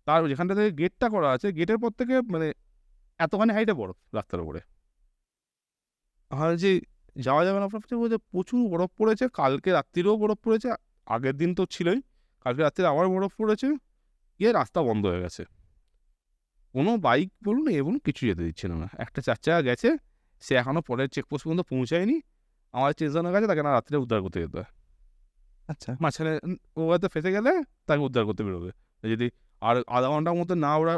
তার যেখানটা থেকে গেটটা করা আছে, গেটের পর থেকে মানে এতখানি হাইটে বরফ রাস্তার উপরে। আর যে যাওয়া যাবে না, আপনার বলছে প্রচুর বরফ পড়েছে, কালকে রাত্রিরেও বরফ পড়েছে, আগের দিন তো ছিলই, কালকে রাত্রিরে আবার বরফ পড়েছে, গিয়ে রাস্তা বন্ধ হয়ে গেছে, কোনো বাইক বলুন এ বলুন কিছু যেতে দিচ্ছিল না। একটা 4 চাকা গেছে, সে এখনো পরের চেকপোস্ট পর্যন্ত পৌঁছায়নি। আমাদের টেনশন হয়ে গেছে, তাকে না রাত্রে উদ্ধার করতে যেতে হয়। আচ্ছা। মাঝখানে ও হয়তো ফেঁসে গেলে তাকে উদ্ধার করতে বেরোবে। যদি আর আধা ঘন্টার মধ্যে না ওরা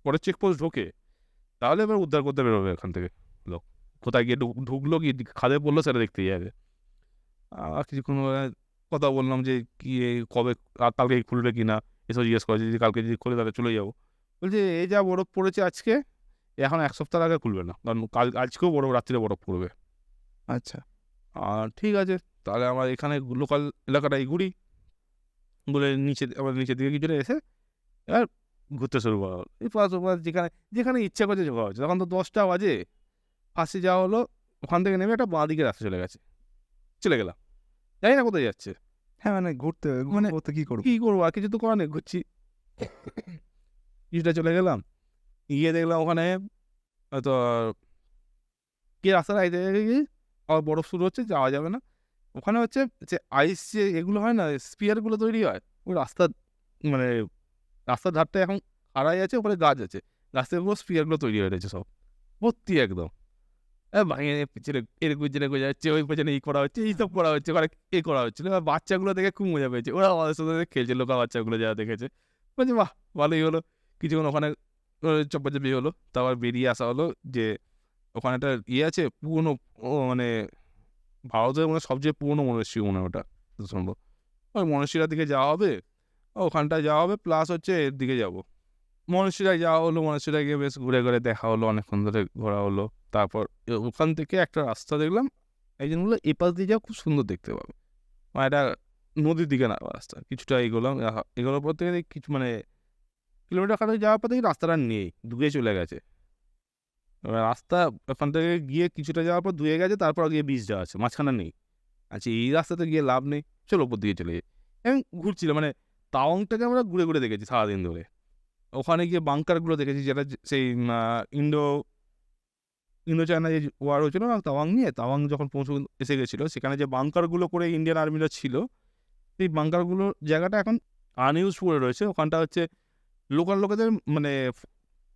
পরের চেকপোস্ট ঢোকে, তাহলে এবার উদ্ধার করতে বেরোবে এখান থেকে লোক। কোথায় গিয়ে ঢুকলো কি খাদে পড়লো সেটা দেখতেই যাবে। কিছুক্ষণ কথা বললাম যে কি কবে কালকে খুলবে কি না এসব জিজ্ঞেস করেছে, যদি কালকে যদি খোলে তাহলে চলে যাবো। বলছে এই যা বরফ পড়েছে আজকে, এখন 1 সপ্তাহ আগে খুলবে না, কারণ আজকেও বরফ, রাত্রিরে বরফ পড়বে। আচ্ছা। ঠিক আছে, তাহলে আমরা এখানে লোকাল এলাকাটাই ঘুরি। ঘুরে আবার নিচের দিকে কিছুটা এসে এবার ঘুরতে শুরু করা হলো। এই পাশ ওপাশ যেখানে যেখানে ইচ্ছা করছে যাওয়া হচ্ছে। তখন তো 10টা বাজে। ফার্স্টে যাওয়া হলো, ওখান থেকে নেমে একটা বাঁদিকে রাস্তা চলে গেলাম। জানি না কোথায় যাচ্ছে। হ্যাঁ, মানে মানে ঘুরতে কি করবো? কি করবো, আর কিছু তো করার নেই, ঘুরছি। কিছুটা চলে গেলাম, গিয়ে দেখলাম ওখানে হয়তো কি রাস্তাটা এই জায়গায় গিয়ে আবার বরফ শুরু হচ্ছে, যাওয়া যাবে না। ওখানে হচ্ছে যে আইস যে এগুলো হয় না, স্পিয়ারগুলো তৈরি হয়, ওই রাস্তার মানে রাস্তার ধারটা এখন খাড়াই আছে, ওপরে গাছ আছে। গাছ থেকে পুরো স্পিয়ারগুলো তৈরি হয়ে রয়েছে সব, ভর্তি একদম। ভাঙে পিছনে এরকম পিছনে যাচ্ছে, ওই পেছনে করা হচ্ছে, এইসব করা হচ্ছে, ওখানে করা হচ্ছিল। এবার বাচ্চাগুলো দেখে খুব মজা পেয়েছে, ওরা আমাদের সাথে খেলছে, লোকা বাচ্চাগুলো যারা দেখেছে। বলছে বাহ, ভালোই হলো। কিছুক্ষণ ওখানে চাপাচাপি হলো, তারপর বেরিয়ে আসা হলো যে ওখানে একটা আছে পুরোনো, মানে ভারতের মানে সবচেয়ে পুরোনো মনেশ্বরী মনে হয় ওটা, সম্ভব। ওই মনেশ্বরীর দিকে যাওয়া হবে, ওখানটায় যাওয়া হবে, প্লাস হচ্ছে এর দিকে যাবো। মনেশ্বরীয় যাওয়া হলো, মনেশ্বরীয় গিয়ে বেশ ঘুরে ঘুরে দেখা হলো, অনেকক্ষণ ধরে ঘোরা হলো। তারপর ওখান থেকে একটা রাস্তা দেখলাম, একজন বললো এপাশ দিয়ে যাও, খুব সুন্দর দেখতে পাবে। মানে একটা নদীর দিকে না রাস্তা, কিছুটা এগোলাম, এগোনোর পর থেকে কিছু মানে কিলোমিটার খানেক যাওয়ার পর থেকে রাস্তাটা নেই, দূরে চলে গেছে। এবার রাস্তা ওখান থেকে গিয়ে কিছুটা যাওয়ার পর ধুয়ে গেছে, তারপর গিয়ে বীজ দেওয়া আছে, মাঝখানে নেই। আচ্ছা, এই রাস্তাতে গিয়ে লাভ নেই, চলো ওপর দিকে চলে যাই। আমি ঘুরছিলাম, মানে তাওয়াংটাকে আমরা ঘুরে ঘুরে দেখেছি সারাদিন ধরে। ওখানে গিয়ে বাংকারগুলো দেখেছি, যেটা সেই ইন্দো ইন্দো চায়না যে ওয়ার হয়েছিল না তাওয়াং নিয়ে, তাওয়াং যখন এসে গেছিলো, সেখানে যে বাংকারগুলো করে ইন্ডিয়ান আর্মিরা ছিল, সেই বাংকারগুলোর জায়গাটা এখন আনইউজ পড়ে রয়েছে। ওখানটা হচ্ছে লোকাল লোকেদের মানে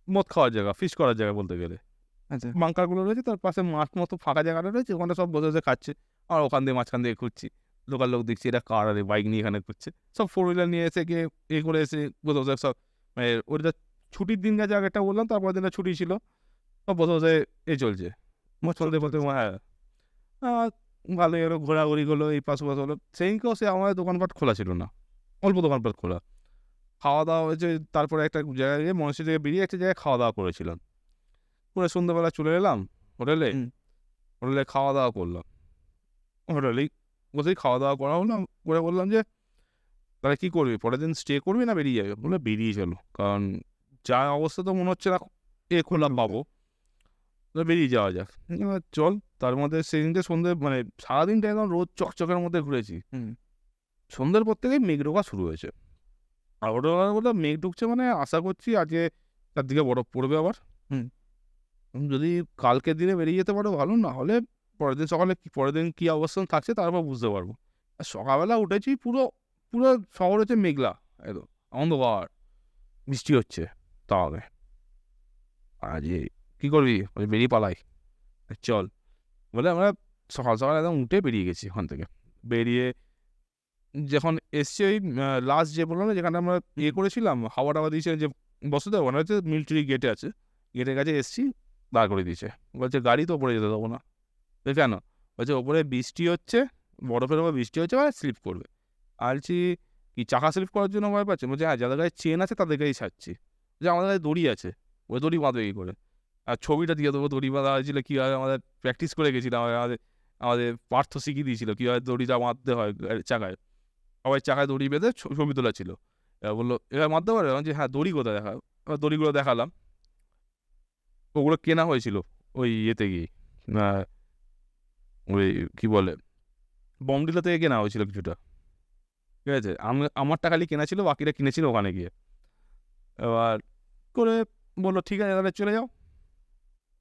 মদ খাওয়ার জায়গা, ফিশ করার জায়গা বলতে গেলে। আচ্ছা। বাংকারগুলো রয়েছে, তার পাশে মাঠ মতো ফাঁকা জায়গাটা রয়েছে, ওখানটা সব বসে বসে খাচ্ছে। আর ওখান দিয়ে মাঝখান দিয়ে ঘুরছি, লোকাল লোক দেখছি এটা কার, আরে বাইক নিয়ে এখানে ঘুরছে, সব 4 হুইলার নিয়ে এসে গিয়ে করে এসে বসে বসে সব, মানে ওটা ছুটির দিন গেছে আগেরটা বললাম, তারপর দিনটা ছুটি ছিল, সব বসে বসে চলছে। চলতে বলতে হ্যাঁ, ভালোই হলো, ঘোরাঘুরি হলো, এই পাশ ওপাশ হলো। সেইদিনকেও সে আমাদের দোকানপাট খোলা ছিল না, অল্প দোকানপাট খোলা। খাওয়া দাওয়া হয়েছে, তারপরে একটা জায়গায় গিয়ে মনসি থেকে বেরিয়ে একটা জায়গায় খাওয়া দাওয়া করেছিলাম। করে সন্ধ্যাবেলা চলে এলাম হোটেলে। হুম। হোটেলে খাওয়া দাওয়া করলাম, হোটেলেই বসেই খাওয়া দাওয়া করা হলো। করে বললাম যে তাহলে কী করবি, পরের দিন স্টে করবি না বেরিয়ে যাবে? বলে বেরিয়ে চলো, কারণ যা অবস্থা তো মনে হচ্ছে না খোলা পাবো, বেরিয়ে যাওয়া যাক। এবার চল। তার মধ্যে সেদিনকে সন্ধ্যে মানে সারাদিনটা একদম রোদ চকচকের মধ্যে ঘুরেছি। হুম। সন্ধ্যের পর থেকেই মেঘ ঢোকা শুরু হয়েছে। আর ওটা বললো মেঘ ঢুকছে, মানে আশা করছি আজকে চারদিকে বরফ পড়বে আবার। হুম। যদি কালকের দিনে বেরিয়ে যেতে পারো ভালো, না হলে পরের দিন সকালে পরের দিন কী অবস্থান থাকছে তারপর বুঝতে পারবো। আর সকালবেলা উঠেছি, পুরো পুরো শহর হচ্ছে মেঘলা, একদম অন্ধকার, বৃষ্টি হচ্ছে। তাহলে আজ কী করবি, বেরিয়ে পালাই, চল। বলে আমরা সকাল সকাল একদম উঠে বেরিয়ে গেছি ওখান থেকে। বেরিয়ে যখন এসছি ওই লাস্ট যে বললাম না যেখানে আমরা করেছিলাম, হাওয়া টাওয়া দিয়েছিলাম যে বসতে, ওখানে হচ্ছে মিলিটারি গেটে আছে, গেটের কাছে এসছি, দাঁড় করে দিয়েছে। বলছে গাড়ি তো ওপরে যেতে দেবো না। কেন? বলছে ওপরে বৃষ্টি হচ্ছে, বরফের ওপর বৃষ্টি হচ্ছে, মানে স্লিপ করবে। আর বলছি কি চাকা স্লিপ করার জন্য ভয় পাচ্ছে? বলছে হ্যাঁ, যাদের গায়ে চেন আছে তাদের গাড়ি ছাড়ছি। যে আমাদের গায়ে দড়ি আছে, ওই দড়ি বাঁধবে কী করে? আর ছবিটা দিয়ে দেবো, দড়ি বাঁধা হয়েছিল কীভাবে, আমাদের প্র্যাকটিস করে গেছিলাম, আমাদের আমাদের পার্থ শিখিয়ে দিয়েছিল কীভাবে দড়িটা বাঁধতে হয় চাকায়। সবাই চাকায় দড়ি বেঁধে ছবি তোলা ছিল। এবার বললো এবার বাঁধতে পারবে? যে হ্যাঁ, দড়ি কোথায় দেখা? এবার দড়িগুলো দেখালাম, ওগুলো কেনা হয়েছিল ওই ইয়েতে গিয়ে, ওই কী বলে, বমডিলা থেকে কেনা হয়েছিল কিছুটা, ঠিক আছে? আমারটা খালি কেনা ছিল, বাকিটা কিনেছিল ওখানে গিয়ে। এবার করে বললো ঠিক আছে তাহলে চলে যাও,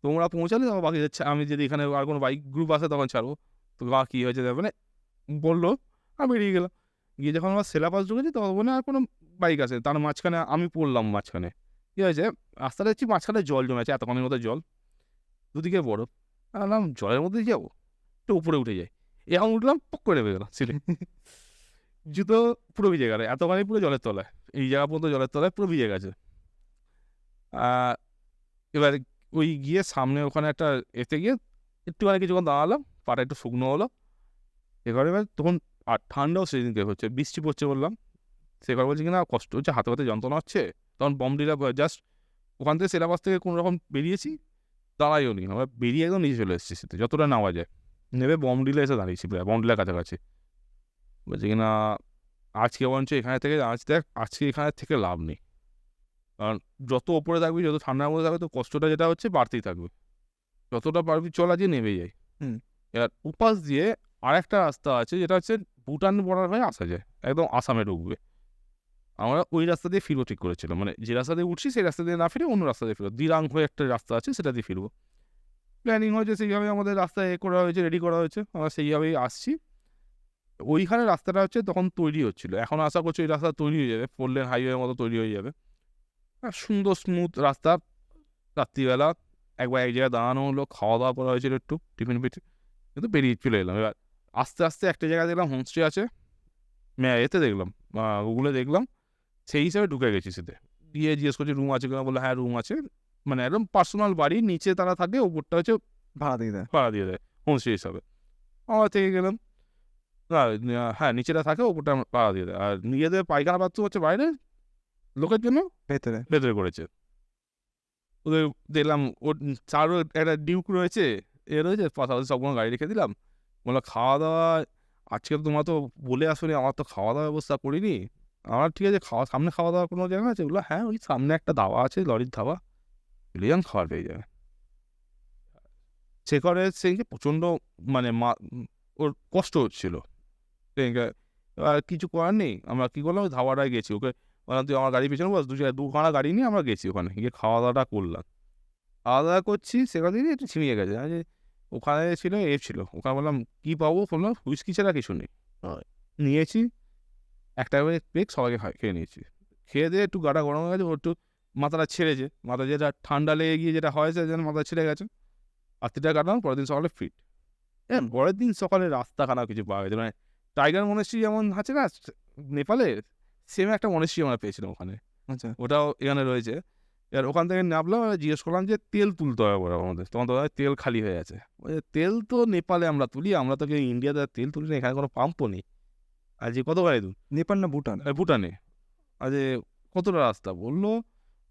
তোমরা পৌঁছালে তখন বাকি আমি যদি এখানে আর কোনো বাইক গ্রুপ আসে তখন ছাড়বো। তো কী হয়েছে মানে বললো, আমি বেরিয়ে গেলাম। গিয়ে যখন আমরা সেলাপাস ঢুকেছি তখন আর কোনো বাইক আছে, তার মাঝখানে আমি পড়লাম মাঝখানে। কী হয়েছে, রাস্তাটা দেখছি মাঝখানে জল জমে আছে, এতক্ষণের মতো জল, দুদিকে বরফ। আমি ভাবলাম জলের মধ্যে যাবো, একটু উপরে উঠে যাই। এখন উঠলাম, পক করে নেমে গেলাম সিটে, জুতো পুরো ভিজে গেল, এতখানি পুরো জলের তলায়, এই জায়গা পর্যন্ত জলের তলায় পুরো ভিজে গেছে। আহ, এবার ওই গিয়ে সামনে ওখানে একটা এতে গিয়ে একটুখানি কিছুক্ষণ দাঁড়ালাম, পাটা একটু শুকনো হলো। এবার তখন আর ঠান্ডাও সেদিনকে হচ্ছে, বৃষ্টি পড়ছে বললাম। সেবার বলছি কিনা কষ্ট হচ্ছে, হাতে হাতে যন্ত্রণা হচ্ছে। তখন বমডিলা জাস্ট ওখান থেকে সিলেবাস থেকে কোনো রকম বেরিয়েছি, দাঁড়াইও নি, আমরা বেরিয়ে একদম নিচে চলে এসেছি শীতে, যতটা নেওয়া যায়। নেবে বমডিলা এসে দাঁড়িয়েছি, প্রায় বমডিলার কাছাকাছি। বলছি কিনা আজকে বরঞ্চ এখানে থেকে আজকে এখানে থেকে লাভ নেই, কারণ যত ওপরে থাকবি, যত ঠান্ডার মধ্যে থাকবে, তো কষ্টটা যেটা হচ্ছে বাড়তেই থাকবে। যতটা পারবি চল আজকে নেমে যাই। হুম। এবার উপাস দিয়ে আরেকটা রাস্তা আছে, যেটা হচ্ছে ভুটান বর্ডার হয়ে আসা যায়, একদম আসামে ঢুকবে। আমরা ওই রাস্তা দিয়ে ফিরবো ঠিক করেছিলাম, মানে যে রাস্তা দিয়ে উঠছি সেই রাস্তা দিয়ে না ফিরে অন্য রাস্তা দিয়ে ফিরবো, দিরাং হয়ে একটা রাস্তা আছে সেটা দিয়ে ফিরবো। প্ল্যানিং হয়েছে সেইভাবে, আমাদের রাস্তা করা হয়েছে, রেডি করা হয়েছে, আমরা সেইভাবেই আসছি। ওইখানে রাস্তাটা হচ্ছে তখন তৈরি হচ্ছিল, এখন আশা করছি ওই রাস্তা তৈরি হয়ে যাবে, 4 লেন হাইওয়ের মতো তৈরি হয়ে যাবে। আর সুন্দর স্মুথ রাস্তা। রাত্রিবেলা একবার এক জায়গায় দাঁড়ানো হলো, খাওয়া দাওয়া করা হয়েছিল একটু, টিফিন ফিফিন, কিন্তু বেরিয়ে চলে এলাম। এবার আস্তে আস্তে একটা জায়গায় দেখলাম হোমস্টে আছে, এতে দেখলাম, গুগলে দেখলাম, সেই হিসাবে ঢুকে গেছি সেতে। গিয়ে জিজ্ঞেস করছি রুম আছে কিনা, বললো হ্যাঁ রুম আছে, মানে একদম পার্সোনাল বাড়ি, নিচে তারা থাকে, ওপরটা হচ্ছে ভাড়া দিয়ে দেয়। ভাড়া দিয়ে দেয় হোমস্টে হিসাবে। আমরা থেকে গেলাম, হ্যাঁ নিচেটা থাকে, ওপরটা ভাড়া দিয়ে দেয়। আর নিজেদের পায়খানা বাথরুম হচ্ছে বাইরে, লোকের জন্য ভেতরে। ভেতরে করেছে। ওদের দেখলাম ওর চারও একটা ডিউক রয়েছে, রয়েছে, পাশাপাশি সবগুলো গাড়ি রেখে দিলাম। বললো খাওয়া দাওয়া আজকে তোমরা তো বলে আসোনি, আমার তো খাওয়া দাওয়ার ব্যবস্থা করিনি। আমার ঠিক আছে, সামনে খাওয়া দাওয়া কোনো জায়গা আছে? বললো হ্যাঁ ওই সামনে একটা দাওয়া আছে, লরির ধাবা, চলে যান, খাবার পেয়ে যাবে। সে করে সেই প্রচণ্ড, মানে ওর কষ্ট হচ্ছিল। আর কিছু করার নেই, আমরা কী করলাম, ওই ধাবাটায় গেছি, ওকে বললাম তুই আমার গাড়ি পেছনে বস, দুখানা গাড়ি নিয়ে আমরা গেছি ওখানে গিয়ে খাওয়া দাওয়াটা করলাম। খাওয়া দাওয়া করছি, সেখানে দিয়ে একটু ছিমিয়ে গেছে। যে ওখানে ছিল ছিল, ওখানে বললাম কী পাবো, বললাম হুইস্কি ছাড়া কিছু নেই। নিয়েছি একটা করে পেক, সবাইকে খেয়ে নিয়েছি। খেয়ে দিয়ে একটু গাটা গরম হয়ে গেছে, ওর একটু মাথাটা ছেড়েছে, মাথা যেটা ঠান্ডা লেগে গিয়ে যেটা হয়েছে যেন মাথা ছেড়ে গেছে। রাত্রিটা কাটলাম, পরের দিন সকালে ফিট। পরের দিন সকালে রাস্তাখানা কিছু পাওয়া গেছে, মানে টাইগার মনেস্ট্রি যেমন আছে না নেপালে, সেম একটা মনেস্ট্রি আমরা পেয়েছিলাম ওখানে, আচ্ছা। ওটাও এখানে রয়েছে। এবার ওখান থেকে নামলাম, জিজ্ঞেস করলাম যে তেল তুলতে হবে বলে আমাদের, তখন তো তেল খালি হয়ে আছে। তেল তো নেপালে আমরা তুলি, আমরা তো ইন্ডিয়াতে তেল তুলি না, এখানে কোনো পাম্পও নেই। আর যে কত গাড়ি দূর, নেপাল না ভুটান? ভুটানে। আর যে কতটা রাস্তা বললো,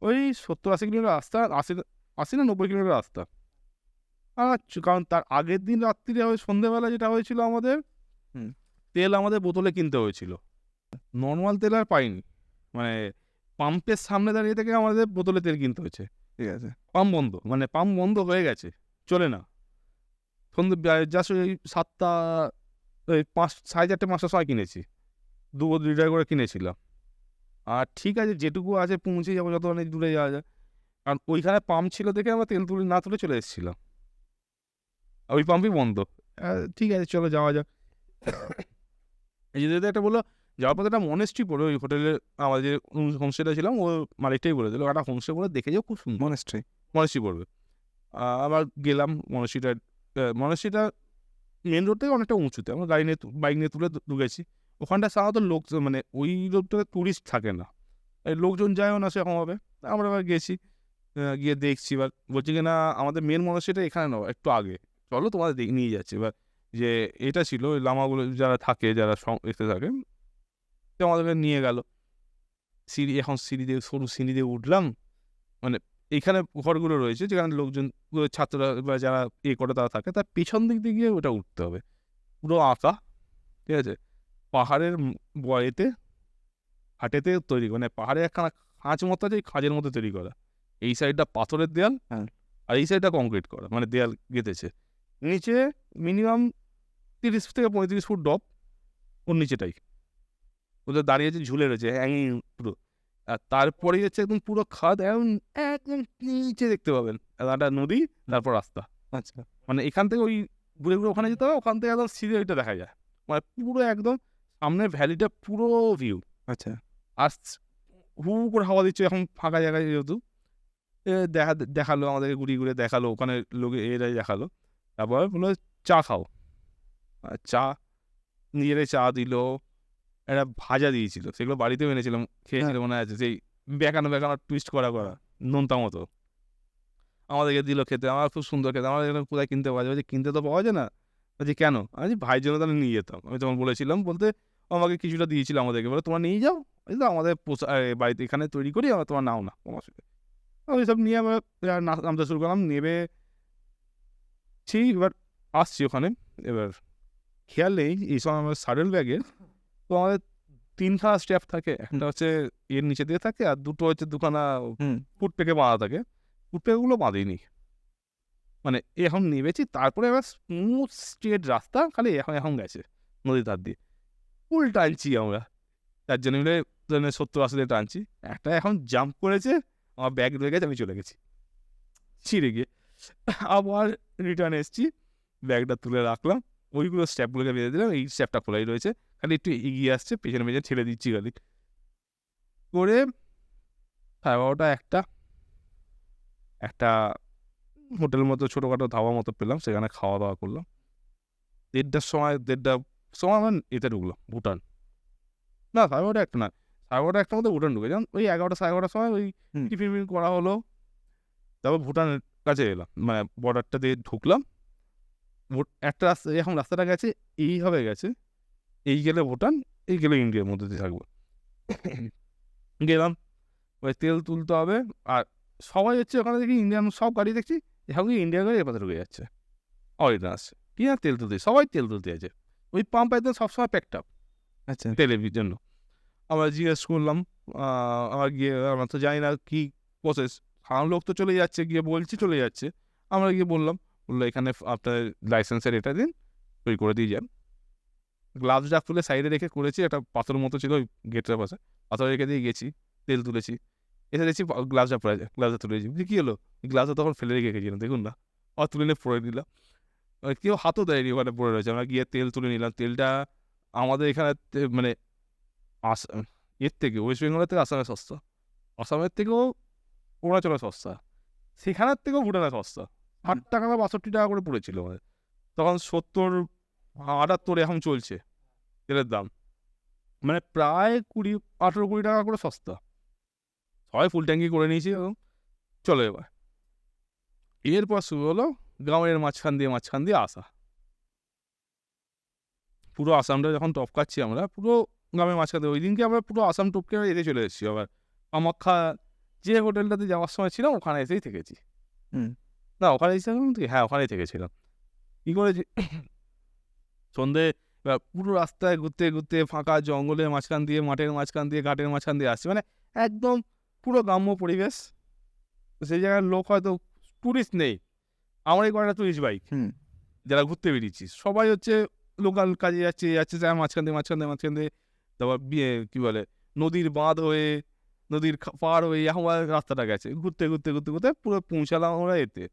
ওই 70-80 কিলোমিটার রাস্তা, 80 না 90 কিলোমিটার রাস্তা। কারণ তার আগের দিন রাত্রিরে ওই সন্ধ্যেবেলা যেটা হয়েছিল আমাদের, তেল আমাদের বোতলে কিনতে হয়েছিল, নর্মাল তেল আর পাইনি, মানে পাম্পের সামনে দাঁড়িয়ে থেকে আমাদের বোতলে তেল কিনতে হয়েছে। ঠিক আছে। পাম্প বন্ধ, মানে পাম্প বন্ধ হয়ে গেছে, চলে না। সন্ধ্যে জাস্ট ওই 7টা, ওই 4:30-5টার সময় কিনেছি, 2 লিটার করে কিনেছিলাম। আর ঠিক আছে যেটুকু আছে পৌঁছে যাবো, যত অনেক দূরে যাওয়া যায়, কারণ ওইখানে পাম্প ছিল দেখে আমরা তেল না তুলে চলে এসেছিলাম, ওই পাম্পই বন্ধ। ঠিক আছে চলো যাওয়া যাক। এই যে একটা বললো যাওয়ার পথে একটা মনেস্ট্রি পড়ে, ওই হোটেলে আমাদের যে হোমস্টেটা ছিলাম, ও মালিকটাই বলে দিল একটা হোমস্টে পড়ে দেখে যাও, খুব সুন্দর মনেস্ট্রি। মনেস্ট্রি পড়বে। আবার গেলাম মনেস্ট্রিটা মেন রোড থেকে অনেকটা উঁচুতে, আমরা বাইক নিয়ে তুলে ঢুকেছি। ওখানটা সাধারণত লোক, মানে ওই রোডটাতে টুরিস্ট থাকে না, এই লোকজন যায়ও না সেরকম হবে। আমরা এবার গেছি, গিয়ে দেখছি, এবার বলছি কিনা আমাদের মেন মনেস্ট্রিটা এখানে নয়, একটু আগে চলো তোমাদের নিয়ে যাচ্ছি। এবার যে এটা ছিল ওই লামাগুলো যারা থাকে, যারা এতে থাকে, তো আমাদেরকে নিয়ে গেল। এখন সরু সিঁড়ি দিয়ে উঠলাম, মানে এইখানে ঘরগুলো রয়েছে যেখানে লোকজন, ছাত্ররা বা যারা করে তারা থাকে, তার পেছন দিক দিয়ে গিয়ে ওটা উঠতে হবে, পুরো আঁকা, ঠিক আছে, পাহাড়ের এতে হাটেতে তৈরি, মানে পাহাড়ে একখানা খাঁজ মতো আছে, এই খাঁজের মতো তৈরি করা, এই সাইডটা পাথরের দেয়াল, আর এই সাইডটা কংক্রিট করা, মানে দেয়াল গেঁথেছে। নিচে মিনিমাম 30 থেকে 35 ফুট ডপ, ওর নিচেটাই ওদের দাঁড়িয়েছে, ঝুলে রয়েছে হ্যাঙ্গিং পুরো। আর তারপরে হচ্ছে একদম পুরো খাদ, একদম নিচে দেখতে পাবেন একটা নদী, তারপর রাস্তা। আচ্ছা। মানে এখান থেকে ওই ঘুরে ঘুরে ওখানে যেতে হবে, ওখান থেকে একদম সিধে ওইটা দেখা যায়, মানে পুরো একদম সামনের ভ্যালিটা পুরো ভিউ, আচ্ছা। আর হু করে হাওয়া দিচ্ছে এখন ফাঁকা জায়গায় যেহেতু। দেখালো আমাদেরকে, ঘুরিয়ে ঘুরিয়ে দেখালো, ওখানে লোকে এরাই দেখালো। তারপর বললো চা খাও। চা নিজেরাই চা দিল, একটা ভাজা দিয়েছিল, সেগুলো বাড়িতেও এনেছিলাম, হ্যাঁ। খেয়েছিল মনে আছে, সেই বেঁকানো বেঁকানো টুইস্ট করা নোনতা মতো আমাদেরকে দিল খেতে। আমার খুব সুন্দর খেতে। আমার এখানে কোথায় কিনতে পাওয়া যায়? বলছে কিনতে তো পাওয়া যায় না। বলছি কেন? আমি ভাইয়ের জন্য তাহলে নিয়ে যেতাম। আমি তখন বলেছিলাম, বলতে ও আমাকে কিছুটা দিয়েছিল আমাদেরকে, বলে তোমরা নিয়ে যাও, এই তো আমাদের বাড়িতে এখানে তৈরি করি, আমরা তোমার নাও না কোনো অসুবিধা। ওই সব নিয়ে আমরা নামতে শুরু করলাম। নেমেছি, এবার আসছি ওখানে। এবার খেয়াল নেই এই সময় আমার সাডেল ব্যাগে তো আমাদের ৩ খানা স্ট্র্যাপ থাকে। একটা হচ্ছে এর নিচে দিয়ে থাকে, আর দুটো হচ্ছে দুখানা ফুটপেকে বাঁধা থাকে। ফুটপেকগুলো বাঁধেনি। মানে এখন নেমেছি, তারপরে এবার স্মুথ স্ট্রেট রাস্তা, খালি এখন গেছে নদীর ধার দিয়ে। ফুল টানছি আমরা, ৪ জনে মিলে ৭০-৮০ দিয়ে টানছি। একটা এখন জাম্প করেছে, আমার ব্যাগ রয়ে গেছে, আমি চলে গেছি ছিঁড়ে গিয়ে। আবার রিটার্ন এসেছি, ব্যাগটা তুলে রাখলাম, ওইগুলো স্ট্যাপগুলোকে বেঁধে দিলাম, এই স্ট্যাপটা খোলাই রয়েছে, খালি একটু এগিয়ে আসছে, পেছনে পেছনে ছেড়ে দিচ্ছি খালি করে। ১২:৩০ একটা হোটেল মতো ছোটোখাটো ধাবা মতো পেলাম, সেখানে খাওয়া দাওয়া করলাম। ১:৩০ সময় আমার এতে ঢুকলাম, ভুটান। না ১২:৩০ একটা না, ১২:৩০ মধ্যে ভুটান ঢুকে যান। ওই ১১টা ১১:৩০ সময় ওই টিফিন করা হলো, তারপর ভুটানের কাছে এলাম, মানে বর্ডারটা দিয়ে ঢুকলাম। একটা রাস্তা, এখন রাস্তাটা গেছে এইভাবে গেছে, এই গেলে ভুটান, এই গেলে ইন্ডিয়ার মধ্যে দিয়ে থাকবো। গেলাম, ওই তেল তুলতে হবে, আর সবাই হচ্ছে ওখানে দেখি ইন্ডিয়ান সব গাড়ি দেখছি, এখন কি ইন্ডিয়ান গাড়ি এপাশে ঢুকে যাচ্ছে, অরিটার্ন আসছে, কি না তেল তুলতে, সবাই তেল তুলতে আছে। ওই পাম্প একদম সবসময় প্যাকড আপ আচ্ছা। তেলের জন্য। আমরা জিজ্ঞেস করলাম, আমার গিয়ে, আমরা তো জানি না কী প্রসেস, আমার লোক তো চলে যাচ্ছে, গিয়ে বলছি চলে যাচ্ছে। আমরা গিয়ে বললাম, বললো এখানে আপনার লাইসেন্সের এটা দিন, তৈরি করে দিয়ে যান। গ্লাভসটা খুলে সাইডে রেখে করেছি, একটা পাথর মতো ছিল ওই গেটের পাশে, পাথর রেখে দিয়ে গেছি, তেল তুলেছি, এসে দেখছি গ্লাভসটা পরে যায়, গ্লাভসটা তুলেছি। কী হলো? গ্লাভসটা তখন ফেলে রেখে গেছিলাম, দেখুন না, আর তুলে নিয়ে পরে দিলাম। কেউ হাতও দেয়নি, ওখানে পড়ে রয়েছে। আমরা গিয়ে তেল তুলে নিলাম। তেলটা আমাদের এখানে মানে এর থেকে, ওয়েস্ট বেঙ্গলের থেকে আসামে সস্তা, আসামের থেকেও অরুণাচলে সস্তা, সেখানের থেকেও ভুটানে সস্তা। ৬০ না ৬২ করে পড়েছিল আমাদের তখন। ৭০-৭৮ এখন চলছে তেলের দাম, মানে প্রায় ১৮-২০ করে সস্তা। সবাই ফুল ট্যাঙ্কি করে নিয়েছি এবং চলো এবার। এরপর শুরু হলো গ্রামের মাঝখান দিয়ে আসা। পুরো আসামটা যখন টপকাচ্ছি আমরা, পুরো গ্রামের মাঝখানে, ওই দিনকে আমরা পুরো আসাম টপকে এতে চলে এসেছি। আবার কামাখ্যা যে হোটেলটাতে যাওয়ার সময় ছিলাম, ওখানে এসেই থেকেছি। না ওখানে ছিলাম, হ্যাঁ ওখানেই থেকেছিলাম। কী করেছি, সন্ধে পুরো রাস্তায় ঘুরতে ঘুরতে, ফাঁকা জঙ্গলের মাঝখান দিয়ে, মাঠের মাঝখান দিয়ে, ঘাটের মাঝখান দিয়ে আসছি, মানে একদম পুরো গ্রাম্য পরিবেশ। সেই জায়গার লোক হয়তো টুরিস্ট নেই, আমার এই কয়েকটা টুরিস্ট বাইক যারা ঘুরতে বেরিয়েছি, সবাই হচ্ছে লোকাল কাজে যাচ্ছে মাঝখান দিয়ে। তারপর কী বলে, নদীর বাঁধ হয়ে, নদীর পার হয়ে আমার রাস্তাটা গেছে, ঘুরতে পুরো পৌঁছালাম আমরা এতে।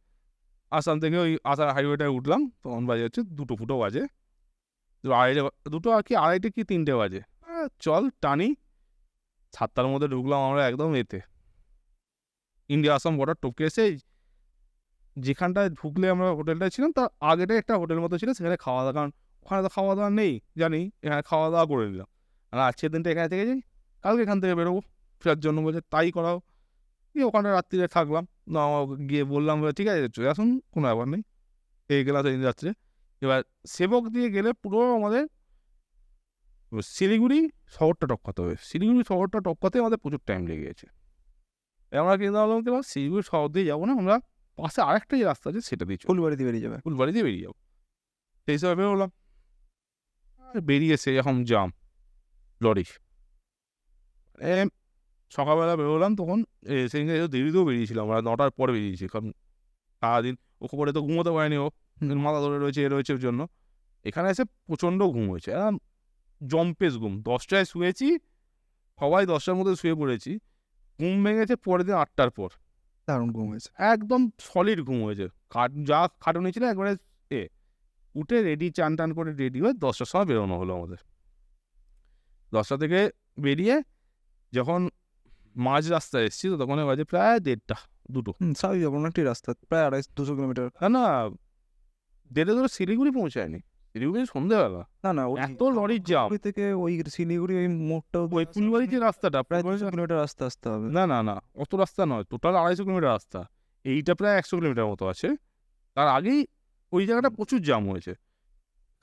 আসাম থেকে ওই আসার হাইওয়েটায় উঠলাম, তখন বাজে হচ্ছে 2টো বাজে, 2 আর কি 2:30 কি 3টে বাজে। চল টানি, 7টার মধ্যে ঢুকলাম আমরা একদম এতে, ইন্ডিয়া আসাম বর্ডার টপকে এসে। যেখানটায় ঢুকলে আমরা হোটেলটায় ছিলাম, তার আগেটাই একটা হোটেল মতো ছিল, সেখানে খাওয়া দাওয়া, কারণ ওখানে তো খাওয়া দাওয়া নেই জানি, এখানে খাওয়া দাওয়া করে নিলাম। আর আজকের দিনটা এখানে থেকে যাই, কালকে এখান থেকে বেরোবো ফেরার জন্য, বলছে তাই করাও। ওখানে রাত্রিরে থাকলাম, গিয়ে বললাম ঠিক আছে চলে আসুন, কোনো ব্যাপার নেই। এই গেলাম সেদিন রাত্রে। এবার সেবক দিয়ে গেলে পুরো আমাদের শিলিগুড়ি শহরটা টপকাতে হবে। শিলিগুড়ি শহরটা টপকাতে আমাদের প্রচুর টাইম লেগে গেছে। আমরা কিন্তু ভাবলাম কি, শিলিগুড়ি শহর দিয়ে যাবো না, আমরা পাশে আরেকটা যে রাস্তা আছে সেটা দিয়ে ফুলবাড়ি দিয়ে বেরিয়ে যাবে। ফুলবাড়ি দিয়ে বেরিয়ে যাবো, সেই হিসাবে বেরোলাম। বেরিয়ে এসে এখন জাম লরি, সকালবেলা বেরোলাম, তখন সেদিনকে দেরিতেও বেরিয়েছিলাম, আমরা 9টার পরে বেরিয়েছি, কারণ সারাদিন ওপরে তো ঘুমোতে পারেনি, ও মাথা ধরে রয়েছে ওর জন্য। এখানে এসে প্রচণ্ড ঘুম হয়েছে, জম্পেস ঘুম। 10টায় শুয়েছি, সবাই 10টার মধ্যে শুয়ে পড়েছি, ঘুম ভেঙেছে পরের দিন 8টার পর। দারুণ ঘুম হয়েছে, একদম সলিড ঘুম হয়েছে। যা খাটুনি ছিল একবারে উঠে রেডি, চান টান করে রেডি হয়ে 10টার সময় বেরোনো হলো আমাদের। 10টা থেকে বেরিয়ে যখন মাঝ রাস্তায় এসেছি তো তখন বাজে প্রায় 1:30 2টো। স্বাভাবিক ব্যাপার, অনেকটাই রাস্তা, প্রায় 250 কিলোমিটার। না 1:30 ধরে শিলিগুড়ি পৌঁছায়নি, শিলিগুড়ি সন্ধ্যেবেলা, না ওই এত লরির জাম। শিলিগুড়ি থেকে ওই শিলিগুড়ি ওই মোড়টা ওই ফুলবাড়ি যে রাস্তাটা, প্রায় ফুলবাড়ি 200 কিলোমিটার রাস্তা আসতে হবে। না অত রাস্তা নয়, টোটাল 250 কিলোমিটার রাস্তা, এইটা প্রায় 100 কিলোমিটার মতো আছে। তার আগেই ওই জায়গাটা প্রচুর জাম হয়েছে।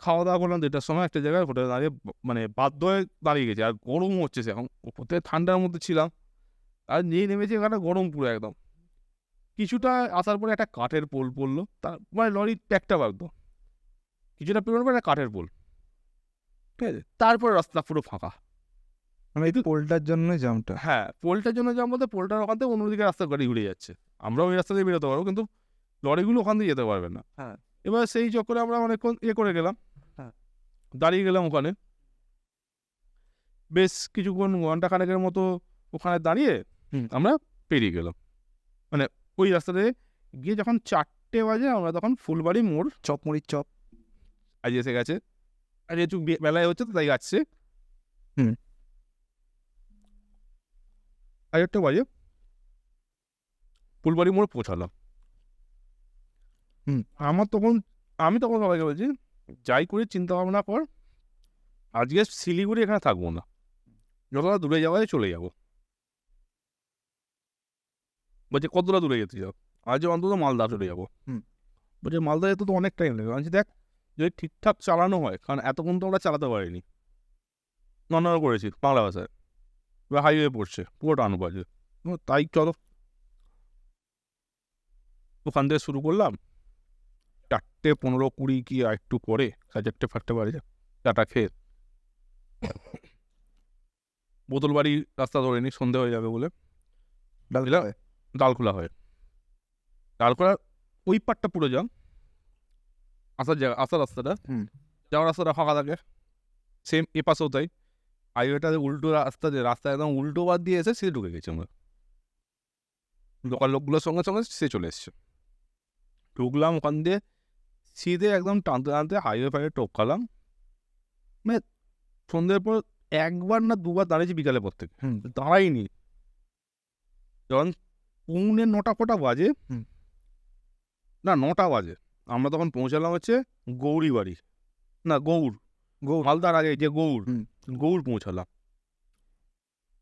খাওয়া দাওয়া করলাম 1:30টার সময় একটা জায়গায় হোটেলে দাঁড়িয়ে, মানে বাধ্য হয়ে দাঁড়িয়ে গেছি, আর গরম হচ্ছে সে, এখন ওপর থেকে ঠান্ডার মধ্যে ছিলাম, আর নিয়ে নেমেছি এখানে গরম পুরো একদম। কিছুটা আসার পরে একটা কাঠের পোল পড়লো, তার মানে লরির ট্যাগটা একদম কিছুটা পেরোনোর পর একটা কাঠের পোল, ঠিক আছে, তারপরে রাস্তা পুরো ফাঁকা। মানে এই পোলটার জন্য জামটা। হ্যাঁ, পোলটার জন্য যাওয়ার মধ্যে পোলটার ওখান থেকে অন্যদিকে রাস্তা গাড়ি ঘুরে যাচ্ছে, আমরা ওই রাস্তা দিয়ে বেরোতে পারবো কিন্তু লরিগুলো ওখান দিয়ে যেতে পারবে না। হ্যাঁ। এবার সেই চক্করে আমরা অনেকক্ষণ করে গেলাম, হ্যাঁ। দাঁড়িয়ে গেলাম ওখানে বেশ কিছুক্ষণ, ঘন্টা খানেকের মতো ওখানে দাঁড়িয়ে আমরা পেরিয়ে গেলাম, মানে ওই রাস্তাতে গিয়ে যখন 4টে বাজে আমরা তখন ফুলবাড়ি মোড় চপ মুড়ির চপ আজ এসে গেছে, আর একটু বেলায় হচ্ছে তো তাই আসছে। হুম। 1:30 বাজে ফুলবাড়ি মোড় পৌঁছালাম। আমি তখন সবাইকে বলছি, যাই করে চিন্তা ভাবনা কর, আজকে শিলিগুড়ি এখানে থাকবো না, যতটা দূরে যাওয়া যায় চলে যাবো। বলছে কতটা দূরে যেতে যাও? আজ অন্তত মালদা চলে যাবো। বলছে মালদা যেতে তো অনেক টাইম লাগবে। বলছি দেখ, যদি ঠিকঠাক চালানো হয়, কারণ এতক্ষণ তো আমরা চালাতে পারিনি, নর্মাল করেছি বাংলা ভাষায়, এবার হাইওয়ে পড়ছে পুরো টান বাজে, তাই চলো ওখান থেকে শুরু করলাম। 4:15-20 কি আর একটু পরে 4:30 বাজে চাটা খেয়ে বোতলবাড়ি রাস্তা ধরে নি, সন্ধে হয়ে যাবে বলে ডালখোলা হয়। ডালখোলা ওই পাটটা পুরো যাম, আসার রাস্তাটা, যাওয়ার রাস্তাটা ফাঁকা থাকে, সেম এ পাশেও তাই। হাইওয়েটা উল্টো রাস্তা একদম উল্টো বাদ দিয়ে এসে সে ঢুকে গেছে, আমরা লোকাল লোকগুলোর সঙ্গে সঙ্গে সে চলে এসছে। ঢুকলাম ওখান দিয়ে সিধে একদম টানতে টানতে হাইওয়ে ফাইওয়ে টপকালাম। মানে সন্ধ্যের পর 1বার না 2বার দাঁড়িয়েছি বিকালের পর থেকে, দাঁড়াইনি। যখন 9:45 বাজে, না 9টা বাজে, আমরা তখন পৌঁছালাম হচ্ছে গৌরীবাড়ি, না গৌড় মালদার আগে যে গৌড় পৌঁছালাম।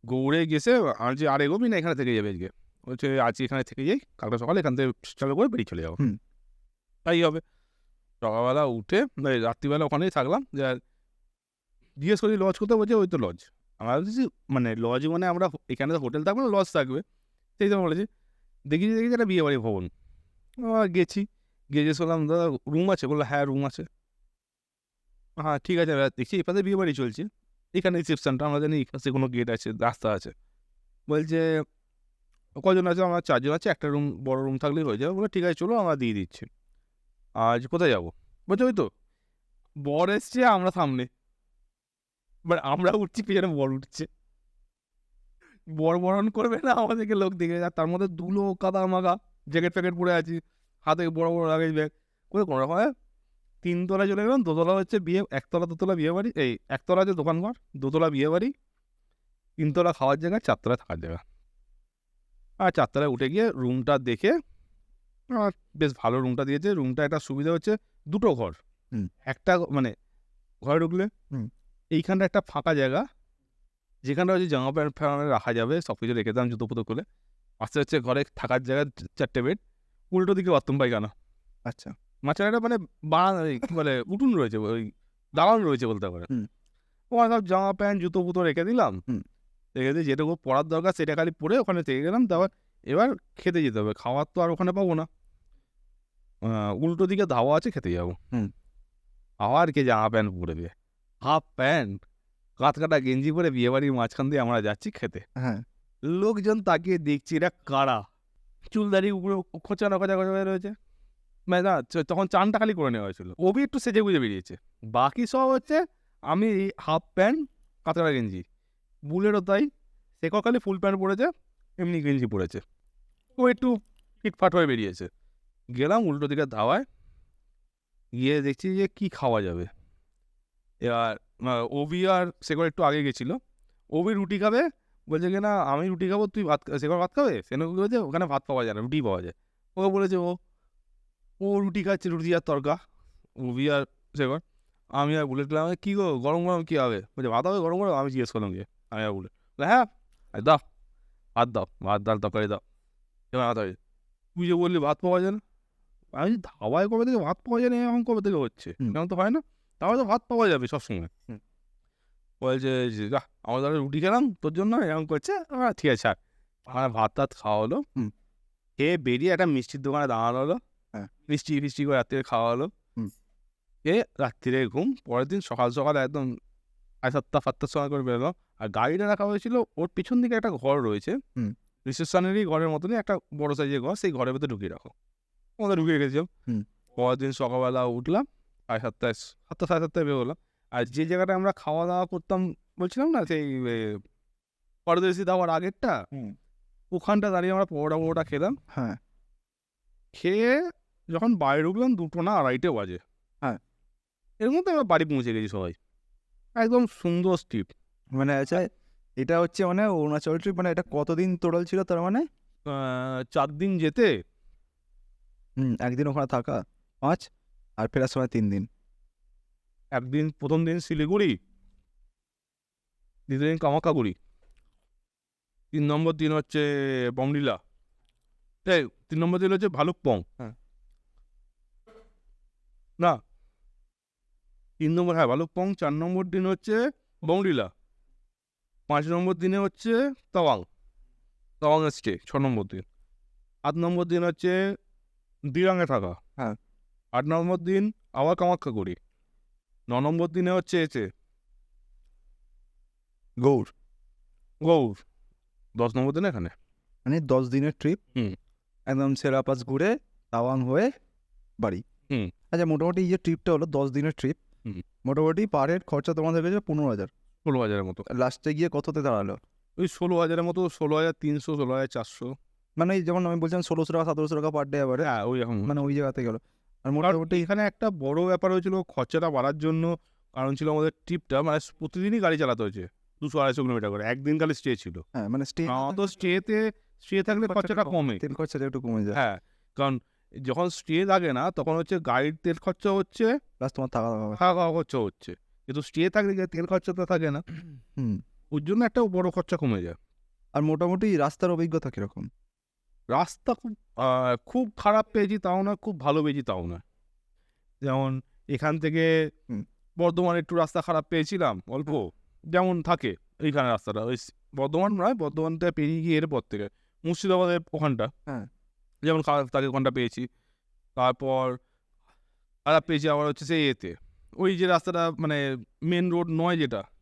গৌড়ে গেছে আর যে আর এগোবি না, এখানে থেকে যাবে আজকে, বলছে আজকে এখানে থেকে যাই, কালকে সকালে এখান থেকে চালু করে বেরিয়ে চলে যাবো। তাই হবে। সকালবেলা উঠে রাত্রিবেলা ওখানেই থাকলাম, যে জিজ্ঞেস করি লজ কোথাও, বলছে ওই তো লজ। আমরা বলছি মানে লজ মানে আমরা এখানে তো হোটেল থাকবে না, লজ থাকবে, সেই জন্য বলেছি। দেখি একটা বিয়েবাড়ি ভবন, গেছি, গিয়ে জিজ্ঞেস করলাম দাদা রুম আছে? বললো হ্যাঁ রুম আছে। হ্যাঁ ঠিক আছে, দেখছি এপাশে বিয়েবাড়ি চলছে, এখানে রিসেপশনটা, আমরা জানি এখানে কোনো গেট আছে, রাস্তা আছে। বলছে কজন আছে? আমরা 4 জন আছে, একটা রুম বড় রুম থাকলেই হয়ে যাবে। বলে ঠিক আছে চলো আমরা দিয়ে দিচ্ছি। আজ কোথায় যাবো? বলছে ওই তো বর এসছে, আমরা সামনে, বাট আমরা উঠছি, পেছনে বর উঠছে, বর বরণ করবে না, আমাদেরকে লোক দেখে যায়, তার মধ্যে ধুলো কাদা মাগা, জ্যাকেট প্যাকেট পরে আছি, হাতে বড় বড় লাগেজ ব্যাগ করে কোনো রকম 3তলায় চলে গেলাম। 2তলা হচ্ছে বিয়ে, 1তলা 2তলা বিয়ে বাড়ি, এই 1তলা হচ্ছে দোকানঘর, 2তলা বিয়ে বাড়ি, 3তলা খাওয়ার জায়গা, 4তলায় থাকার জায়গা। আর 4তলায় উঠে গিয়ে রুমটা দেখে, বেশ ভালো রুমটা দিয়েছে। রুমটা একটা সুবিধা হচ্ছে, 2টো ঘর, একটা মানে ঘরে ঢুকলে এইখানটা একটা ফাঁকা জায়গা, যেখানটা হচ্ছে জামা প্যান্ট ফ্যান্ট রাখা যাবে, সব কিছু রেখে দিলাম জুতো পুতো খুলে। পাশে হচ্ছে ঘরে থাকার জায়গা, 4টে বেড, উল্টো দিকে বাথরুম পায়খানা। আচ্ছা, মাঝখানে মানে কি বলে উঠুন রয়েছে, ওই দালান রয়েছে বলতে পারে। ওখানে সব জামা প্যান্ট জুতো পুতো রেখে দিলাম, রেখে দিয়ে যেটুকু পড়ার দরকার সেটা খালি পরে ওখানে থেকে গেলাম। তারপর এবার খেতে যেতে হবে, খাওয়ার তো আর ওখানে পাবো না, উল্টো দিকে ধাওয়া আছে, খেতে যাবো। আবার কে জামা প্যান্ট পরে দিয়ে, হাফ প্যান্ট কাত কাটা গেঞ্জি পরে বিয়েবাড়ির মাঝখান দিয়ে আমরা যাচ্ছি খেতে। লোকজন তাকিয়ে দেখছি এটা কারা, চুলদারি উপরে খোঁচানো খোঁচা খোঁচা রয়েছে। মানে না তখন চানটা খালি করে নেওয়া হয়েছিল, ওবি একটু সেজে গুজে বেরিয়েছে, বাকি সব হচ্ছে আমি হাফ প্যান্ট কাত কাটা গেঞ্জি, বুলেরও তাই, সেকর খালি ফুল প্যান্ট পরেছে, এমনি গেঞ্জি পরেছে, ও একটু ফিটফাট হয়ে বেরিয়েছে। গেলাম উল্টো দিকে ধাওয়ায়, গিয়ে দেখছি যে কি খাওয়া যাবে। এবার ওবি আর শেখর একটু আগে গেছিল। ওবি রুটি খাবে, বলছে কি না আমি রুটি খাবো, তুই শেখর ভাত খাবে। সেখানে বলেছে ওখানে ভাত পাওয়া যায় না, রুটি পাওয়া যায়। ওকে বলেছে ও রুটি খাচ্ছে, রুটি আর তরকা, ওবি আর শেখর। আমি আর বুলেট গেলাম, কী গো গরম গরম কী হবে? বলছে ভাত হবে গরম গরম। আমি জিজ্ঞেস করলাম যে আমি আর বুলেট, হ্যাঁ দাও ভাত দাও, ভাত ডাল তরকারি দাও। এবার ভাত হবে। তুই যে বললি ভাত পাওয়া যায় না, আমি বলছি, ধাবায় কবে থেকে ভাত পাওয়া যায় না এখন কবে থেকে হচ্ছে? এমন তো হয় না, তাহলে তো ভাত পাওয়া যাবে সবসময়। বলছে যে আমরা তাহলে রুটি খেলাম তোর জন্য, এরকম করছে। ঠিক আছে ছাড়। আমার ভাত টাত খাওয়া হলো, খেয়ে বেরিয়ে একটা মিষ্টির দোকানে দাঁড়ানো হলো, মিষ্টি ফিষ্টি করে রাত্রিরে খাওয়া হলো। এ রাত্রিরে ঘুম, পরের দিন সকাল সকাল একদম 7:30 সময় করে বেরোলো। আর গাড়িটা রাখা হয়েছিল ওর পিছন দিকে একটা ঘর রয়েছে, রিসেপশনেরই ঘরের মতনই একটা বড় সাইজের ঘর, সেই ঘরের ভেতরে ঢুকিয়ে রাখো। ওদের ঢুকিয়ে রেখেছিলাম। পরের দিন সকালবেলা উঠলাম 7:30 বেরোলাম। আর যে জায়গাটা আমরা খাওয়া দাওয়া করতাম বলছিলাম না, সেই পরদেশি ধাবার আগেরটা, ওখানটা দাঁড়িয়ে আমরা পরোটা খেলাম। হ্যাঁ, খেয়ে যখন বাইরে ঢুকলাম 2টো না 2:30 বাজে। হ্যাঁ, এর মধ্যে আমরা বাড়ি পৌঁছে গেছি সবাই। একদম সুন্দর ট্রিপ। মানে আচ্ছা, এটা হচ্ছে মানে অরুণাচল ট্রিপ, মানে এটা কতদিন টোটাল ছিল তার মানে? 4 দিন যেতে, একদিন ওখানে থাকা 5, আর ফেরার সময় 3 দিন। একদিন প্রথম দিন শিলিগুড়ি, দ্বিতীয় দিন কামাখ্যাগুড়ি, 3 নম্বর দিন হচ্ছে বমডিলা, 3 নম্বর দিন হচ্ছে ভালুকপং। না 3 নম্বর, হ্যাঁ ভালুকপং। 4 নম্বর দিন হচ্ছে বমডিলা। 5 নম্বর দিনে হচ্ছে তাওয়াং স্টে 6 নম্বর দিন। 8 নম্বর দিন হচ্ছে দিরাঙে থাকা। 8 নম্বর দিন আবার কামাখ্যাগুড়ি। 9 নম্বর দিনে হচ্ছে গৌড়। 10 নম্বর দিনে এখানে। মানে 10 দিনের ট্রিপ, একদম সেরাপাস ঘুরে তাওয়াং হয়ে বাড়ি। আচ্ছা, মোটামুটি এই যে ট্রিপটা হলো 10 দিনের ট্রিপ, মোটামুটি পার হেড খরচা তোমাদের কাছে 15,000। 16,000-এর মতো। লাস্টে গিয়ে কততে দাঁড়ালো? ওই 16,000-এর মতো, 16,300, 16,400। মানে যেমন আমি বলছিলাম 1600 টাকা 1700 টাকা পার ডে এবারে, হ্যাঁ ওই এখন মানে ওই জায়গাতে গেল। আর মোটামুটি মোটামুটি এখানে একটা বড় ব্যাপার হয়েছিল খরচাটা বাড়ার জন্য। কারণ ছিল আমাদের ট্রিপটা মানে প্রতিদিনই গাড়ি চালাতে হয়েছে 200-250 কিলোমিটার করে। একদিন খালি স্টে ছিল। হ্যাঁ, মানে স্টে তো স্টে থাকলে খরচাটা কমে। তেল খরচাটা একটু কমে যায়। হ্যাঁ, কারণ যখন স্টে লাগে না তখন হচ্ছে গাড়ির তেল খরচা হচ্ছে, প্লাস তোমার থাকা খাওয়া খরচা হচ্ছে। কিন্তু স্টে থাকলে তেল খরচাটা থাকে না, ওর জন্য একটা বড় খরচা কমে যায়। আর মোটামুটি রাস্তার অভিজ্ঞতা কিরকম? রাস্তা খুব খারাপ পেয়েছি তাও না, খুব ভালো পেয়েছি তাও না। যেমন এখান থেকে বর্ধমান একটু রাস্তা খারাপ পেয়েছিলাম অল্প, যেমন থাকে এইখানে রাস্তাটা। ওই বর্ধমান নয়, বর্ধমান থেকে পেরিয়ে গিয়ে এরপর থেকে মুর্শিদাবাদের ওখানটা যেমন খারাপ থাকে, ওখানটা পেয়েছি। তারপর খারাপ পেয়েছি আবার হচ্ছে সেই ওই যে রাস্তাটা মানে মেন রোড নয়,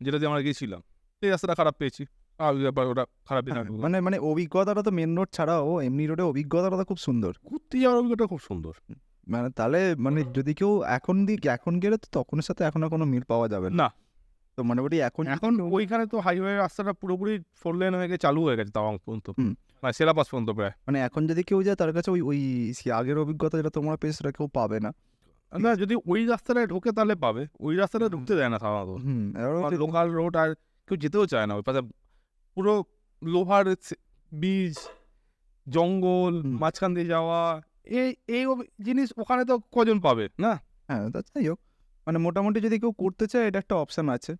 যেটাতে আমরা গেছিলাম, সেই রাস্তাটা খারাপ পেয়েছি। আর ব্যাপার ওটা খারাপই থাকবে। মানে অভিজ্ঞতাটা তো মেন রোড ছাড়াও এমনি রোডে অভিজ্ঞতাটা তো খুব সুন্দর, ঘুরতে যাওয়ার অভিজ্ঞতা খুব সুন্দর। মানে তাহলে মানে যদি কেউ এখন গেলে তো তখনের সাথে এখন আর কোনো মিল পাওয়া যাবে না। তো মোটামুটি এখন ওইখানে তো হাইওয়ে রাস্তাটা পুরোপুরি 4 লেন হয়ে গিয়ে চালু হয়ে গেছে তাওয়াং পর্যন্ত, মানে সেলাপাস পর্যন্ত প্রায়। মানে এখন যদি কেউ যায় তার কাছে ওই আগের অভিজ্ঞতা যেটা তোমরা পেয়েছো সেটা কেউ পাবে না। না, যদি ওই রাস্তাটায় ঢোকে তাহলে পাবে, ওই রাস্তাটা ঢুকতে দেয় না সাধারণত। লোকাল রোড আর কেউ যেতেও চায় না ওই পাশে। পুরো লোহার বীজ, জঙ্গল, মাঝখান দিয়ে যাওয়া, এই জিনিস ওখানে তো কজন পাবে না। হ্যাঁ, যাই হোক, মানে মোটামুটি যদি কেউ করতে চায় এটা একটা অপশন আছে।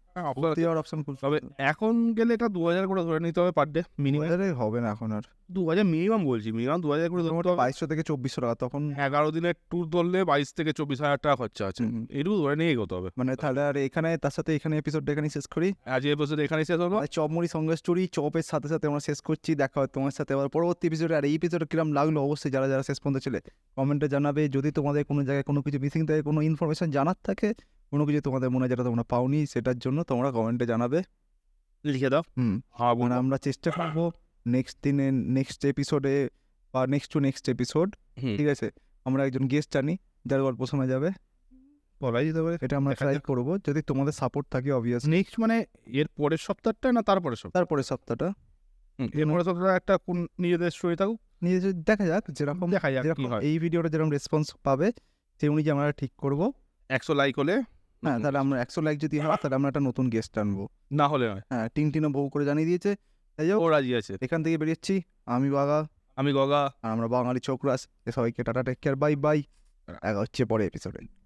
তবে এখন গেলে এটা 2,000 করে ধরে নিতে হবে পার ডে মিনিমাম। হবে না এখন আর 2,000 মিনিমাম বলছি, মিনিমাম 2,000 করে ধরতে হবে। 2200 থেকে 2400 টাকা। তখন 11 দিনের ট্যুর ধরলে 22 থেকে 24,000 টাকা খরচা আছে। এটুকু ধরে নিয়ে এগোতে হবে। মানে তাহলে আর এখানে তার সাথে এখানে এপিসোডটা এখানে শেষ করি। আজ এই এপিসোড এখানেই শেষ হলো। চপ মুড়ি সঙ্গে স্টোরি চপের সাথে সাথে আমরা শেষ করছি। দেখা হয় তোমার সাথে আবার পরবর্তী এপিসোডে। আর এই এপিসোডে কিরম লাগলো অবশ্যই যারা যারা শেষ পর্যন্ত ছিল কমেন্টে জানাবে। যদি তোমাদের কোনো জায়গায় কোনো কিছু মিসিং থাকে, কোনো ইনফরমেশন জানার থাকে, কোনো কিছু তোমাদের মনে হয় যেটা তোমরা পাওনি, সেটার জন্য তোমরা কমেন্টে জানাবে, লিখে দাও। মানে আমরা চেষ্টা করবো নেক্সট এপিসোডে বা নেক্সট এপিসোড, ঠিক আছে, আমরা একজন গেস্ট আনি যার গল্প শোনা যাবে, বলাই যেতে পারে। এটা আমরা ট্রাই করবো যদি তোমাদের সাপোর্ট থাকে অবভিয়াসলি। নেক্সট মানে এর পরের সপ্তাহটা না তারপরের সপ্তাহটা এর পরের সপ্তাহটা একটা কোন নিজেদের স্টোরি থাকুক, নিজেদের দেখা যাক যেরকম কি হয়। এই ভিডিওটা যেরকম রেসপন্স পাবে সেই অনুযায়ী আমরা ঠিক করবো। 100 লাইক হলে হ্যাঁ নতুন তাহলে guest। আমরা 100 লাইক যদি হয় তাহলে আমরা একটা নতুন গেস্ট আনবো। না হলে নয়। হ্যাঁ টিনটিনও বউ করে জানিয়ে দিয়েছে। তাই হোক ও রাজি আছে। এখান থেকে বেরিয়েছি আমি বাগা আমি গগা। আর আমরা বাঙালি চক্রাস। সবাইকে tata take care bye bye. দেখা হচ্ছে পরে এপিসোডে।